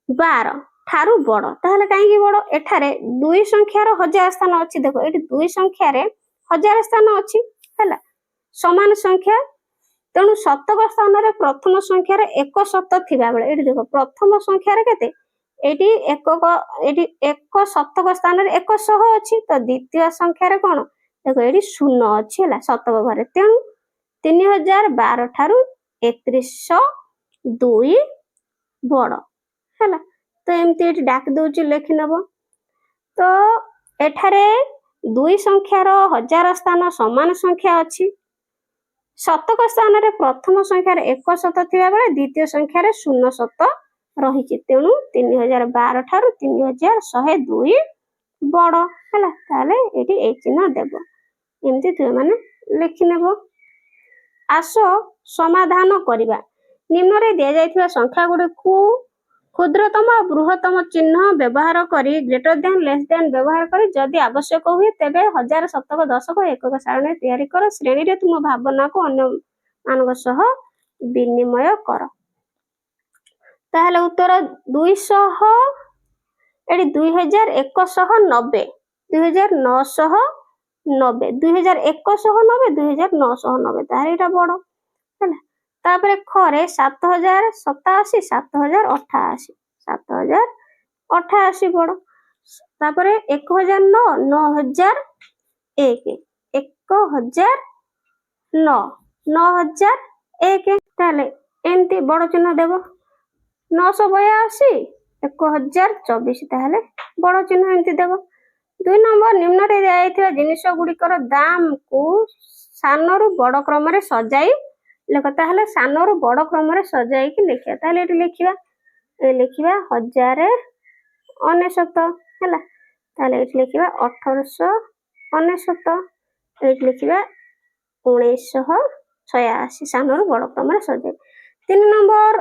12 ଠାରୁ ବଡ଼। ତାହେଲେ କାହିଁକି ବଡ଼? ଏଠାରେ 2 ସଂଖ୍ୟାର 1000 ସ୍ଥାନ ଅଛି। ଦେଖ ଏଠି 2 ସଂଖ୍ୟାରେ 1000 ସ୍ଥାନ ଅଛି ହେଲା, ସମାନ ସଂଖ୍ୟା, ତେଣୁ ଶତକ ସ୍ଥାନରେ ପ୍ରଥମ ସଂଖ୍ୟାର 1 ଶତ ଥିବା ବେଳେ ଏଠି ଦେଖ ପ୍ରଥମ ସଂଖ୍ୟାରେ କେତେ? ଏଠି ଏକ ଶତକ ସ୍ଥାନରେ 100 ଅଛି, ତ ଦ୍ୱିତୀୟ ସଂଖ୍ୟାରେ କଣ? ଦେଖ ଏଠି 0 ଅଛି ହେଲା ଶତକ ଘରେ, ତେଣୁ 3012 ଠାରୁ 3102 ବଡ଼ ହେଲା। ତ ଏମିତି ଏଠି ଡାକି ଦଉଛି ଲେଖି ନେବ। ତ ଏଠାରେ 2 ସଂଖ୍ୟାର 1000 ସ୍ଥାନ ସମାନ ସଂଖ୍ୟା ଅଛି, ଶତକ ସ୍ଥାନରେ ପ୍ରଥମ ସଂଖ୍ୟାରେ 1 ଶତ ଥିବା ବେଳେ ଦ୍ୱିତୀୟ ସଂଖ୍ୟାରେ 0 ଶତ ରହିଛି, ତେଣୁ 3012 ଠାରୁ 3102 ବଡ଼ ହେଲା। ତାହେଲେ ଏଠି ଏଇ ଚିହ୍ନ ଦେବ। ଏମିତି ତୁମେମାନେ ଲେଖିନେବ। ଆସ ସମାଧାନ କରିବା। ନିମ୍ନରେ ଦିଆଯାଇଥିବା ସଂଖ୍ୟା ଗୁଡ଼ିକୁ କ୍ଷୁଦ୍ରତମ ଆଉ ବୃହତ୍ତମ ଚିହ୍ନ ବ୍ୟବହାର କରି ଗ୍ରେଟର ଦେନ୍ ଲେସ୍ ଦେନ୍ ବ୍ୟବହାର କରି ଯଦି ଆବଶ୍ୟକ ହୁଏ ତେବେ 1000 ଶତକ ଦଶକ ଏକକ ସାରଣୀ ତିଆରି କର। ଶ୍ରେଣୀରେ ତୁମ ଭାବନାକୁ ଅନ୍ୟମାନଙ୍କ ସହ ବିନିମୟ କର। ତାହେଲେ ଉତ୍ତର 200 ଏଠି 2190 2990 2190 2990 ତାହେଲେ ଏଇଟା ବଡ଼ ହେଲା। ତାପରେ ଖରେ 7087 7088 7088 ବଡ଼। ତାପରେ 1009 9001 1009 9001 ତାହେଲେ ଏମିତି ବଡ଼ ଚିହ୍ନ ଦେବ। 982 1024 ତାହେଲେ ବଡ଼ ଚିହ୍ନ ଏମିତି ଦେବ। 2 ନମ୍ବର ନିମ୍ନରେ ଦିଆଯାଇଥିବା ଜିନିଷ ଗୁଡ଼ିକର ଦାମକୁ ସାନରୁ ବଡ଼ କ୍ରମରେ ସଜାଇ ଲେଖ। ତାହେଲେ ସାନରୁ ବଡ଼ କ୍ରମରେ ସଜାଇକି ଲେଖିବା। ତାହେଲେ ଏଠି ଲେଖିବା 1099 ହେଲା। ତାହେଲେ ଏଠି ଲେଖିବା 1899, ଏଠି ଲେଖିବା 1986 ସାନରୁ ବଡ଼ କ୍ରମରେ ସଜାଇ। 3 ନମ୍ବର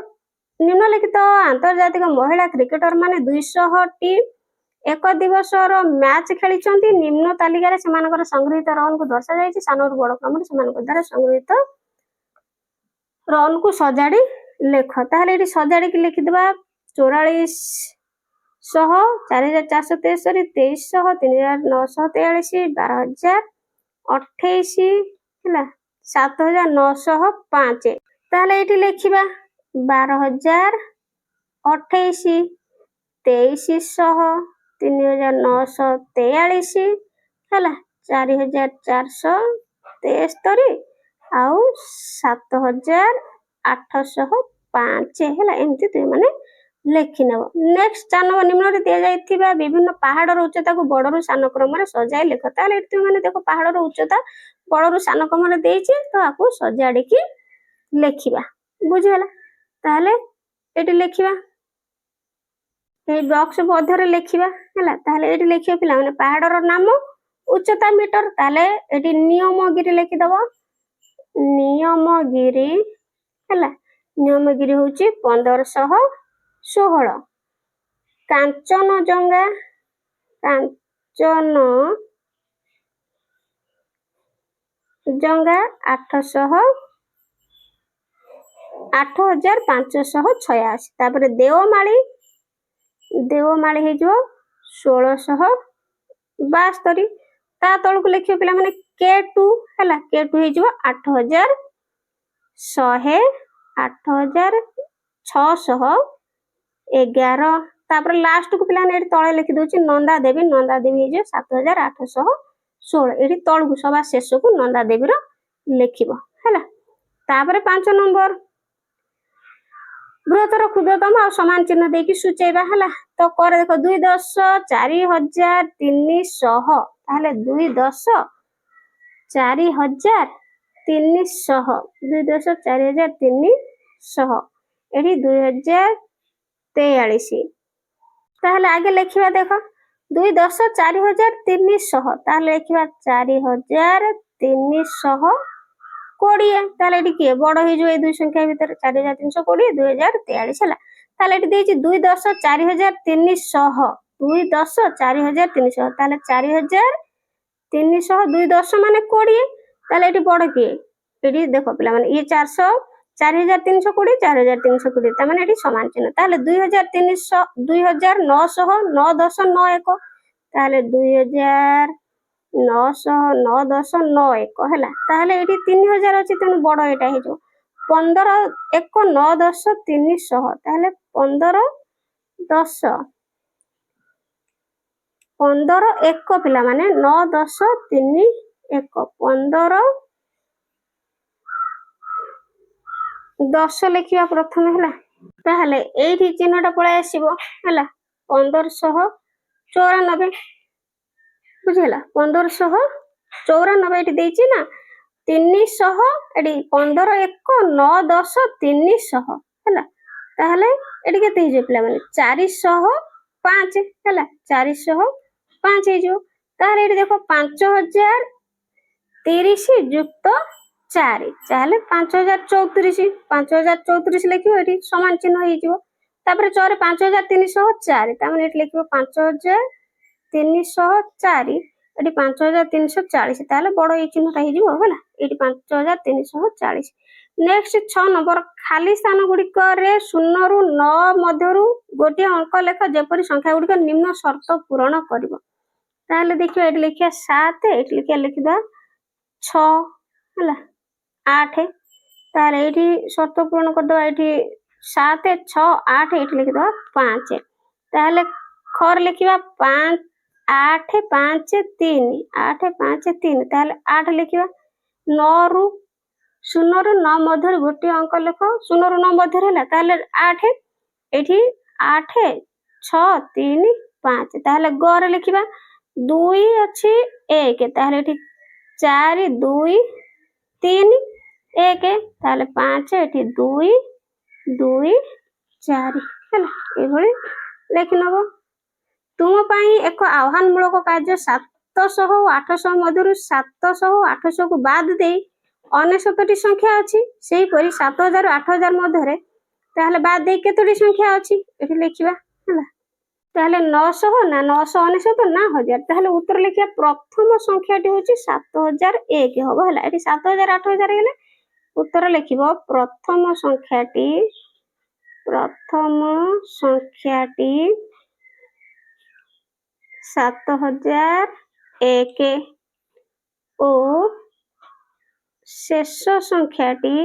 ନିମ୍ନଲିଖିତ ଆନ୍ତର୍ଜାତିକ ମହିଳା କ୍ରିକେଟର ମାନେ 200ଟି ଏକ ଦିବସର ମ୍ୟାଚ୍ ଖେଳିଛନ୍ତି। ନିମ୍ନ ତାଲିକାରେ ସେମାନଙ୍କର ସଂଗୃହୀତ ରନ୍କୁ ଦର୍ଶାଯାଇଛି। ସାନରୁ ବଡ଼ କ୍ରମରେ ସେମାନଙ୍କ ଦ୍ୱାରା ସଂଗୃହୀତ ରନ୍କୁ ସଜାଡ଼ି ଲେଖ। ତାହେଲେ ଏଠି ସଜାଡ଼ିକି ଲେଖିଦେବା 4400 4463 2300 3943 12000 28 ହେଲା 7905। ତାହେଲେ ଏଠି ଲେଖିବା 12000 28 2300 3943 ହେଲା 4473 ଆଉ 7805 ହେଲା। ଏମିତି ତୁମେମାନେ ଲେଖିନେବ। ନେକ୍ସଟ 4 ନମ୍ବର ନିମ୍ନରେ ଦିଆଯାଇଥିବା ବିଭିନ୍ନ ପାହାଡ଼ର ଉଚ୍ଚତାକୁ ବଡ଼ରୁ ସାନ କ୍ରମରେ ସଜାଇ ଲେଖ। ତାହେଲେ ଏଠି ତୁମେମାନେ ଦେଖ ପାହାଡ଼ର ଉଚ୍ଚତା ବଡ଼ରୁ ସାନ କ୍ରମରେ ଦେଇଛି, ତ ଆକୁ ସଜାଡ଼ିକି ଲେଖିବା। ବୁଝିଗଲା? ତାହେଲେ ଏଠି ଲେଖିବା, ଏଇ ବକ୍ସ ମଧ୍ୟରେ ଲେଖିବା ହେଲା। ତାହେଲେ ଏଠି ଲେଖିବା ପିଲାମାନେ ପାହାଡ଼ର ନାମ, ଉଚ୍ଚତା ମିଟର। ତାହେଲେ ଏଠି ନିୟମଗିରି ଲେଖିଦେବ। ନିୟମଗିରି ହେଲା, ନିୟମଗିରି ହେଉଛି 1516। କାଞ୍ଚନଜଙ୍ଗା 8586। ତାପରେ ଦେଓମାଳି ହେଇଯିବ 1672। ତା ତଳକୁ ଲେଖିବ ପିଲାମାନେ K2 ହେଲା, K2 ହେଇଯିବ 8611। ତାପରେ ଲାଷ୍ଟକୁ ପିଲାମାନେ ଏଠି ତଳେ ଲେଖି ଦଉଛି ନନ୍ଦା ଦେବୀ ହେଇଯିବ 7816। ଏଠି ତଳକୁ ସବା ଶେଷକୁ ନନ୍ଦା ଦେବୀର ଲେଖିବ ହେଲା। तापर 5 नंबर बृहत्तर क्षुद्रतम और समान चिन्ह देकी सूचेबा हला। तो कर देखो 2 10 4300 ताहले 2 10 4300 2 10 4300 एठी 2043 ताहले आगे लिखिबा देखो 2 10 4300 ताहले लिखिबा 4300 कोड़िए ताले एटी के बड़ हे जो ए दुई संख्या भीतर 4320 2043 हला। ताले एटी देछि 2 10 4300 2 10 4300 ताले 4300 2 10 माने कोड़िए ताले एटी बड़ के एटी देखो पिला माने ये 400 4320 4320 ता माने एटी समान चिन्ह ताले 2300 2900 9 10 9 1 ताले 2000 900 9 10 9 1 हला। ताहले एटी 3000 अछि तेनु बड़ एटा हे जो 15 1 9 10 300 ताहले 15 10 15 1 पिला माने 9 10 3 1 15 10 लिखिबा प्रथम हला। ताहले एठी चिन्हटा पळे आसीबो हला 1594 बुझिला 1594 एटी देछि ना 300 एटी 15 1 9 10 300 हला। ताहले एटी केते हे जो पिला माने 405 हला 405 हे जो ताहले एटी देखो 5030 युक्त 4 ताहले 5034 5034 लिखिबो एटी समान चिन्ह हे जो तापर 4 5304 ता माने एटी लिखिबो 5304 एटी 5340 ताहले बड़ ए चिन्हटा हे जिवो होला एटी 5340। नेक्स्ट 6 नंबर खाली स्थान गुडी करे 0 रु 9 मध्यरु गोटे अंक लेख जेपरि संख्या गुडी निम्न शर्त पूर्ण करिवो ताहले देखियो एटी लिखिया 7 एटी लिखिदा 6 होला 8 ताहले एटी शर्त पूर्ण कर दो एटी 7 6 8 एटी लिखिदा 5 ताहले खर लिखिबा 5 8 5 3 8 5 3 ताहले 8 लिखिबा 9 रु 0 रु 9 मध्य गोटे अंक लेख 0 रु 9 मध्य हला ताहले 8 एठी 8 6 3 5 ताहले ग रे लिखिबा 2 अछि 1 ताहले एठी 4 2 3 1 ताहले 5 एठी 2 2 4 हला ए भଳି लेखि नबो। तुम पाई एक आह्वान मूलक कार्य 700 800 मध्यरु 700 800 को बाद दे 69 संख्या अछि सेही परि 7000 8000 मध्यरे ताहले बाद दे केतोटी संख्या अछि एठी लिखिबा हला। ताहले 900 ना 999 ना 1000 ताहले उत्तर लिखिया प्रथम संख्याटी होछि 7001 होबो हला एठी 7000 8000 हेले उत्तर लिखिबो प्रथम संख्याटी 7001 ओ शेष संख्याटी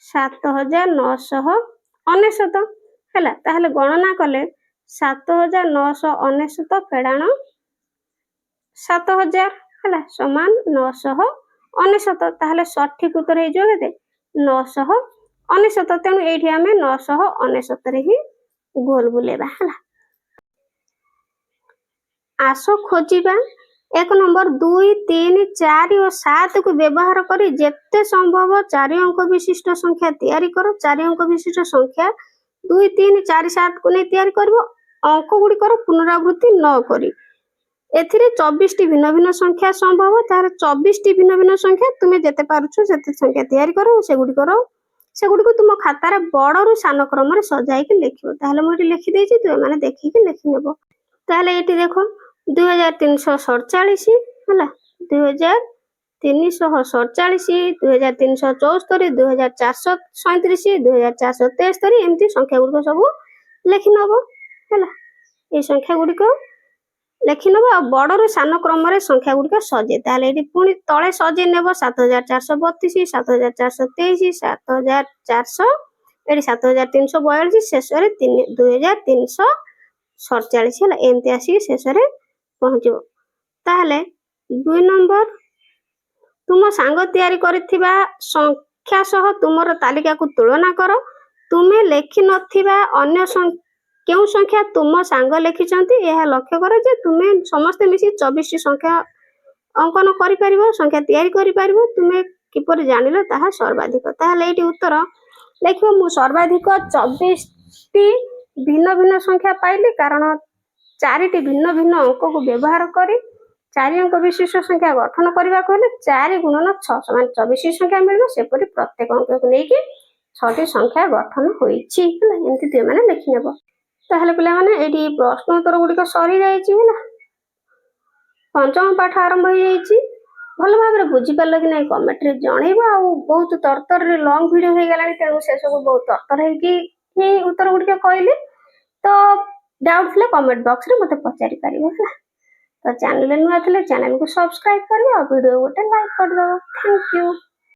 7999 हला। ताहले गणना कले 7999 फेडाण 7000 हला समान 999 ताहले सठिक उत्तर हे जो केते 999 तेनु एठी हमें 999 रे ही गोल बुलेबा हला। आसो खोजिबा 1 नंबर 2 3 4 और 7 को व्यवहार करी जेते संभव 4 अंक विशिष्ट संख्या तैयारी करो 4 अंक विशिष्ट संख्या 2 3 4 7 को नै तैयारी करबो अंक गुडी कर पुनरावृत्ति न करी एथिरे 24 टी भिन्न भिन्न संख्या संभव तार 24 टी भिन्न भिन्न संख्या तुमे जेते पारुछु सेते संख्या तैयारी करो से गुडी को तुम खाता रे बड़ रु सान क्रम रे सजाई के लिखिबो ताहले मो एटी लिखि देछि तु माने देखि के लिखि नेबो। ताहले एटी देखो 2347 हला 2347 2374 2437 2433 एमती संख्या गुडी सब लिखि नबो हला। ए संख्या गुडी को लिखि नबो आ बड़ रु सान क्रम रे संख्या गुडी को सजे ताहले एटी पुनी तळे सजे नेबो 7432 7423 7400 एटी 7342 शेष रे 2347 हला एमती आसी शेष रे पहुंचो। ताहले 2 नंबर ତୁମ ସାଙ୍ଗ ତିଆରି କରିଥିବା ସଂଖ୍ୟା ସହ ତୁମର ତାଲିକାକୁ ତୁଳନା କର। ତୁମେ ଲେଖିନଥିବା ଅନ୍ୟ କେଉଁ ସଂଖ୍ୟା ତୁମ ସାଙ୍ଗ ଲେଖିଛନ୍ତି ଏହା ଲକ୍ଷ୍ୟ କର ଯେ ତୁମେ ସମସ୍ତେ ମିଶି 24ଟି ସଂଖ୍ୟା ଅଙ୍କନ କରିପାରିବ, ସଂଖ୍ୟା ତିଆରି କରିପାରିବ। ତୁମେ କିପରି ଜାଣିଲ ତାହା ସର୍ବାଧିକ। ତାହେଲେ ଏଇଠି ଉତ୍ତର ଲେଖିବ ମୁଁ ସର୍ବାଧିକ 24ଟି ଭିନ୍ନ ଭିନ୍ନ ସଂଖ୍ୟା ପାଇଲି, କାରଣ 4ଟି ଭିନ୍ନ ଭିନ୍ନ ଅଙ୍କକୁ ବ୍ୟବହାର କରି 4 ଅଙ୍କ ବିଶିଷ୍ଟ ସଂଖ୍ୟା ଗଠନ କରିବାକୁ ହେଲେ 4 ଗୁଣନ 6 ସମାନ 24ଟି ସଂଖ୍ୟା ମିଳିବ। ସେପରି ପ୍ରତ୍ୟେକ ଅଙ୍କକୁ ନେଇକି 6ଟି ସଂଖ୍ୟା ଗଠନ ହୋଇଛି ହେଲା। ଏମିତି ତୁମେମାନେ ଲେଖିନେବ। ତାହେଲେ ପିଲାମାନେ ଏଇଠି ପ୍ରଶ୍ନ ଉତ୍ତର ଗୁଡ଼ିକ ସରିଯାଇଛି ହେଲା। ପଞ୍ଚମ ପାଠ ଆରମ୍ଭ ହେଇଯାଇଛି। ଭଲ ଭାବରେ ବୁଝିପାରିଲ କି ନାହିଁ କମେଣ୍ଟରେ ଜଣେଇବ। ଆଉ ବହୁତ ତରତରରେ ଲଙ୍ଗ ଭିଡ଼ିଓ ହେଇଗଲାଣି, ତେଣୁ ସେସବୁ ବହୁତ ତରତର ହେଇକି ହିଁ ଉତ୍ତର ଗୁଡ଼ିକ କହିଲି। ତ ଡାଉଟ୍ ଥିଲେ କମେଣ୍ଟ ବକ୍ସରେ ମୋତେ ପଚାରି ପାରିବ ହେଲା। ତ ଚ୍ୟାନେଲରେ ନୂଆ ଥିଲେ ଚ୍ୟାନେଲକୁ ସବସ୍କ୍ରାଇବ କରିବ ଆଉ ଭିଡ଼ିଓ ଗୋଟେ ଲାଇକ୍ କରିଦେବ। Thank you.